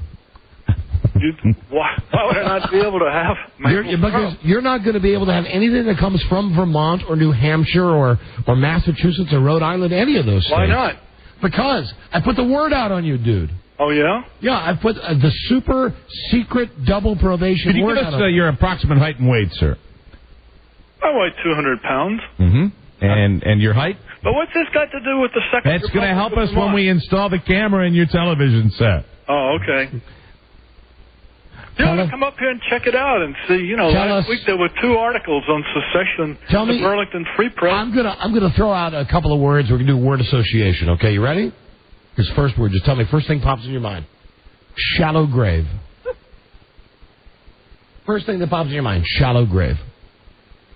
Why would I not be able to have because you're not going to be able to have anything that comes from Vermont or New Hampshire or Massachusetts or Rhode Island, any of those states. Why not? Because I put the word out on you, dude. Oh, yeah? Yeah, I put the super secret double probation Could you word give us out. Your approximate height and weight, sir? I weigh 200 pounds. Mm-hmm. And your height? But what's this got to do with the second? That's going to help us when we install the camera in your television set. Oh, okay. You want to come up here and check it out and see. Last week there were 2 articles on secession in the Burlington Free Press. I'm gonna throw out a couple of words. We're gonna do word association. Okay, you ready? Here's the first word. Just tell me first thing pops in your mind. Shallow grave. First thing that pops in your mind. Shallow grave.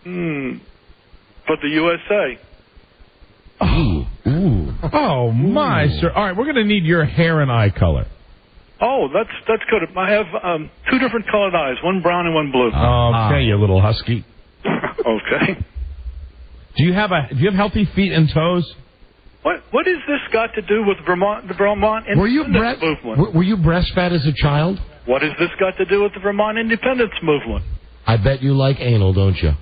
But the USA. Ooh. Oh my, sir. All right, we're gonna need your hair and eye color. Oh, that's good. I have 2 different colored eyes, one brown and one blue. Okay, you little husky. Okay. Do you have healthy feet and toes? What has this got to do with the Vermont independence movement? Were you breastfed as a child? What has this got to do with the Vermont independence movement? I bet you like anal, don't you?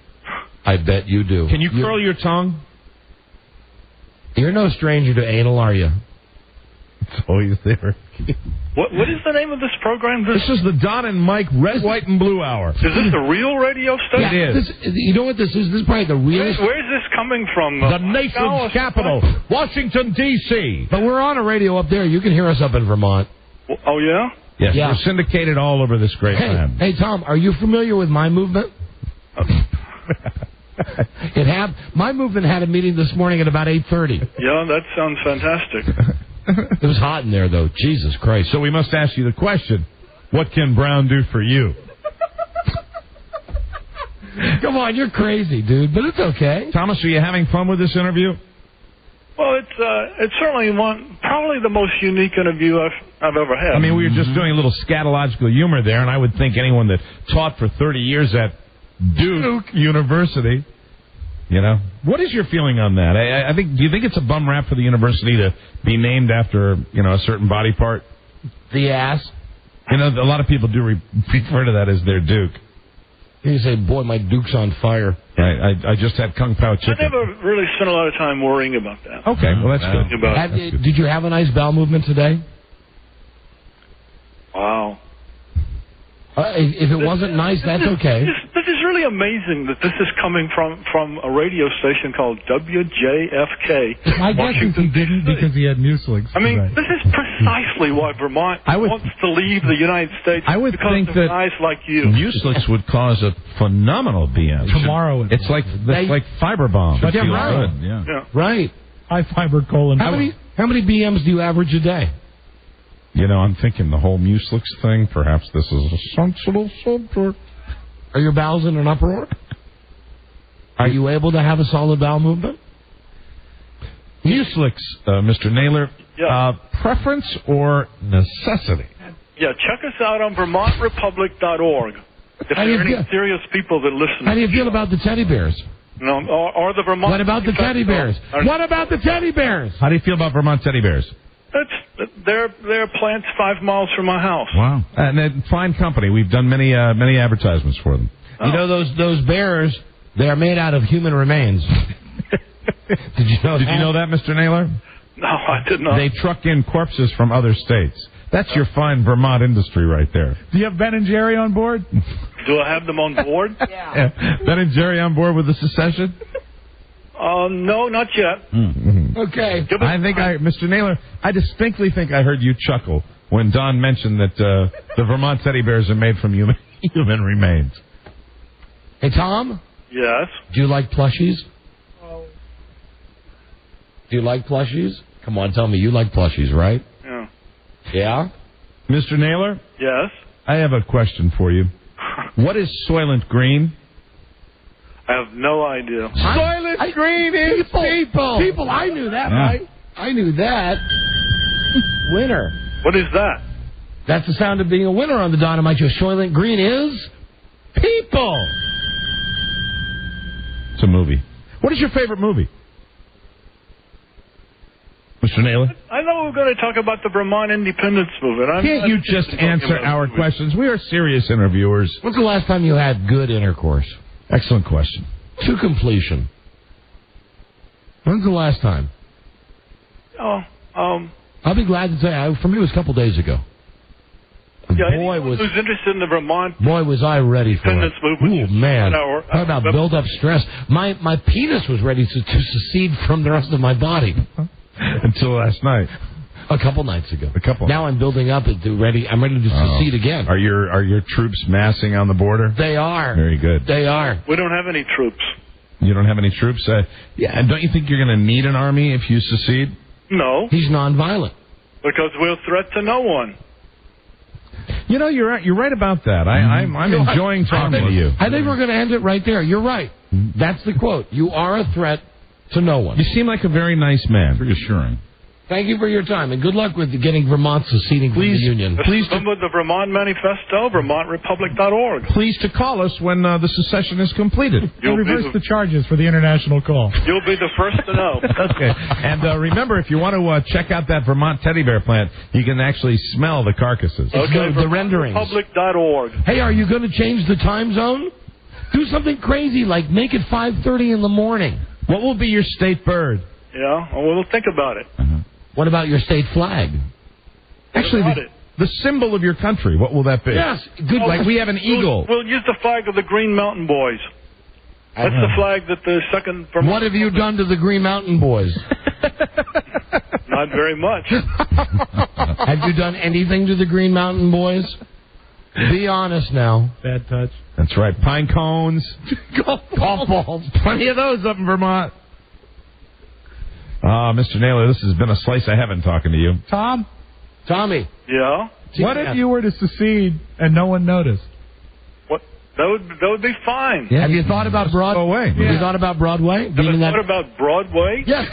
I bet you do. Can you curl your tongue? You're no stranger to anal, are you? It's always there. What is the name of this program? This is the Don and Mike Red, White, and Blue Hour. Is this a real radio station? Yeah, it is. You know what this is? This is probably the realest. Where's this coming from? The nation's capital, Washington, D.C. But we're on a radio up there. You can hear us up in Vermont. Oh, yeah? Yes, we're syndicated all over this great land. Hey, Tom, are you familiar with my movement? My movement had a meeting this morning at about 8:30. Yeah, that sounds fantastic. It was hot in there, though. Jesus Christ. So we must ask you the question. what can Brown do for you? Come on, you're crazy, dude, but it's okay. Thomas, are you having fun with this interview? Well, it's certainly probably the most unique interview I've ever had. I mean, we were just doing a little scatological humor there, and I would think anyone that taught for 30 years at Duke University, you know. What is your feeling on that? I think. Do you think it's a bum rap for the university to be named after, you know, a certain body part? The ass. You know, a lot of people do refer to that as their Duke. You say, boy, my Duke's on fire. Right, I just had Kung Pao chicken. I never really spent a lot of time worrying about that. Okay, well, that's good. Did you have a nice bowel movement today? Wow. If it wasn't nice, that's okay. This is really amazing that this is coming from a radio station called WJFK. My guess is he didn't because he had Mucilix. I mean, this is precisely why Vermont wants to leave the United States. I would because think of that guys like you. Mucilix would cause a phenomenal BM. Tomorrow it's like fiber bomb. But Feels right. good, yeah. Right. High fiber colon. How many BMs do you average a day? You know, I'm thinking the whole Mucilix thing, perhaps this is a sensible subject. Are your bowels in an uproar? Are you able to have a solid bowel movement? Mucilix, Mr. Naylor, preference or necessity? Yeah, check us out on VermontRepublic.org. If there are any serious people that listen. How do you feel about the teddy bears? No, or the Vermont. What about the teddy bears? What about the teddy bears? How do you feel about Vermont teddy bears? They're plants 5 miles from my house. Wow, and they're fine company. We've done many advertisements for them. You know those bears? They are made out of human remains. Did you know that, Mr. Naylor? No, I did not. They truck in corpses from other states. That's your fine Vermont industry right there. Do you have Ben and Jerry on board? Do I have them on board? Yeah. Ben and Jerry on board with the secession? No, not yet. Mm-hmm. Okay. Mr. Naylor, I distinctly think I heard you chuckle when Don mentioned that the Vermont teddy bears are made from human remains. Hey, Tom? Yes? Do you like plushies? Do you like plushies? Come on, tell me. You like plushies, right? Yeah. Yeah? Mr. Naylor? Yes? I have a question for you. What is Soylent Green? I have no idea. Soylent Green is people. People, I knew that, right? I knew that. Winner. What is that? That's the sound of being a winner on the Dynamite Show. Soylent Green is people. It's a movie. What is your favorite movie? Mr. Naylor? I know we're going to talk about the Vermont independence movement. Can't you just answer our questions? We are serious interviewers. When's the last time you had good intercourse? Excellent question. To completion. When's the last time? I'll be glad to say, for me, it was a couple days ago. Yeah, who's interested in the Vermont boy, was I ready for it. Movement. Oh, man. Talk about build-up stress. My penis was ready to secede from the rest of my body. Until last night. A couple nights ago. A Now I'm building up I'm ready to secede again. Are your troops massing on the border? They are. Very good. They are. We don't have any troops. You don't have any troops? And don't you think you're going to need an army if you secede? No. He's nonviolent. Because we're a threat to no one. You know, you're right about that. I'm enjoying talking to you. I think we're going to end it right there. You're right. That's the quote. You are a threat to no one. You seem like a very nice man. Reassuring. Thank you for your time, and good luck with getting Vermont seceding from the Union. Please with the Vermont Manifesto, VermontRepublic.org. Please to call us when the secession is completed. You'll reverse the charges for the international call. You'll be the first to know. Okay. And remember, if you want to check out that Vermont teddy bear plant, you can actually smell the carcasses. Okay, the renderings. VermontRepublic.org. Hey, are you going to change the time zone? Do something crazy like make it 5:30 in the morning. What will be your state bird? Yeah, well, we'll think about it. What about your state flag? Actually, the symbol of your country, what will that be? Yes, good. Like we have an eagle. We'll use the flag of the Green Mountain Boys. That's the flag that the second Vermont... What have you done to the Green Mountain Boys? Not very much. Have you done anything to the Green Mountain Boys? Be honest now. Bad touch. That's right. Pine cones. Golf balls. Plenty of those up in Vermont. Mr. Naylor, this has been a slice of heaven talking to you. Tom? Tommy. Yeah? What if you were to secede and no one noticed? What? That would be fine. Yeah, have you thought about Broadway? Have you thought about Broadway? Have you thought about Broadway? Yes,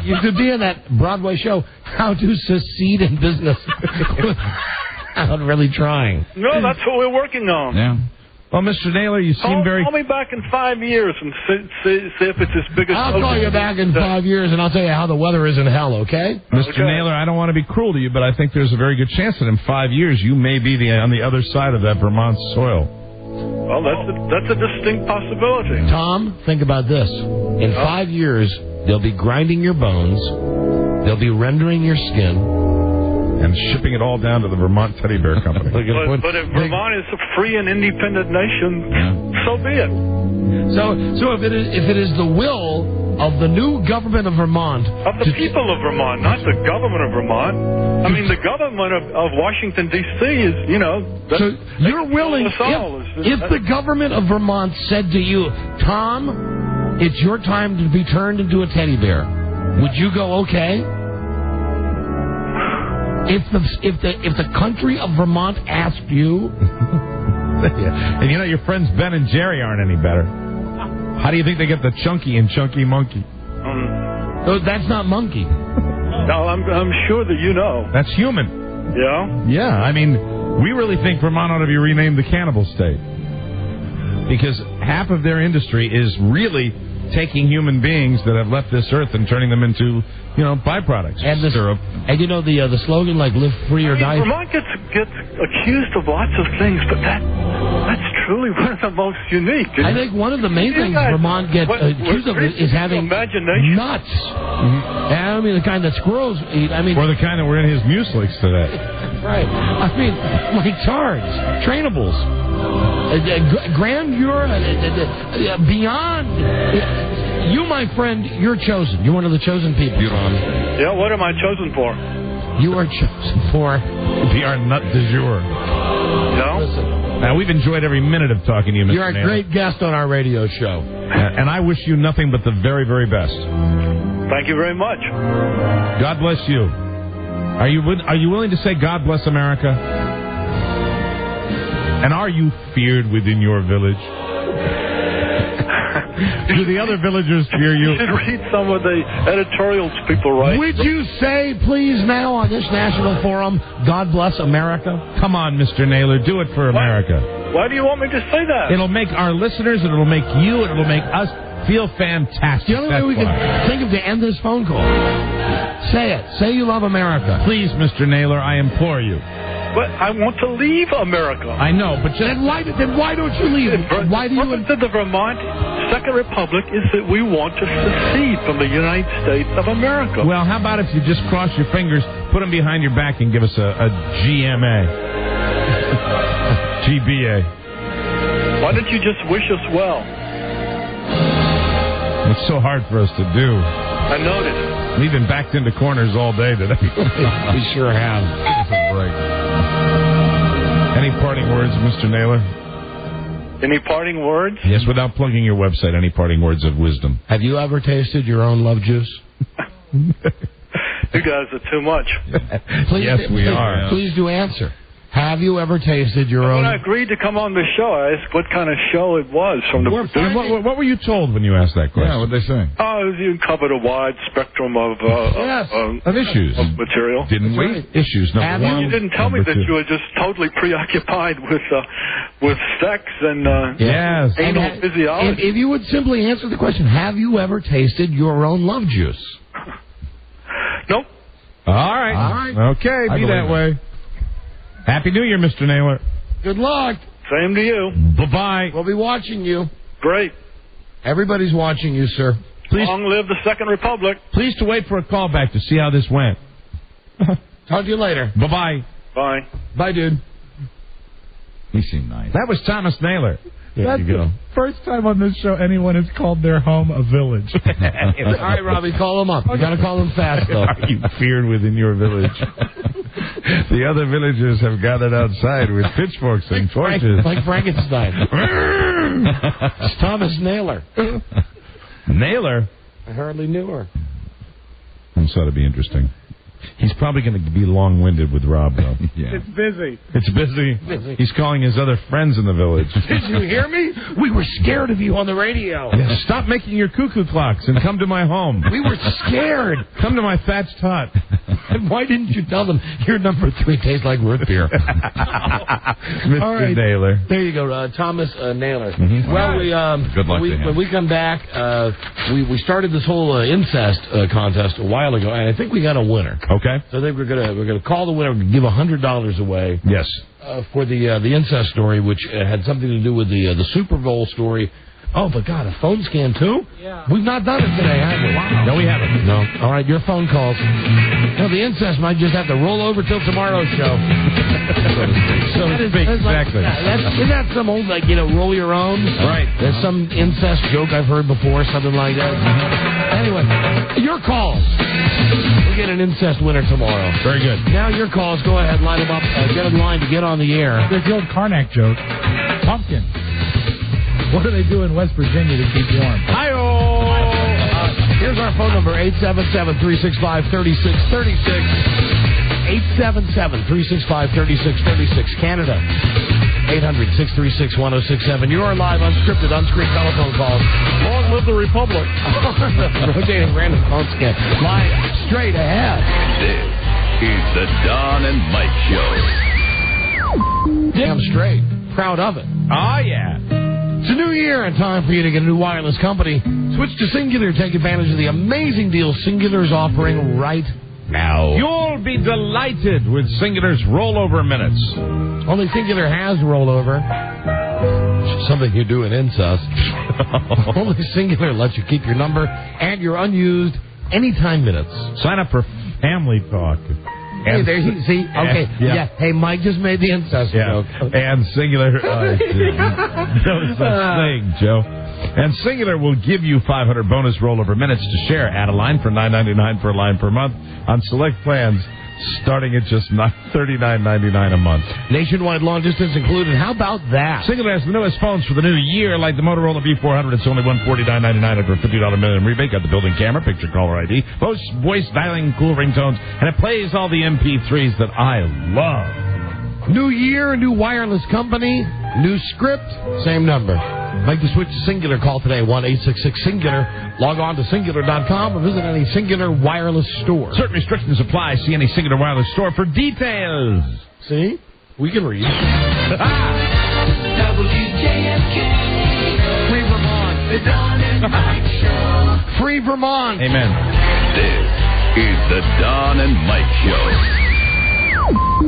you could be in that Broadway show, How to Succeed in Business, without really trying. No, that's what we're working on. Yeah. Well, Mr. Naylor, you seem very... Call me back in 5 years and see if it's as big as... I'll call you back in 5 years and I'll tell you how the weather is in hell, okay? Mr. Naylor, I don't want to be cruel to you, but I think there's a very good chance that in 5 years you may be on the other side of that Vermont soil. Well, that's a distinct possibility. Tom, think about this. In 5 years, they'll be grinding your bones, they'll be rendering your skin, and shipping it all down to the Vermont Teddy Bear Company. but if Vermont is a free and independent nation, so be it. So if it is the will of the new government of Vermont... Of the people of Vermont, not the government of Vermont. I mean, the government of Washington, D.C. is, So you're willing... If the government of Vermont said to you, Tom, it's your time to be turned into a teddy bear, would you go, okay? If the country of Vermont asked you, and your friends Ben and Jerry aren't any better. How do you think they get the Chunky and Chunky Monkey? That's not monkey. No, I'm sure that you know. That's human. Yeah. Yeah, I mean, we really think Vermont ought to be renamed the Cannibal State because half of their industry is really taking human beings that have left this earth and turning them into, byproducts. And syrup. And the slogan, like, live free or die. Vermont gets accused of lots of things, but that's truly one of the most unique. I think one of the main things Vermont gets accused of is having nuts. Mm-hmm. I mean, the kind that squirrels eat. I mean, or the kind that were in his muesli today. Right. I mean, like tards, trainables, grandeur, beyond. You, my friend, you're chosen. You're one of the chosen people, Tom. Yeah, what am I chosen for? You are chosen for... Be our nut du jour. No? Listen, now, we've enjoyed every minute of talking to you, Mr. You're a great guest on our radio show. And I wish you nothing but the very, very best. Thank you very much. God bless you. Are you willing to say God bless America? And are you feared within your village? Do the other villagers fear you? You should read some of the editorials people write. Would you say, please, now on this national forum, God bless America? Come on, Mr. Naylor, do it for America. Why do you want me to say that? It'll make our listeners, and it'll make you, and it'll make us feel fantastic. The only way we can think of to end this phone call. Say it. Say you love America. Please, Mr. Naylor, I implore you. But I want to leave America. I know, but then why don't you leave? Why do you? The purpose of the Vermont Second Republic is that we want to secede from the United States of America. Well, how about if you just cross your fingers, put them behind your back, and give us a GMA, GBA? Why don't you just wish us well? It's so hard for us to do. I noticed. We've been backed into corners all day today. We sure have. Give us a break. Any parting words, Mr. Naylor? Any parting words? Yes, without plugging your website, any parting words of wisdom? Have you ever tasted your own love juice? You guys are too much. Yes, we are. Please do answer. Have you ever tasted your own... When I agreed to come on the show, I asked what kind of show it was from the producer. What were you told when you asked that question? Yeah, what did they say? You covered a wide spectrum of issues. Of material. Didn't we? Issues, number one. You didn't tell me that you were just totally preoccupied with sex and anal physiology. If you would simply answer the question, have you ever tasted your own love juice? Nope. All right. Okay, be that way. Happy New Year, Mr. Naylor. Good luck. Same to you. Bye-bye. We'll be watching you. Great. Everybody's watching you, sir. Please, long live the Second Republic. Please to wait for a call back to see how this went. Talk to you later. Bye-bye. Bye. Bye, dude. He seemed nice. That was Thomas Naylr. That's the first time on this show anyone has called their home a village. All right, Robbie, call him up. You got to call him fast, though. Are you feared within your village? The other villagers have gathered outside with pitchforks and torches. Like Frankenstein. It's Thomas Naylor. Naylor? I hardly knew her. This ought to be interesting. He's probably going to be long-winded with Rob, though. Yeah. It's busy. It's busy. He's calling his other friends in the village. Did you hear me? We were scared of you on the radio. Yeah, stop making your cuckoo clocks and come to my home. We were scared. Come to my thatched hut. Why didn't you tell them your number 3 tastes like root beer? Mr. All right. Naylor. There you go, Thomas Naylor. Mm-hmm. Well, Good luck to him. when we come back, we started this whole incest contest a while ago, and I think we got a winner. Okay. So I think we're gonna call the winner, give $100 away. Yes. For the incest story, which had something to do with the Super Bowl story. Oh, but God, a phone scan too? Yeah. We've not done it today, have we? Wow. No, we haven't. No. All right, your phone calls. No, the incest might just have to roll over till tomorrow's show. So to speak, exactly. Isn't that some old, roll your own? Right. There's some incest joke I've heard before, something like that. Anyway, your calls. We'll get an incest winner tomorrow. Very good. Now your calls. Go ahead, line them up. Get in line to get on the air. There's the old Karnak joke. Pumpkin. What do they do in West Virginia to keep warm? Hi-oh! Here's our phone number, 877-365-3636. 877-365-3636. Canada, 800-636-1067. You are live, unscripted, unscreened telephone calls. Long live the Republic. Rotating random phone scan. Live straight ahead. This is the Don and Mike Show. Damn straight. Proud of it. Oh, yeah. It's a new year and time for you to get a new wireless company. Switch to Singular. Take advantage of the amazing deals Singular's offering right now. You'll be delighted with Singular's rollover minutes. Only Singular has rollover. Something you do in incest. Only Singular lets you keep your number and your unused anytime minutes. Sign up for Family Talk. Hey, there you see. Okay, yeah. Hey, Mike just made the incest joke. And Singular, no such thing, Joe. And Singular will give you 500 bonus rollover minutes to share. Add a line for $9.99 per line per month on select plans, starting at just $39.99 a month. Nationwide long distance included. How about that? Singular has the newest phones for the new year, like the Motorola V400. It's only $149.99 over a $50 minimum rebate. Got the built-in camera, picture caller ID, voice dialing, cool ringtones, and it plays all the MP3s that I love. New year, new wireless company, new script, same number. Make the switch to Singular. Call today, 1-866-SINGULAR. Log on to Singular.com or visit any Singular wireless store. Certain restrictions apply. See any Singular wireless store for details. See? We can read. WJFK. Free Vermont. The Don and Mike Show. Free Vermont. Amen. This is the Don and Mike Show.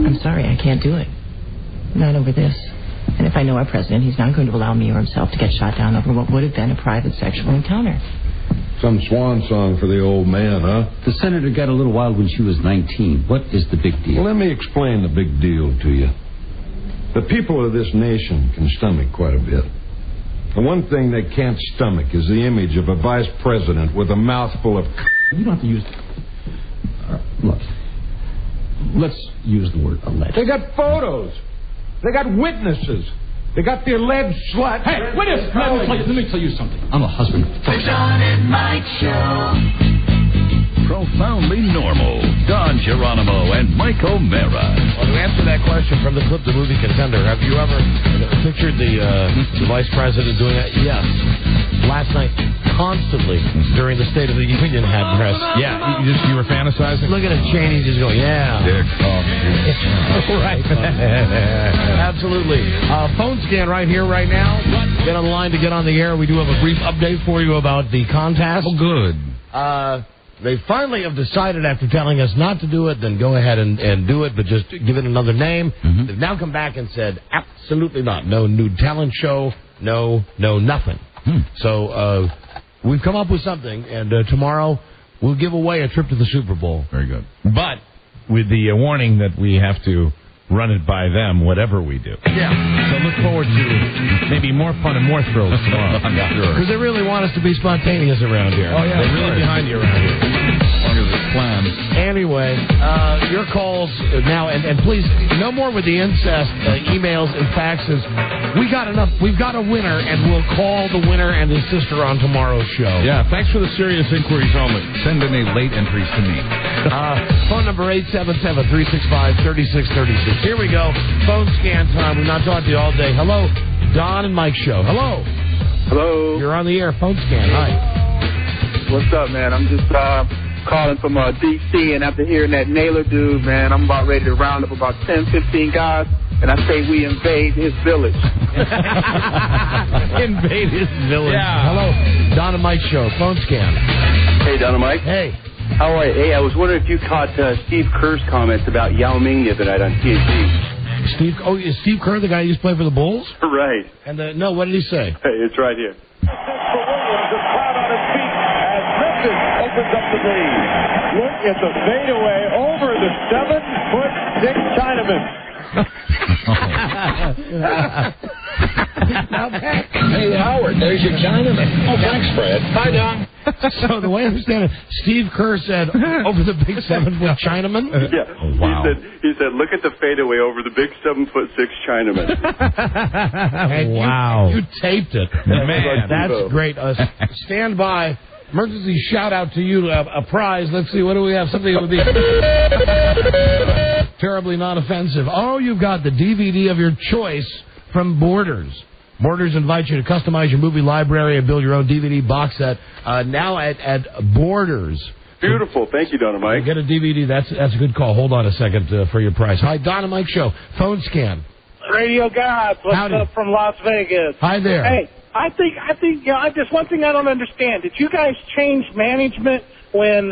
I'm sorry, I can't do it. Not over this. And if I know our president, he's not going to allow me or himself to get shot down over what would have been a private sexual encounter. Some swan song for the old man, huh? The senator got a little wild when she was 19. What is the big deal? Well, let me explain the big deal to you. The people of this nation can stomach quite a bit. The one thing they can't stomach is the image of a vice president with a mouthful of... You don't have to use... Look. Let's use the word alleged. They got photos. They got witnesses. They got the alleged slut. Hey, wait a minute. Let me tell you something. I'm a husband. The Don and Mike Show. Profoundly normal. Don Geronimo and Mike O'Mara. Well, to answer that question from the clip, the movie Contender, have you ever pictured the vice president doing that? Yes. Last night, constantly, during the State of the Union address. Yeah, you were fantasizing? Look at it, Cheney just going, yeah. Dick off. Right. Absolutely. Phone scan right here, right now. Get on the line to get on the air. We do have a brief update for you about the contest. Oh, good. They finally have decided, after telling us not to do it, then go ahead and do it, but just give it another name. Mm-hmm. They've now come back and said, absolutely not. No nude talent show. No nothing. So we've come up with something, and tomorrow we'll give away a trip to the Super Bowl. Very good. But with the warning that we have to run it by them, whatever we do. Yeah. So look forward to maybe more fun and more thrills tomorrow. I'm sure. Because they really want us to be spontaneous around here. Oh, yeah. They're really behind you around here. As long as plans. Anyway, your calls now, and please, no more with the incest emails and faxes. We got enough. We've got a winner, and we'll call the winner and his sister on tomorrow's show. Yeah, thanks for the serious inquiries only. Send any late entries to me. Phone number 877-365-3636. Here we go. Phone scan time. We've not talked to you all day. Hello, Don and Mike Show. Hello. Hello. You're on the air. Phone scan. Hi. What's up, man? I'm just calling from D.C., and after hearing that Naylor dude, man, I'm about ready to round up about 10, 15 guys, and I say we invade his village. Invade his village. Yeah. Hello, Don and Mike Show. Phone scan. Hey, Don and Mike. Hey. How are you? Hey, I was wondering if you caught Steve Kerr's comments about Yao Ming the other night on TNT. Is Steve Kerr the guy who used to play for the Bulls? Right. And no, what did he say? Hey, it's right here. Opens up the lead. Look at the fadeaway over the 7'6" Chinaman. Hey, Howard, there's your Chinaman. Oh, thanks, Fred. Hi, Don. So the way I understand it, Steve Kerr said over the big 7-foot Chinaman. Yeah. Oh, wow. He said, look at the fadeaway over the big 7'6" Chinaman. And wow. You taped it. Man. That's great. Stand by. Emergency shout out to you. A prize. Let's see. What do we have? Something that would be terribly not offensive. Oh, you've got the DVD of your choice from Borders. Borders invites you to customize your movie library and build your own DVD box set. Now at Borders. Beautiful. Thank you, Don and Mike. Get a DVD. That's a good call. Hold on a second for your prize. Hi, Don and Mike Show. Phone scan. Radio Gods, what's up from Las Vegas? Hi there. Hey, I think, just one thing I don't understand. Did you guys change management when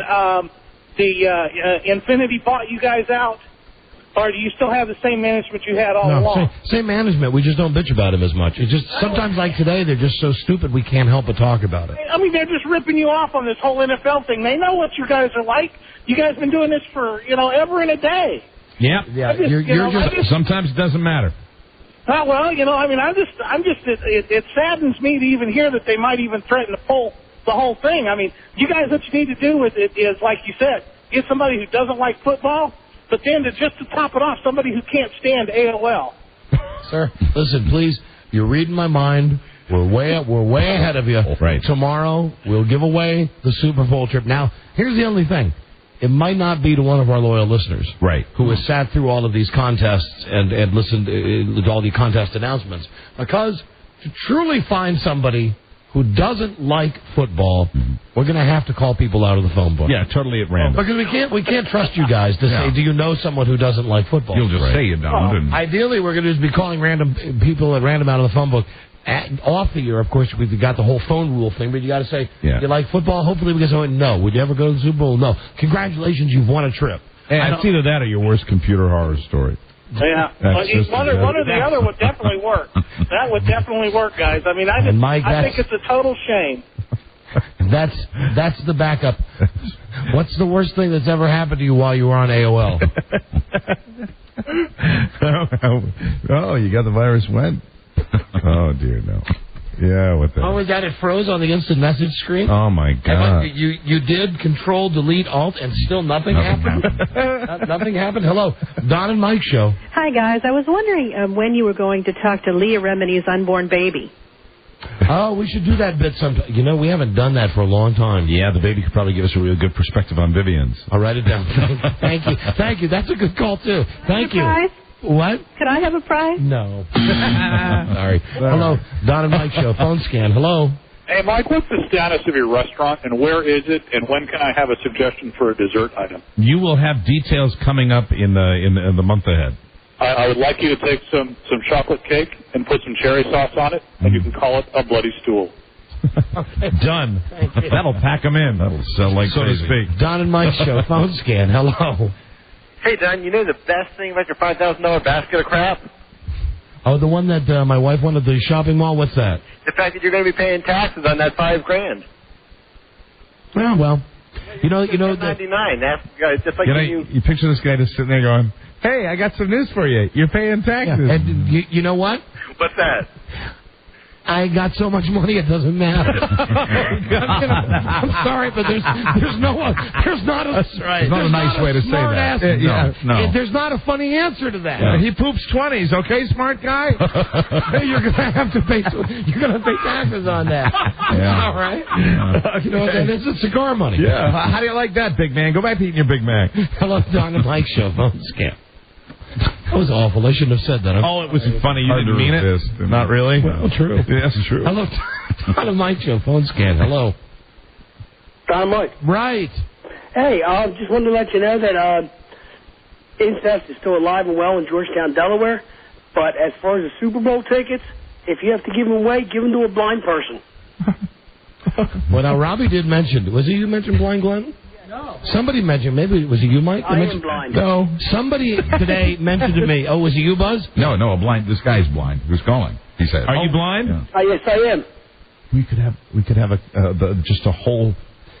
Infinity bought you guys out? Or do you still have the same management you had all along? Same management. We just don't bitch about him as much. It's just sometimes like today, they're just so stupid we can't help but talk about it. I mean, they're just ripping you off on this whole NFL thing. They know what you guys are like. You guys have been doing this for, ever and a day. Yeah. Sometimes it doesn't matter. Well, it saddens me to even hear that they might even threaten to pull the whole thing. I mean, you guys, what you need to do with it is, like you said, get somebody who doesn't like football, but then to top it off, somebody who can't stand AOL. Sir, listen, please, you're reading my mind. We're way ahead of you. Right. Tomorrow, we'll give away the Super Bowl trip. Now, here's the only thing. It might not be to one of our loyal listeners, right, who has sat through all of these contests and listened to all the contest announcements. Because to truly find somebody who doesn't like football, we're going to have to call people out of the phone book. Yeah, totally at random. Because we can't trust you guys to say, do you know someone who doesn't like football? You'll just say you don't. Ideally, we're going to be calling random people at random out of the phone book. Off the year, of course, we've got the whole phone rule thing, but you got to say, you like football? Hopefully we can say, no. Would you ever go to the Super Bowl? No. Congratulations, you've won a trip. It's either that or your worst computer horror story. Yeah, one or the other would definitely work. That would definitely work, guys. I mean, I think it's a total shame. That's the backup. What's the worst thing that's ever happened to you while you were on AOL? Oh, you got the virus when? Oh, dear, no. Yeah, what the... Oh, was that it froze on the instant message screen? Oh, my God. You did Control, Delete, Alt, and still nothing happened? Nothing happened? Hello, Don and Mike Show. Hi, guys. I was wondering when you were going to talk to Leah Remini's unborn baby. Oh, we should do that bit sometime. We haven't done that for a long time. Yeah, the baby could probably give us a real good perspective on Vivian's. I'll write it down. Thank you. That's a good call, too. Thank you. Prize? What? Could I have a prize? No. Sorry. Hello, Don and Mike Show. Phone scan. Hello. Hey, Mike, what's the status of your restaurant, and where is it, and when can I have a suggestion for a dessert item? You will have details coming up in the month ahead. I would like you to take some chocolate cake and put some cherry sauce on it, and you can call it a bloody stool. Done. That'll pack them in. That'll sell like so crazy. To speak. Don and Mike Show. Phone scan. Hello. Hey, Don, you know the best thing about your $5,000 basket of crap? Oh, the one that my wife won at the shopping mall? What's that? The fact that you're going to be paying taxes on that $5,000. Well, you know $99. That's just like you picture this guy just sitting there going, "Hey, I got some news for you. You're paying taxes." Yeah. And you know what? What's that? I got so much money it doesn't matter. I'm sorry, but there's not a nice way to say that. No. There's not a funny answer to that. Yeah. He poops 20s, okay, smart guy? You're gonna have to pay. You're gonna pay taxes on that. Yeah. All right. Yeah. You know, and it's a cigar money. Yeah. How do you like that, Big Man? Go back to eating your Big Mac. Hello, Don and Mike show phone scam. That was awful. I shouldn't have said that. It was funny. You didn't mean it? Not really? Well, true. Yes, true. Hello, Don and Mike show phone scan. Hello. Don and Mike. Right. Hey, just wanted to let you know that incest is still alive and well in Georgetown, Delaware. But as far as the Super Bowl tickets, if you have to give them away, give them to a blind person. Well, now, Robbie did mention, was it you mentioned Blind Glenn? No. Somebody mentioned, maybe, was it you, Mike? I am blind. No. Somebody today mentioned to me, oh, was it you, Buzz? No, this guy's blind. Who's calling? He said. Are you blind? Yeah. Yes, I am. We could have just a whole.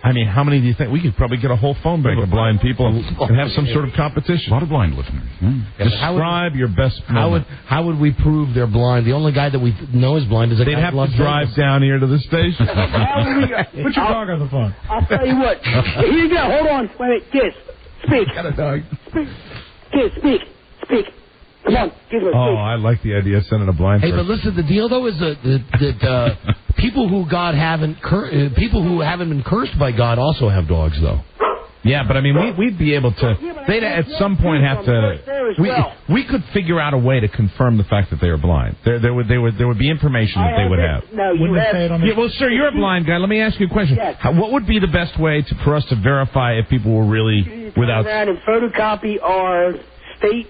I mean, how many do you think? We could probably get a whole phone bank of blind people and have some sort of competition. A lot of blind listeners. Describe your best moment. How would we prove they're blind? The only guy that we know is blind is a guy. They'd have to drive down here to the station. Put your dog on the phone. I'll tell you what. Here you go. Hold on. Wait. Kiss. Speak. Got a dog. Kiss. Speak. Come on. Give me a speak. Oh, I like the idea of sending a blind person. Hey, but listen, the deal though is that people who people who haven't been cursed by God also have dogs though. Yeah, but I mean, we'd be able to. They'd at some point have to. We could figure out a way to confirm the fact that they are blind. There would be information that they would have. No, you have. Yeah, well, sir, you're a blind guy. Let me ask you a question. Yes. What would be the best way for us to verify if people were really without? Turn around and photocopy our state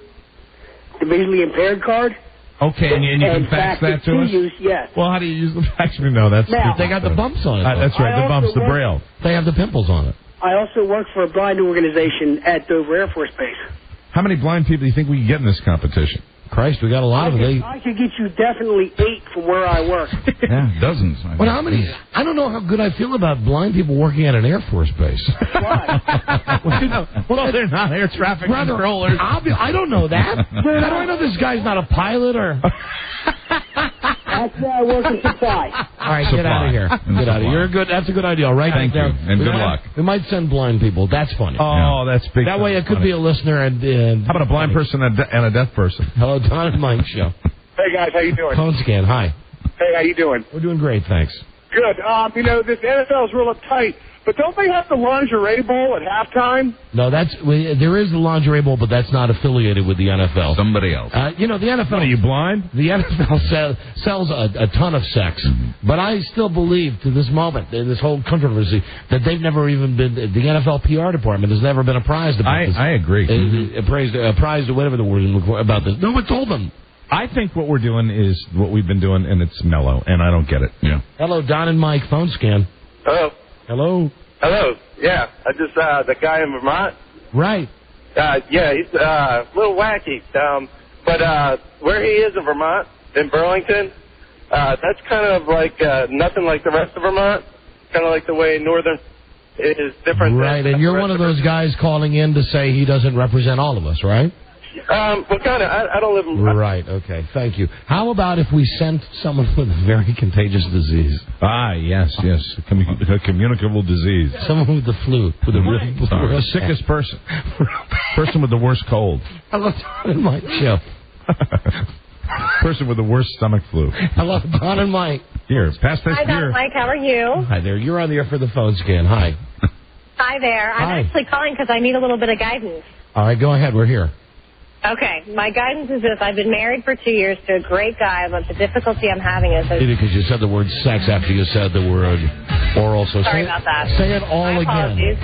visually impaired card. Okay, and you can fax that to us? Yes. Well, how do you use the fax? No, that's now, they got the bumps on it. That's right, the bumps, the braille. They have the pimples on it. I also work for a blind organization at Dover Air Force Base. How many blind people do you think we can get in this competition? Christ, we got a lot of them. I could get you definitely 8 from where I work. Yeah, dozens. Well, how many? I don't know how good I feel about blind people working at an Air Force base. Why? Well, they're not air traffic controllers. I don't know that. How do I know this guy's not a pilot or? That's why I work in supply. All right, get out of here. Get out of here. That's a good idea. All right, thank you, and good luck. We might send blind people. That's funny. Oh, that's big. That way, it could be a listener and. How about a blind person and a deaf person? Hello, Don and Mike show. Hey guys, how you doing? Phone scan. Hi. Hey, how you doing? We're doing great, thanks. Good. This NFL is real uptight, but don't they have the lingerie bowl at halftime? No, there is the lingerie bowl, but that's not affiliated with the NFL. Somebody else. The NFL. Are you blind? The NFL sells a ton of sex, but I still believe to this moment in this whole controversy that they've never even been. The NFL PR department has never been apprised about this. I agree. Apprised or whatever the word is about this. No one told them. I think what we're doing is what we've been doing, and it's mellow, and I don't get it. Yeah. Hello, Don and Mike, phone scan. Hello. Hello. Hello. Yeah, I just the guy in Vermont. Right. Yeah, he's a little wacky. But where he is in Vermont, in Burlington, that's kind of like nothing like the rest of Vermont. Kind of like the way northern is different. Right, and you're one of those guys calling in to say he doesn't represent all of us, right? Well, kind of. I don't live in... Right, okay. Thank you. How about if we sent someone with a very contagious disease? Ah, yes. A communicable disease. Someone with the flu. With the sickest person. Person with the worst cold. Hello, Don and Mike show. Person with the worst stomach flu. Hello, Don and Mike. Here, pass this Hi, Don and Mike. How are you? Hi there. You're on the air for the phone scan. Hi. Hi there. I'm actually calling because I need a little bit of guidance. All right, go ahead. We're here. Okay, my guidance is this. I've been married for 2 years to a great guy, but the difficulty I'm having is... Because you said the word sex after you said the word oral, so sorry about that. Say it all again.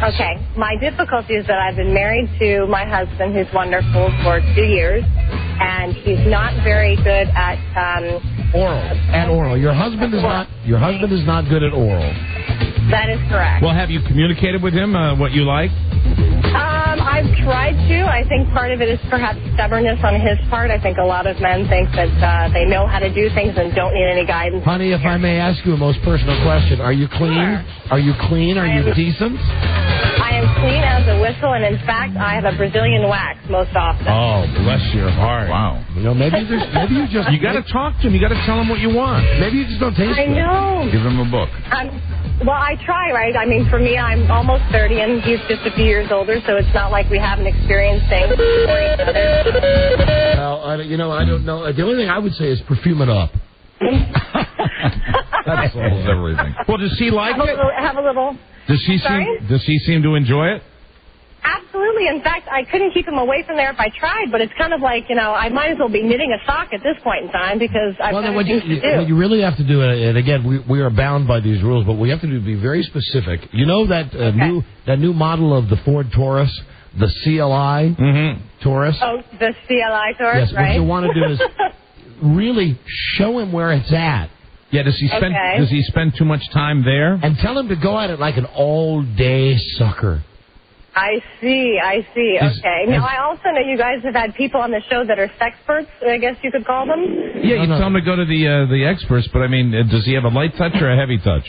Okay, my difficulty is that I've been married to my husband, who's wonderful, for 2 years, and he's not very good at... oral. Your husband is not good at oral. That is correct. Well, have you communicated with him what you like? I've tried to. I think part of it is perhaps stubbornness on his part. I think a lot of men think that they know how to do things and don't need any guidance. Honey, if I may ask you a most personal question, are you clean? Sure. Are you clean? Are you decent? I am clean as a whistle, and in fact, I have a Brazilian wax most often. Oh, bless your heart. Wow. You know, maybe you just... You got to talk to him. You got to tell him what you want. Maybe you just don't taste I it. know. Give him a book. Well, I try, right? I mean, for me, I'm almost 30, and he's just a few years older, so it's not like we haven't experienced things for each other. Well, I don't know. The only thing I would say is perfume it up. That solves everything. Well, does he like it? Have a little. Does he seem to enjoy it? Absolutely. In fact, I couldn't keep him away from there if I tried, but it's kind of like, I might as well be knitting a sock at this point in time because I've got things to do. What you really have to do, and again, we are bound by these rules, but we have to be very specific. You know that new model of the Ford Taurus, the CLI Taurus? Oh, the CLI Taurus, yes, right? What you want to do is really show him where it's at. Yeah, does he spend too much time there? And tell him to go at it like an all-day sucker. I see. Okay. Now, I also know you guys have had people on the show that are sexperts, I guess you could call them. Yeah, you tell him to go to the experts, but I mean, does he have a light touch or a heavy touch?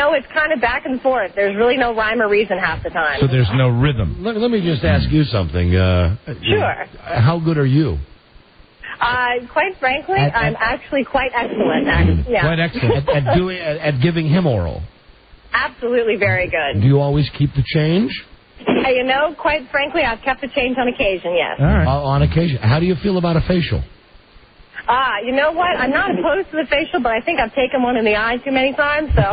It's kind of back and forth. There's really no rhyme or reason half the time. So there's no rhythm. Let me just ask you something. Sure. How good are you? Quite frankly, I'm actually quite excellent. Yeah. Quite excellent at giving him oral. Absolutely very good. Do you always keep the change? Quite frankly, I've kept the change on occasion, yes. All right. On occasion. How do you feel about a facial? You know what? I'm not opposed to the facial, but I think I've taken one in the eye too many times, so.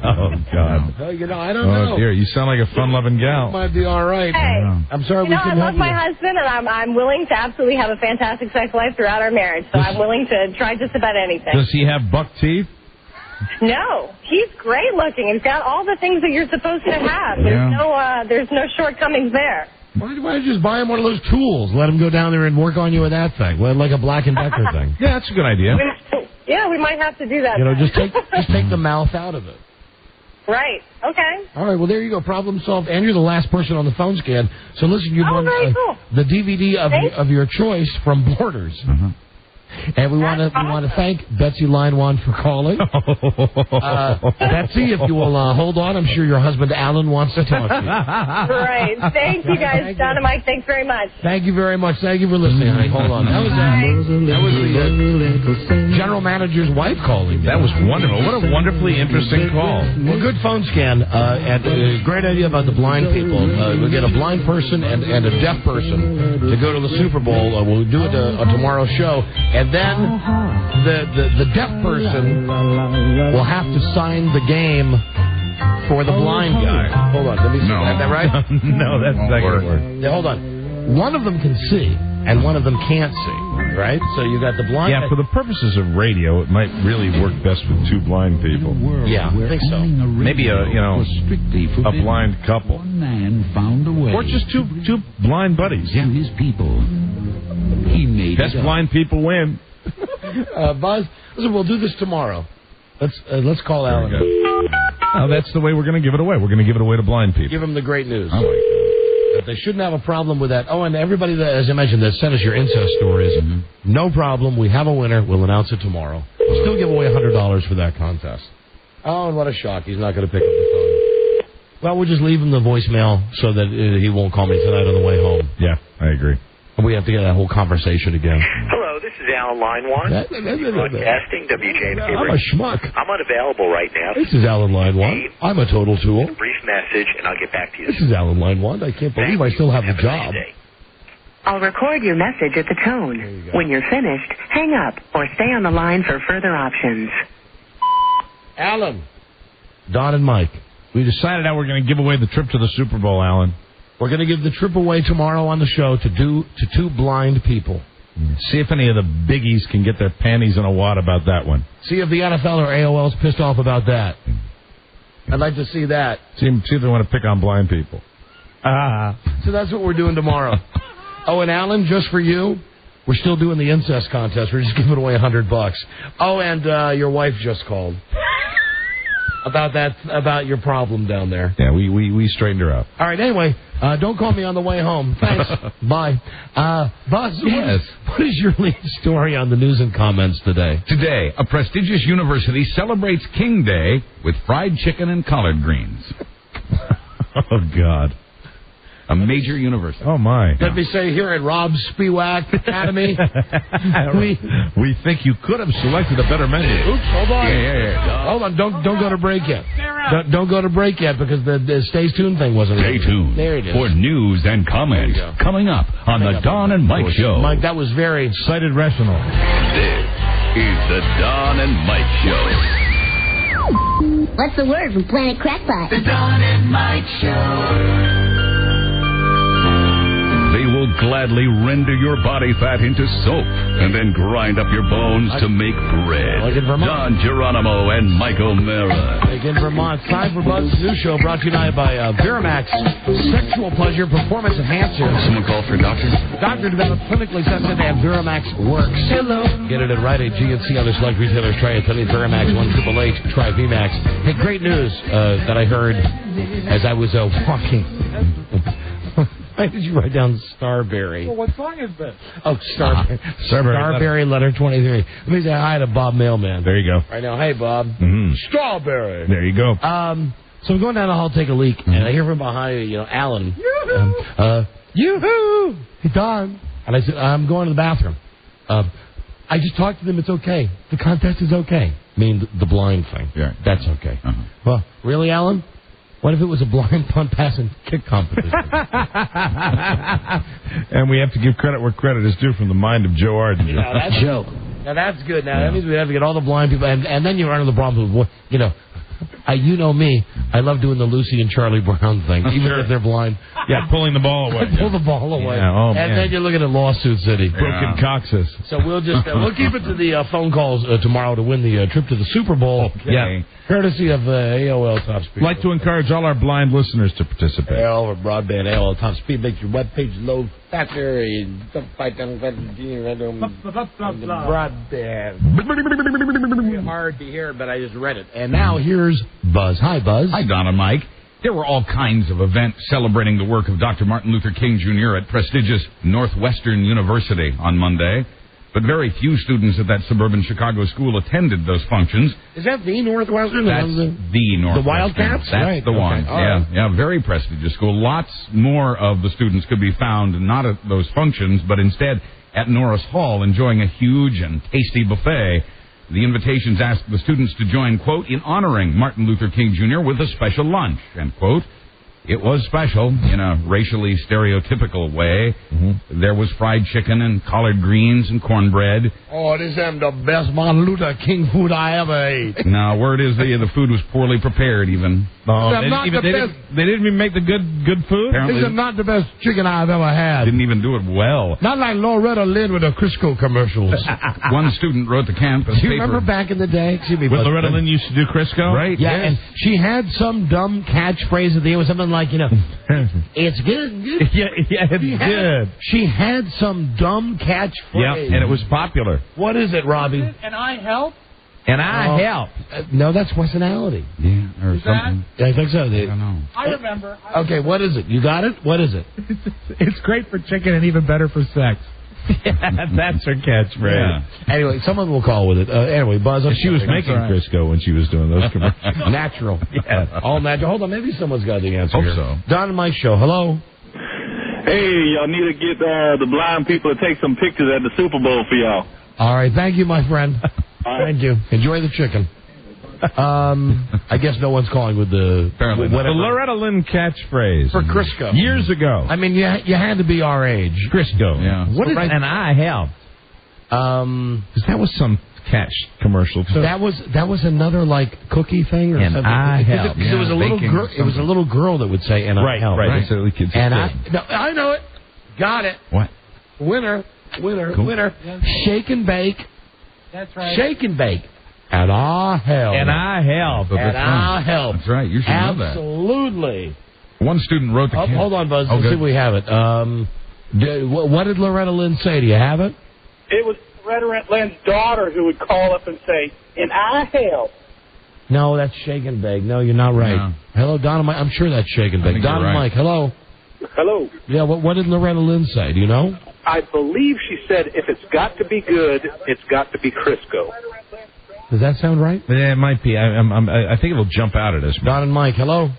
Oh, God. I don't know. Oh, dear. You sound like a fun-loving gal. Might be all right. Hey. I'm sorry we couldn't I love help my you. husband, and I'm willing to absolutely have a fantastic sex life throughout our marriage, so I'm willing to try just about anything. Does he have buck teeth? No, he's great looking. He's got all the things that you're supposed to have. There's no shortcomings there. Why don't you just buy him one of those tools? Let him go down there and work on you with that thing, like a Black & Decker thing. Yeah, that's a good idea. Yeah, we might have to do that. Just take the mouth out of it. Right. Okay. All right. Well, there you go. Problem solved. And you're the last person on the phone scan. So listen, you won cool. the DVD of your choice from Borders. And we want to thank Betsy Linewan for calling. Betsy, if you will hold on, I'm sure your husband Alan wants to talk to you. Great. Thank you guys, Don and Mike. Thanks very much. Thank you very much. Thank you for listening, honey. Hold on. That was the general manager's wife calling. That was wonderful. What a wonderfully interesting call. Well, good phone scan. And great idea about the blind people. We'll get a blind person and a deaf person to go to the Super Bowl. We'll do it on tomorrow's show. And then the deaf person will have to sign the game for the blind guy. Hold on, let me see. Is that right? No, that's not going to work. Yeah, hold on. One of them can see, and one of them can't see, right? So you got the blind. Yeah, for the purposes of radio, it might really work best with two blind people. Yeah, I think so. Maybe a blind couple. One man found a way. Or just two blind buddies. To his people. He made Best blind people win. Buzz, listen, we'll do this tomorrow. Let's call Alan. Oh, that's the way we're going to give it away. We're going to give it away to blind people. Give them the great news. Oh, They shouldn't have a problem with that. Oh, and everybody that, as I mentioned, that sent us your incest stories, no problem. We have a winner. We'll announce it tomorrow. We'll still give away $100 for that contest. Oh, and what a shock. He's not going to pick up the phone. Well, we'll just leave him the voicemail so that he won't call me tonight on the way home. Yeah, I agree. We have to get that whole conversation again. Hello, this is Alan Linewan. Broadcasting WJMK. I'm a schmuck. I'm unavailable right now. This is Alan Linewan. I'm a total tool. A brief message, and I'll get back to you. This is Alan Linewan. I can't believe I still have the job. I'll record your message at the tone. When you're finished, hang up or stay on the line for further options. Alan. Don and Mike. We decided how we're going to give away the trip to the Super Bowl, Alan. We're going to give the trip away tomorrow on the show to two blind people. See if any of the biggies can get their panties in a wad about that one. See if the NFL or AOL's pissed off about that. I'd like to see that. See if they want to pick on blind people. So that's what we're doing tomorrow. Oh, and Alan, just for you, we're still doing the incest contest. We're just giving away $100. Oh, and your wife just called. About your problem down there. Yeah, we straightened her out. All right, anyway, don't call me on the way home. Thanks. Bye. Buzz, yes. What is your lead story on the news and comments today? Today, a prestigious university celebrates King Day with fried chicken and collard greens. Oh, God. A major university. Oh, my. Let me say here at Rob's Spiewak Academy, we think you could have selected a better menu. Oops, hold on. Yeah. Hold on, don't go to break yet. Don't go to break yet because the Stay Tuned thing wasn't Stay tuned There it is. for news and comments coming up on the Don and Mike Show. Mike, that was very cited rational. This is the Don and Mike Show. What's the word from Planet Crackpot? The Don and Mike Show. They will gladly render your body fat into soap and then grind up your bones to make bread. Like in Vermont. Don Geronimo and Mike O'Mara. Like in Vermont. Time for Buzz's new show brought to you tonight by Viramax. Sexual pleasure performance enhancer. Someone call for a doctor? Doctor developed clinically tested and Viramax works. Hello. Get it at Rite Aid, GNC, other select retailers. Try it. Viramax 1-888. Try VMAX. Hey, great news that I heard as I was walking. Why did you write down Starberry? Well, what song is this? Oh, Starberry. Starberry letter 23. Let me say hi to Bob Mailman. There you go. Right now, hey, Bob. Mm-hmm. Strawberry. There you go. So I'm going down the hall to take a leak, and I hear from behind me, Alan. Yoo-hoo! Yoo-hoo! Hey, Don. And I said, I'm going to the bathroom. I just talked to them. It's okay. The contest is okay. I mean, the blind thing. Yeah. That's okay. Well, really, Alan? What if it was a blind punt, pass, and kick competition? And we have to give credit where credit is due from the mind of Joe Arden. Now, that's a joke. Now, that's good. Now, that means we have to get all the blind people. And then you run into the problem with, you know me. I love doing the Lucy and Charlie Brown thing, even if they're blind. Yeah, pulling the ball away. Pull the ball away. Yeah, oh, and man. then you're looking at Lawsuit City. Broken coccyx. So we'll just we'll keep it to the phone calls tomorrow to win the trip to the Super Bowl. Okay. Yeah. Courtesy of AOL Top Speed. I'd like to encourage all our blind linesers to participate. AOL broadband AOL Top Speed makes your web page load faster. Broadband. Hard to hear, but I just read it. And now here's Buzz. Hi, Buzz. Hi, Don and Mike. There were all kinds of events celebrating the work of Dr. Martin Luther King Jr. at prestigious Northwestern University on Monday, but very few students at that suburban Chicago school attended those functions. Is that the Northwestern? That's the Northwestern. The Wildcats? That's right. the one. Right. Yeah, very prestigious school. Lots more of the students could be found not at those functions, but instead at Norris Hall enjoying a huge and tasty buffet. The invitations asked the students to join, quote, in honoring Martin Luther King Jr. with a special lunch, end quote. It was special in a racially stereotypical way. Mm-hmm. There was fried chicken and collard greens and cornbread. Oh, this is the best Martin Luther King food I ever ate. No, word is the food was poorly prepared even. They didn't even make the good food? Apparently, this is not the best chicken I've ever had. Didn't even do it well. Not like Loretta Lynn with the Crisco commercials. One student wrote the campus Do you paper. remember back in the day? Excuse me, when Loretta Lynn used to do Crisco? Right. Yeah, and she had some dumb catchphrase at the end. It was something like, it's good. Yeah, it's good. She had some dumb catchphrase. Yeah, and it was popular. What is it, Robbie? And I help? And I help. No, that's Westonality. Yeah, or Is something. Yeah, I think so. I don't know. I remember. Okay, what is it? You got it? What is it? It's great for chicken and even better for sex. That's her catchphrase. Yeah. Anyway, someone will call with it. Anyway, Buzz. She was making Crisco when she was doing those commercials. Natural. Yeah. All natural. Hold on, maybe someone's got the answer. Hope here. so. Don and Mike Show. Hello. Hey, y'all need to get the blind people to take some pictures at the Super Bowl for y'all. All right. Thank you, my friend. Thank you. Enjoy the chicken. I guess no one's calling with the... Apparently the Loretta Lynn catchphrase. For Crisco. Years ago. I mean, you had to be our age. Crisco. Yeah. What is and I help? Because that was some catch commercial. So that was another like cookie thing or and something. I help. It was a little girl. It was a little girl that would say, "And I help." Right. So the kids and I know it. Got it. What? Winner. Yeah. Shake and bake. That's right. Shake and bake. And I help. And I help. And I help. That's right. You should know that. Absolutely. One student wrote the Hold on, Buzz. Let's good. see if we have it. What did Loretta Lynn say? Do you have it? It was Loretta Lynn's daughter who would call up and say, "And I help." No, that's Shake and Bake. No, you're not right. No. Hello, Don and Mike. I'm sure that's Shake and Bake. think Don you're and right. Mike, hello. Hello. Yeah, what did Loretta Lynn say? Do you know? I believe she said, "If it's got to be good, it's got to be Crisco." Does that sound right? Yeah, it might be. I think it'll jump out at us. Don and Mike, hello.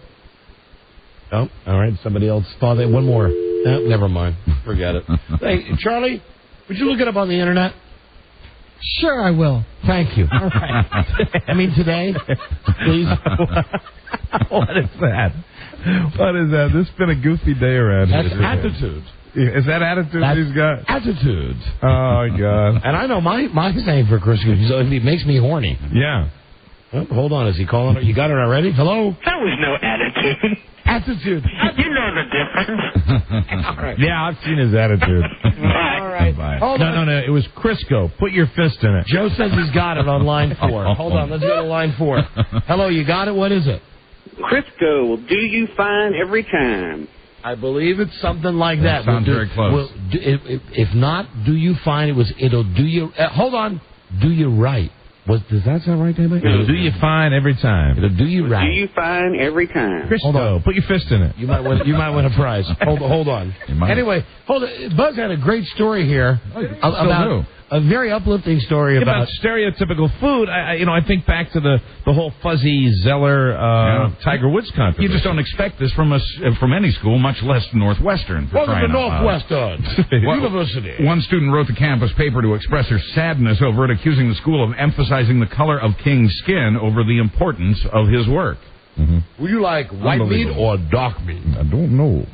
Oh, all right. Somebody else thought that. One more. No, never mind. Forget it. Hey, Charlie, would you look it up on the internet? Sure, I will. Thank you. All right. I mean, today, please. What is that? What is that? This has been a goofy day around here. That's attitude. Is that attitude he's got? Attitude. Oh, God. And I know my name for Christmas. It makes me horny. Yeah. Oh, hold on. Is he calling? You got it already? Hello? That was no attitude. Attitude. You know the difference. All right. Yeah, I've seen his attitude. All right. No. It was Crisco. Put your fist in it. Joe says he's got it on line 4. Hold on. Let's go to line 4. Hello, you got it? What is it? Crisco will do you fine every time. I believe it's something like that. Sounds very close. If not, do you find it'll do you... hold on. Do you right. Does that sound right, David? It'll do you fine every time. It'll do you right. Do you fine every time. Crisco, put your fist in it. You might win a prize. Hold on. Anyway, hold on. Buzz had a great story here about a very uplifting story about stereotypical food. I think back to the whole Fuzzy Zeller Tiger Woods controversy. You just don't expect this from any school, much less Northwestern. Well, the Northwestern University. One student wrote the campus paper to express her sadness over it, accusing the school of emphasizing the color of King's skin over the importance of his work. Mm-hmm. Would you like white meat or dark meat? I don't know.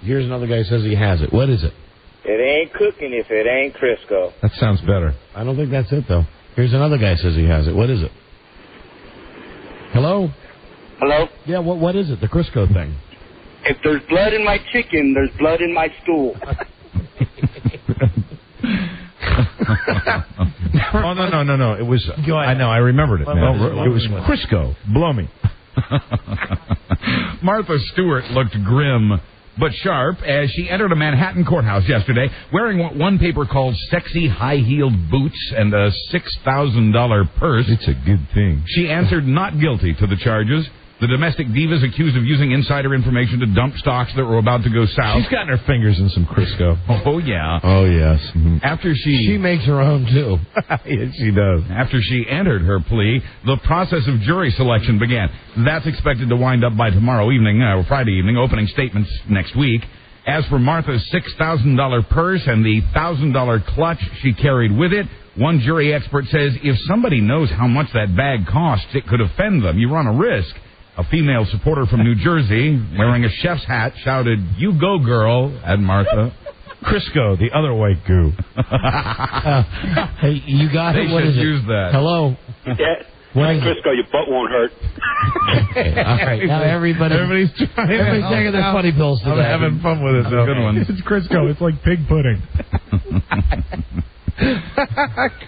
Here's another guy who says he has it. What is it? It ain't cooking if it ain't Crisco. That sounds better. I don't think that's it, though. Here's another guy who says he has it. What is it? Hello? Hello? Yeah, what is it? The Crisco thing. If there's blood in my chicken, there's blood in my stool. Oh, no. It was... I know, I remembered it now. It was Crisco. Blow me. Martha Stewart looked grim but sharp as she entered a Manhattan courthouse yesterday wearing what one paper called sexy high-heeled boots and a $6,000 purse. It's a good thing. She answered not guilty to the charges. The domestic diva is accused of using insider information to dump stocks that were about to go south. She's gotten her fingers in some Crisco. Oh, yeah. Oh, yes. Mm-hmm. After she makes her own, too. Yes, she does. After she entered her plea, the process of jury selection began. That's expected to wind up by tomorrow evening, or Friday evening, opening statements next week. As for Martha's $6,000 purse and the $1,000 clutch she carried with it, one jury expert says if somebody knows how much that bag costs, it could offend them. You run a risk. A female supporter from New Jersey, wearing a chef's hat, shouted, "You go, girl," at Martha. Crisco, the other white goo. Hey, you got it? What is it? They should use that. Hello? Yeah. Crisco, your butt won't hurt. Okay, all right. Now everybody's taking their funny pills today. I'm having fun with it, though. Good one. It's Crisco. It's like pig pudding.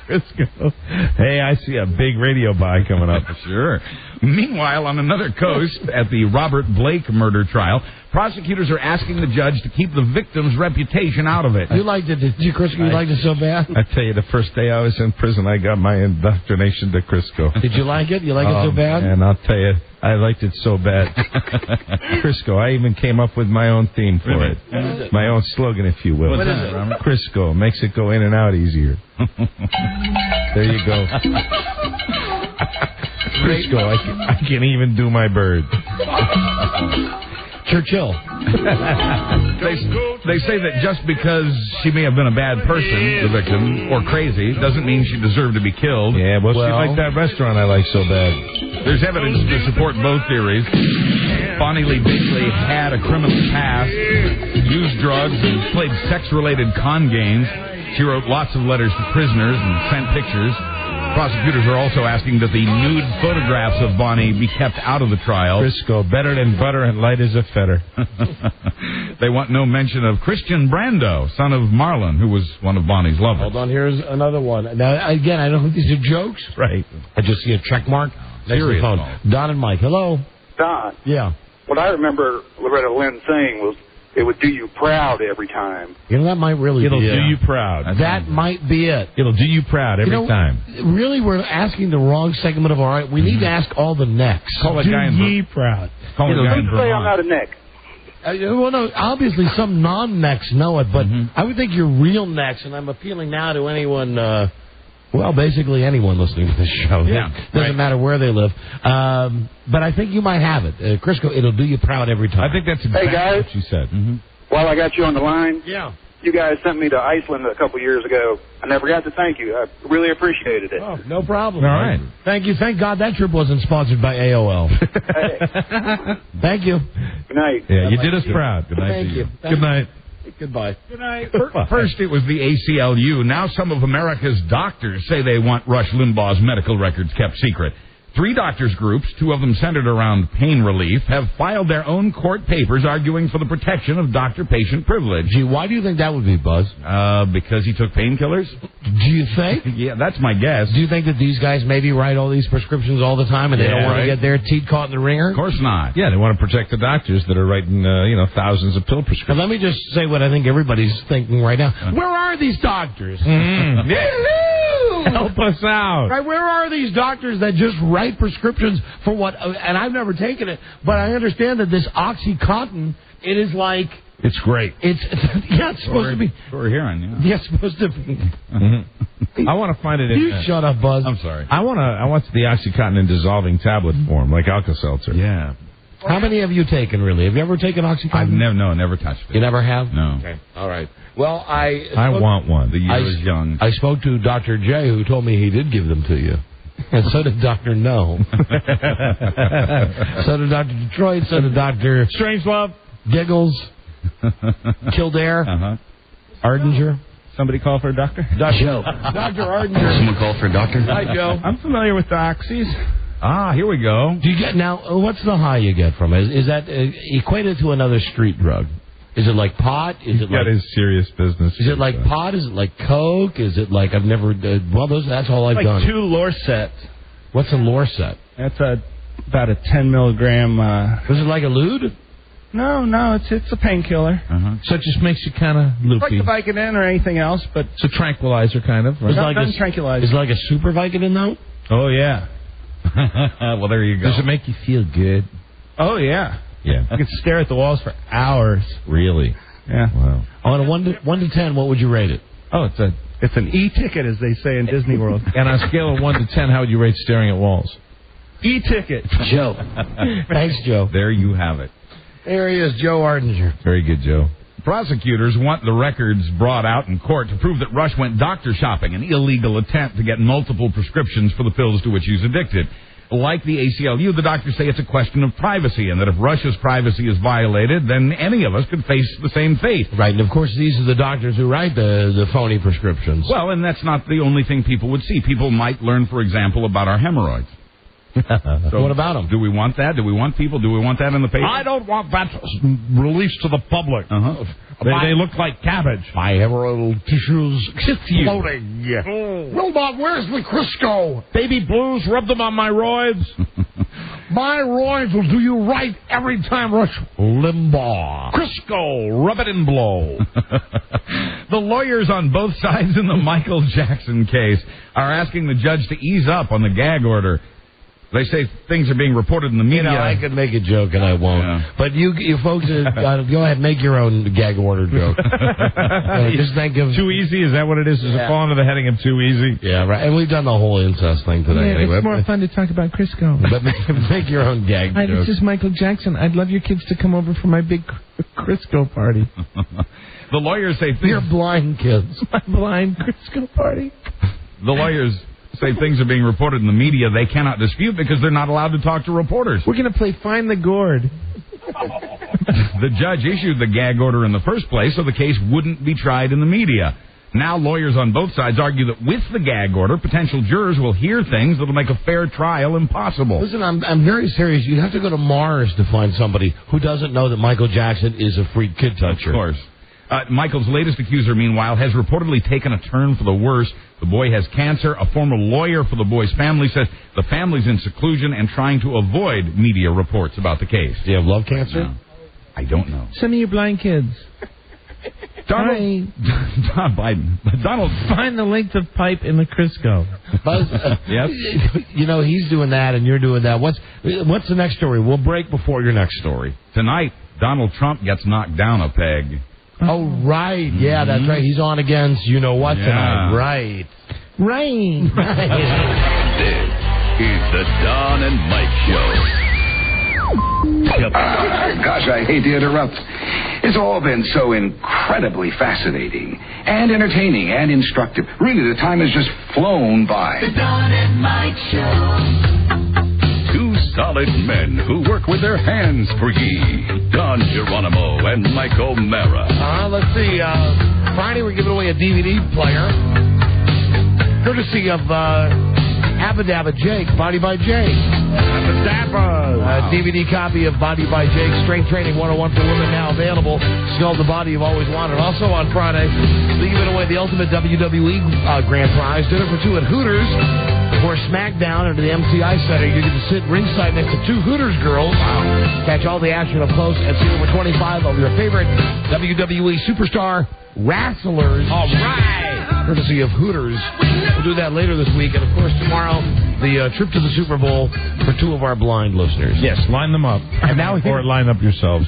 Crisco. Hey, I see a big radio buy coming up. Sure. Meanwhile, on another coast, at the Robert Blake murder trial, prosecutors are asking the judge to keep the victim's reputation out of it. You liked it, did you, Crisco? You liked it so bad? I tell you, the first day I was in prison, I got my indoctrination to Crisco. Did you like it? You like it so bad? And I'll tell you, I liked it so bad. Crisco, I even came up with my own theme for it. My own slogan, if you will. What is it, Robert? Crisco makes it go in and out easier. There you go. Crisco, I can even do my bird. Churchill. They say that just because she may have been a bad person, the victim, or crazy, doesn't mean she deserved to be killed. Yeah, well, she liked that restaurant I like so bad. There's evidence to support both theories. Bonnie Lee Binkley had a criminal past, used drugs, and played sex-related con games. She wrote lots of letters to prisoners and sent pictures. Prosecutors are also asking that the nude photographs of Bonnie be kept out of the trial. Crisco, better than butter and light as a feather. They want no mention of Christian Brando, son of Marlon, who was one of Bonnie's lovers. Hold on, here's another one. Now, again, I don't think these are jokes. Right. I just see a check mark next to the phone. Don and Mike, hello. Don. Yeah. What I remember Loretta Lynn saying was, it would do you proud every time. You know, that might really It'll be do you proud. That might be it. It'll do you proud every time. Really, we're asking the wrong segment of our... We need to ask all the necks. Call that guy in Do ye proud. Call the guy in Don't say I'm not a neck. Well, no, obviously some non-necks know it, but I would think you're real necks, and I'm appealing now to anyone Well, basically anyone listening to this show. Yeah. Doesn't matter where they live. But I think you might have it. Crisco, it'll do you proud every time. I think that's exactly guys. what you said. While I got you on the line, Yeah. you guys sent me to Iceland a couple years ago. I never got to thank you. I really appreciated it. Oh, no problem. All right. Thank you. Thank God that trip wasn't sponsored by AOL. Thank you. Good night. Yeah, you did us proud. Good night Thank to you. Good night. Goodbye. Good night. First, it was the ACLU. Now some of America's doctors say they want Rush Limbaugh's medical records kept secret. 3 doctors' groups, 2 of them centered around pain relief, have filed their own court papers arguing for the protection of doctor-patient privilege. Gee, why do you think that would be, Buzz? Because he took painkillers? Do you think? Yeah, that's my guess. Do you think that these guys maybe write all these prescriptions all the time and they don't want to get their teeth caught in the ringer? Of course not. Yeah, they want to protect the doctors that are writing, thousands of pill prescriptions. But let me just say what I think everybody's thinking right now. Where are these doctors? Help us out. Right, where are these doctors that just write prescriptions for what? And I've never taken it, but I understand that this OxyContin, it is like it's great. It's supposed to be. For hearing, Yeah, it's supposed to be. I want to find it in. You shut up, Buzz. I'm sorry. I want the OxyContin in dissolving tablet form, like Alka-Seltzer. Yeah. How many have you taken, really? Have you ever taken OxyContin? Never touched it. You never have? No. Okay. All right. Well, I want one. The year is young. I spoke to Dr. J, who told me he did give them to you. And so did Dr. No. So did Dr. Detroit. So did Dr. Strangelove. Giggles. Kildare. Ardinger. Somebody call for a doctor? Joe. Dr. Ardinger. Someone call for a doctor? Hi, Joe. I'm familiar with the oxys. Ah, here we go. Do you get now? What's the high you get from it? Is that equated to another street drug? Is it like pot? Is it like his serious business? Is it like pot? Is it like coke? Is it like I've never? That's all I've done. Like 2 Lorcet. What's a Lorcet? That's about a 10 milligram. Was it like a lewd? No, it's a painkiller. So it just makes you kind of loopy. It's like the Vicodin or anything else, but it's a tranquilizer, kind of. Right? It's like a tranquilizer. Is it like a super Vicodin, though? Oh yeah. Well, there you go. Does it make you feel good? Oh yeah. Yeah. I could stare at the walls for hours. Really? Yeah. Wow. On a 1 to 10, what would you rate it? Oh, it's an E-ticket, as they say in Disney World. And on a scale of 1 to 10, how would you rate staring at walls? E-ticket. Joe. Thanks, Joe. There you have it. There he is, Joe Ardinger. Very good, Joe. Prosecutors want the records brought out in court to prove that Rush went doctor shopping, an illegal attempt to get multiple prescriptions for the pills to which he's addicted. Like the ACLU, the doctors say it's a question of privacy, and that if Rush's privacy is violated, then any of us could face the same fate. Right, and of course these are the doctors who write the phony prescriptions. Well, and that's not the only thing people would see. People might learn, for example, about our hemorrhoids. So what about them? Do we want that? Do we want that in the paper? I don't want that released to the public. They look like cabbage. My hemorrhoidal tissues exploding. Wilbot, where's the Crisco? Baby blues, rub them on my roids. My roids will do you right every time, Rush Limbaugh. Crisco, rub it and blow. The lawyers on both sides in the Michael Jackson case are asking the judge to ease up on the gag order. They say things are being reported in the media. You know, I could make a joke and I won't. Yeah. But you folks, go ahead, make your own gag order joke. Just think of too easy. Is that what it is? Does it fall under the heading of too easy? Yeah, right. And we've done the whole incest thing today. Yeah, anyway. It's more fun to talk about Crisco. But make your own gag joke. This is Michael Jackson. I'd love your kids to come over for my big Crisco party. The lawyers say your blind kids. My blind Crisco party. The lawyers say things are being reported in the media they cannot dispute because they're not allowed to talk to reporters. We're going to play Find the Gourd. The judge issued the gag order in the first place so the case wouldn't be tried in the media. Now lawyers on both sides argue that with the gag order, potential jurors will hear things that'll make a fair trial impossible. Listen, I'm very serious. You'd have to go to Mars to find somebody who doesn't know that Michael Jackson is a freak kid toucher. Of course. Michael's latest accuser, meanwhile, has reportedly taken a turn for the worse. The boy has cancer. A former lawyer for the boy's family says the family's in seclusion and trying to avoid media reports about the case. Do you have love cancer? No. I don't know. Some of you blind kids. Donald find the length of pipe in the Crisco. Buzz, yes. You know, he's doing that and you're doing that. What's the next story? We'll break before your next story. Tonight, Donald Trump gets knocked down a peg. Oh, right. Yeah, that's right. He's on against you-know-what tonight. Right. Rain. This is the Don and Mike Show. Gosh, I hate to interrupt. It's all been so incredibly fascinating and entertaining and instructive. Really, the time has just flown by. The Don and Mike Show. Two solid men who work with their hands for ye. Don Geronimo and Mike O'Mara. Let's see. Friday, we're giving away a DVD player. Courtesy of Abba Dabba Jake, Body by Jake. Abba Dabba. DVD copy of Body by Jake, Strength Training 101 for Women, now available. Sculpt the body you've always wanted. Also on Friday, we're giving away the Ultimate WWE Grand Prize. Dinner for two at Hooters. For SmackDown under the MCI Center, you get to sit ringside next to two Hooters girls. Catch all the action up close and see over 25 of your favorite WWE superstar wrestlers. All right. Courtesy of Hooters. We'll do that later this week. And, of course, tomorrow, the trip to the Super Bowl for two of our blind listeners. Yes, line them up. And now or line up yourselves.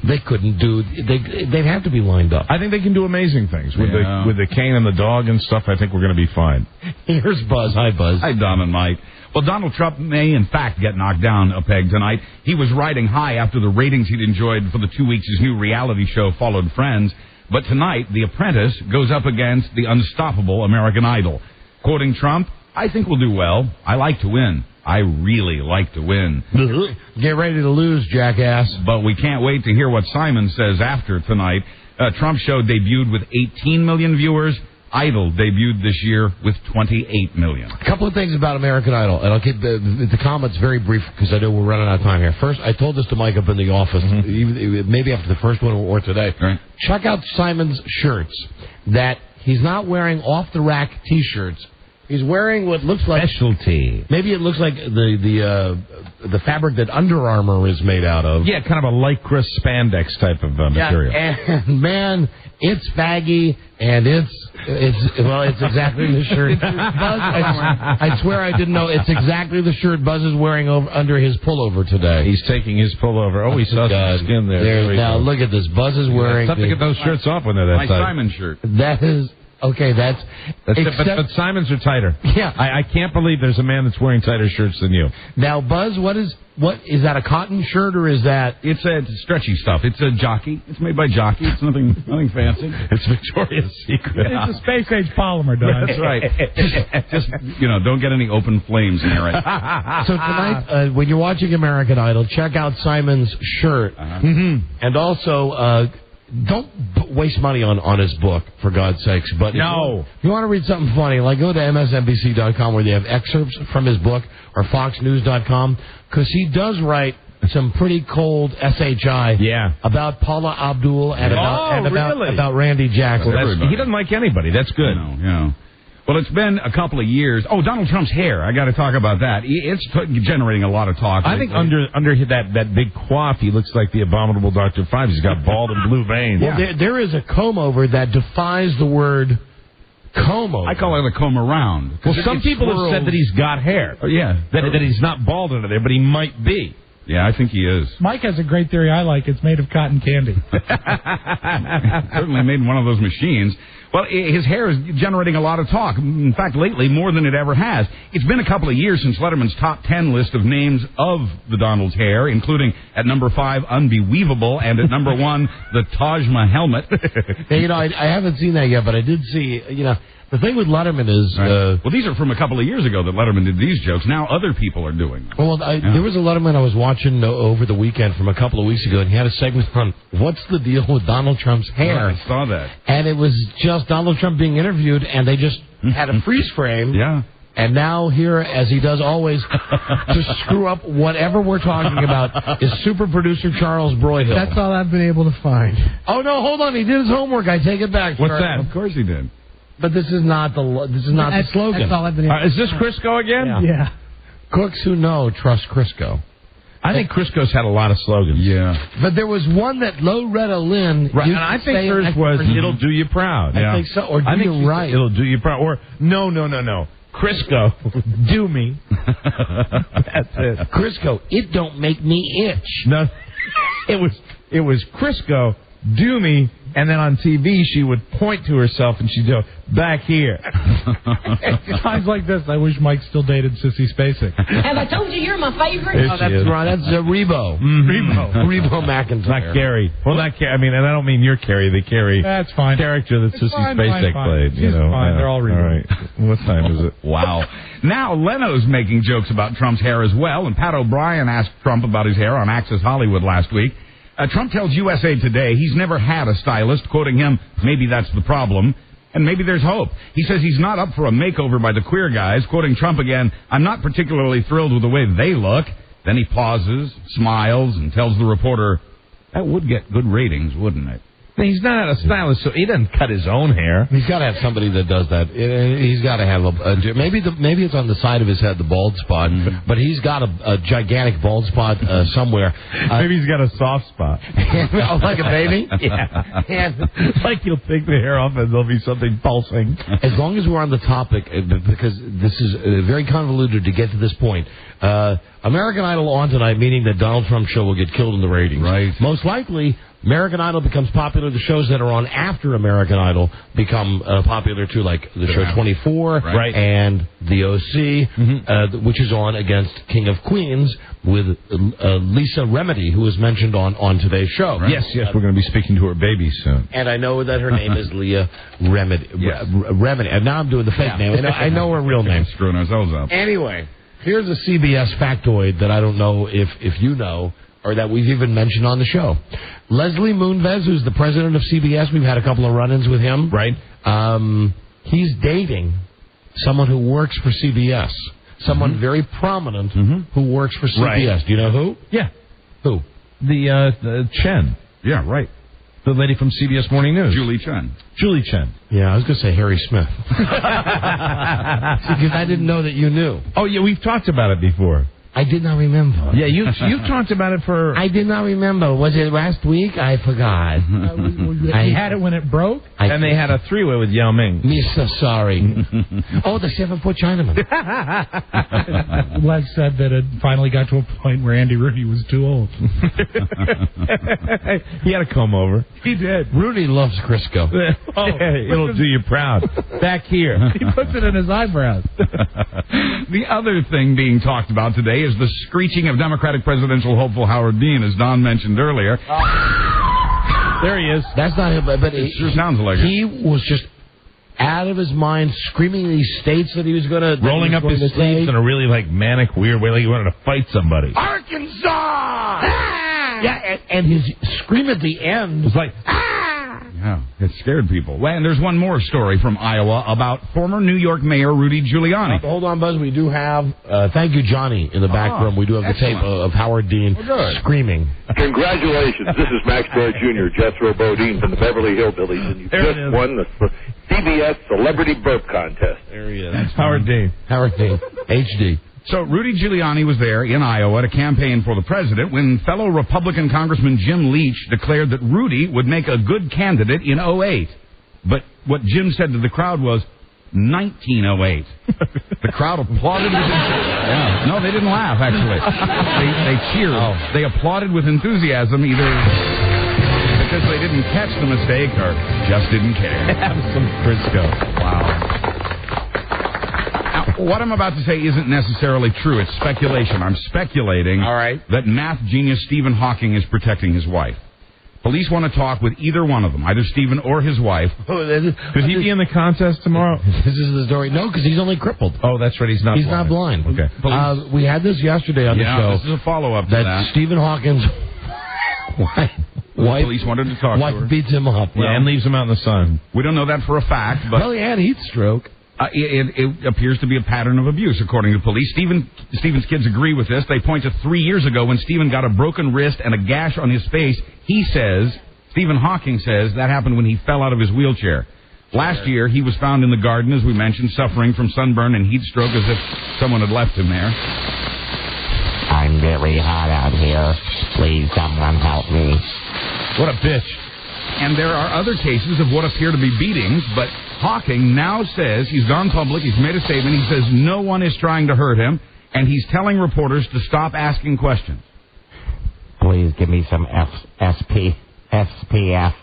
They couldn't do... They'd have to be lined up. I think they can do amazing things. With the cane and the dog and stuff, I think we're going to be fine. Here's Buzz. Hi, Buzz. Hi, Don and Mike. Well, Donald Trump may, in fact, get knocked down a peg tonight. He was riding high after the ratings he'd enjoyed for the 2 weeks his new reality show followed Friends. But tonight, The Apprentice goes up against the unstoppable American Idol. Quoting Trump, I think we'll do well. I like to win. I really like to win. Get ready to lose, jackass. But we can't wait to hear what Simon says after tonight. Trump's show debuted with 18 million viewers. Idol debuted this year with 28 million. A couple of things about American Idol, and I'll keep the comments very brief because I know we're running out of time here. First, I told this to Mike up in the office, maybe after the first one or today. Right. Check out Simon's shirts, that he's not wearing off-the-rack T-shirts. He's wearing what looks like... Specialty. Maybe it looks like the fabric that Under Armour is made out of. Yeah, kind of a lycra spandex type of material. And, man, it's faggy, and it's exactly the shirt. Buzz, I swear I didn't know. It's exactly the shirt Buzz is wearing under his pullover today. He's taking his pullover. Oh, he saw some skin there. Now, look at this. Buzz is wearing... It's tough to get those shirts off when they're that tight. My Simon shirt. That is... Okay, that's it, but Simon's are tighter. Yeah, I can't believe there's a man that's wearing tighter shirts than you. Now, Buzz, what is that? A cotton shirt or is that? It's stretchy stuff. It's a Jockey. It's made by Jockey. It's nothing fancy. It's Victoria's Secret. It's a space age polymer, Don. That's right. just don't get any open flames near it. So tonight, when you're watching American Idol, check out Simon's shirt, and also. Don't waste money on his book, for God's sakes. But if you want to read something funny, like go to MSNBC.com where they have excerpts from his book, or FoxNews.com, because he does write some pretty cold SHI about Paula Abdul and about Randy Jackson. Well, he doesn't like anybody. That's good. Well, it's been a couple of years. Oh, Donald Trump's hair. I got to talk about that. It's generating a lot of talk. I think under that big coif, he looks like the abominable Dr. Fives. He's got bald and blue veins. Well, there is a comb-over that defies the word comb-over. I call it a comb-around. Well, some people have said that he's got hair. Oh, yeah. That he's not bald under there, but he might be. Yeah, I think he is. Mike has a great theory I like. It's made of cotton candy. Certainly made in one of those machines. Well, his hair is generating a lot of talk. In fact, lately, more than it ever has. It's been a couple of years since Letterman's top 10 list of names of the Donald's hair, including at number 5, Unbeweavable, and at number 1, the Tajma helmet. Hey, I haven't seen that yet, but I did see, the thing with Letterman is... well, these are from a couple of years ago that Letterman did these jokes. Now other people are doing them. Well, there was a Letterman I was watching over the weekend from a couple of weeks ago, and he had a segment on what's the deal with Donald Trump's hair. I saw that. And it was just Donald Trump being interviewed, and they just had a freeze frame. Yeah. And now here, as he does always, to screw up whatever we're talking about, is super producer Charles Broyhill. That's all I've been able to find. Oh, no, hold on. He did his homework. I take it back. What's that? Of course he did. But this is not the slogan. That's all I've been able to Is this Crisco again? Yeah. Cooks who know trust Crisco. I think Crisco's had a lot of slogans. Yeah. But there was one that Loretta Lynn right, and I think hers was, it'll do you proud. I think so. Or do you right. It'll do you proud. Or, no. Crisco, do me. That's it. Crisco, it don't make me itch. No, it was Crisco, do me, and then on TV she would point to herself and she'd go, back here. Times like this, I wish Mike still dated Sissy Spacek. Have I told you you're my favorite? Oh, that's right. That's Rebo. Rebo McIntyre. Not Carrie. Well, not Carrie. I mean, and I don't mean your Carrie. The Carrie that's fine. Character that Sissy Spacek played. She's fine. They're all Rebo. All right. What time is it? Wow. Now, Leno's making jokes about Trump's hair as well, and Pat O'Brien asked Trump about his hair on Access Hollywood last week. Trump tells USA Today he's never had a stylist, quoting him, maybe that's the problem, and maybe there's hope. He says he's not up for a makeover by the queer guys, quoting Trump again, I'm not particularly thrilled with the way they look. Then he pauses, smiles, and tells the reporter, that would get good ratings, wouldn't it? He's not a stylist, so he doesn't cut his own hair. He's got to have somebody that does that. He's got to have maybe it's on the side of his head, the bald spot, but he's got a gigantic bald spot somewhere. Maybe he's got a soft spot. Like a baby? Yeah. Like you'll take the hair off and there'll be something pulsing. As long as we're on the topic, because this is very convoluted to get to this point. American Idol on tonight, meaning that Donald Trump's show will get killed in the ratings. Right. Most likely, American Idol becomes popular. The shows that are on after American Idol become popular too, like the show 24 and The OC, which is on against King of Queens with Lisa Remedy, who was mentioned on today's show. Right. Yes, we're going to be speaking to her baby soon. And I know that her name is Leah Remedy. Yes. Remedy. And now I'm doing the fake name. I know her real name. Screwing ourselves up. Anyway, here's a CBS factoid that I don't know if you know, or that we've even mentioned on the show. Leslie Moonves, who's the president of CBS, we've had a couple of run-ins with him. Right. He's dating someone who works for CBS. Someone very prominent who works for CBS. Right. Do you know who? Yeah. Who? The Chen. Yeah, right. The lady from CBS Morning News. Julie Chen. Julie Chen. Yeah, I was going to say Harry Smith. Because I didn't know that you knew. Oh, yeah, we've talked about it before. I did not remember. Yeah, you talked about it for... I did not remember. Was it last week? I forgot. He had it when it broke? And they had a three-way with Yao Ming. Me so sorry. Oh, the 7-foot Chinaman. Les said that it finally got to a point where Andy Rooney was too old. He had a comb over. He did. Rooney loves Crisco. It'll do you proud. Back here. He puts it in his eyebrows. The other thing being talked about today is the screeching of Democratic presidential hopeful Howard Dean, as Don mentioned earlier. There he is. That's not him, but it sure sounds like he was just out of his mind, screaming these states that he was going to... Rolling up his sleeves in a really, manic, weird way, like he wanted to fight somebody. Arkansas! Ah! Yeah, and his scream at the end was like... Yeah, it scared people. Well, and there's one more story from Iowa about former New York Mayor Rudy Giuliani. Hold on, Buzz. We do have, thank you, Johnny, in the back room. We do have the tape of Howard Dean screaming. Congratulations. This is Max Troy Jr., Jethro Bodine from the Beverly Hillbillies, and you just won the CBS Celebrity Burp Contest. There he is. That's Howard Dean. Howard Dean. HD. So Rudy Giuliani was there in Iowa to campaign for the president when fellow Republican Congressman Jim Leach declared that Rudy would make a good candidate in 2008. But what Jim said to the crowd was, 1908. The crowd applauded with enthusiasm. No, they didn't laugh, actually. They cheered. Oh. They applauded with enthusiasm, either because they didn't catch the mistake or just didn't care. Have some Crisco. Wow. What I'm about to say isn't necessarily true. It's speculation. I'm speculating that math genius Stephen Hawking is protecting his wife. Police want to talk with either one of them, either Stephen or his wife. Could he be in the contest tomorrow? This is the story. No, because he's only crippled. Oh, that's right. He's not blind. Okay. We had this yesterday on the show. This is a follow-up to that. Stephen Hawking's wife police wanted to talk to her. Beats him up. Yeah, and leaves him out in the sun. We don't know that for a fact, but... Well, he had heat stroke. It appears to be a pattern of abuse, according to police. Stephen's kids agree with this. They point to 3 years ago when Stephen got a broken wrist and a gash on his face. Stephen Hawking says, that happened when he fell out of his wheelchair. Last year, he was found in the garden, as we mentioned, suffering from sunburn and heat stroke as if someone had left him there. I'm very hot out here. Please, someone help me. What a bitch. And there are other cases of what appear to be beatings, but Hawking now says he's gone public, he's made a statement, he says no one is trying to hurt him, and he's telling reporters to stop asking questions. Please give me some SP. SPF,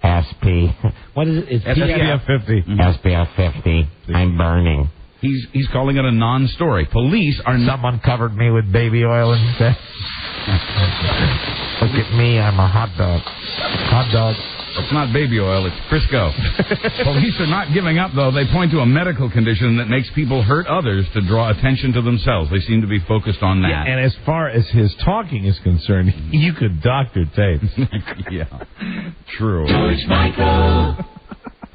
SP. What is it? It's SPF 50. SPF 50. I'm burning. He's calling it a non-story. Police are not... Someone covered me with baby oil instead. Look at me, I'm a hot dog. Hot dog. It's not baby oil, it's Crisco. Police are not giving up, though. They point to a medical condition that makes people hurt others to draw attention to themselves. They seem to be focused on that. Yeah, and as far as his talking is concerned, you could doctor tapes. Yeah, true. George Michael.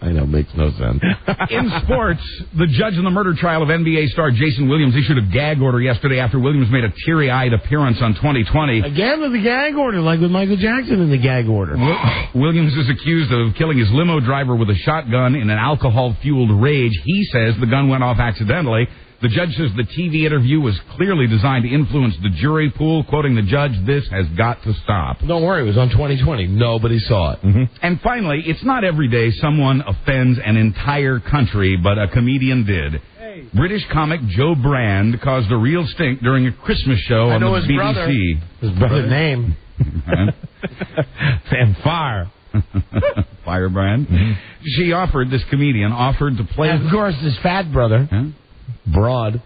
I know, makes no sense. In sports, the judge in the murder trial of NBA star Jason Williams issued a gag order yesterday after Williams made a teary-eyed appearance on 2020. Again with the gag order, like with Michael Jackson in the gag order. Williams is accused of killing his limo driver with a shotgun in an alcohol-fueled rage. He says the gun went off accidentally. The judge says the TV interview was clearly designed to influence the jury pool. Quoting the judge, this has got to stop. Don't worry, it was on 2020. Nobody saw it. Mm-hmm. And finally, it's not every day someone offends an entire country, but a comedian did. Hey. British comic Joe Brand caused a real stink during a Christmas show on the BBC. Brother. His brother's name. And Fire. Firebrand. Mm-hmm. This comedian offered to play... And of course, his fat brother. Huh? Broadband.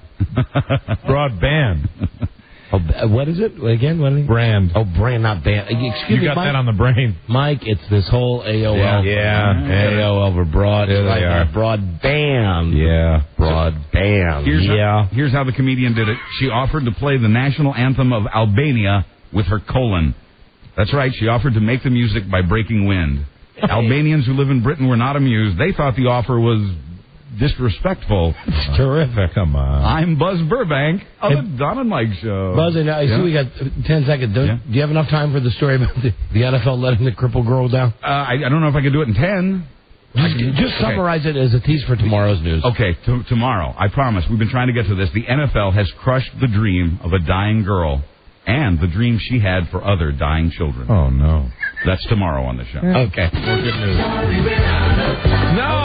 Oh, what is it again? What is it? Brand. Oh, brand, not band. Excuse me, you got Mike, that on the brain, Mike. It's this whole AOL. Yeah. AOL for broad. Yeah, they are. Broadband. Yeah. Broadband. Here's how the comedian did it. She offered to play the national anthem of Albania with her colon. That's right. She offered to make the music by breaking wind. Albanians who live in Britain were not amused. They thought the offer was disrespectful. It's terrific. Come on. I'm Buzz Burbank of the Don and Mike Show. Buzz, I see we got 10 seconds. Do you have enough time for the story about the NFL letting the crippled girl down? I don't know if I can do it in 10. Just summarize it as a tease for tomorrow's news. Okay, tomorrow. I promise. We've been trying to get to this. The NFL has crushed the dream of a dying girl and the dream she had for other dying children. Oh, no. That's tomorrow on the show. Okay. More good news. No!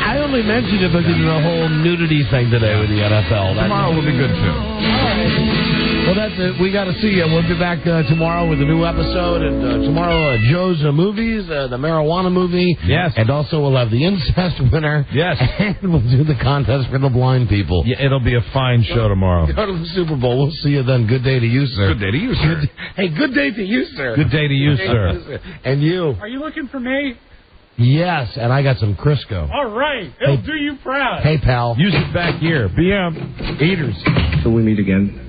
I only mentioned it because of the whole nudity thing today with the NFL. Tomorrow will be good, too. All right. Well, that's it. We got to see you. We'll be back tomorrow with a new episode. And tomorrow, Joe's Movies, the marijuana movie. Yes. And also we'll have the incest winner. Yes. And we'll do the contest for the blind people. Yeah, it'll be a fine show tomorrow. Go to the Super Bowl. We'll see you then. Good day to you, sir. Good day to you, sir. Hey, good day to you, sir. Good day to you, sir. And you. Are you looking for me? Yes, and I got some Crisco. All right. It'll do you proud. Hey, pal. Use it back here. BM. Eaters. Till we meet again.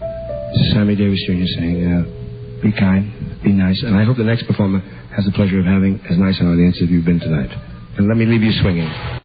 This is Sammy Davis Jr. saying, be kind, be nice, and I hope the next performer has the pleasure of having as nice an audience as you've been tonight. And let me leave you swinging.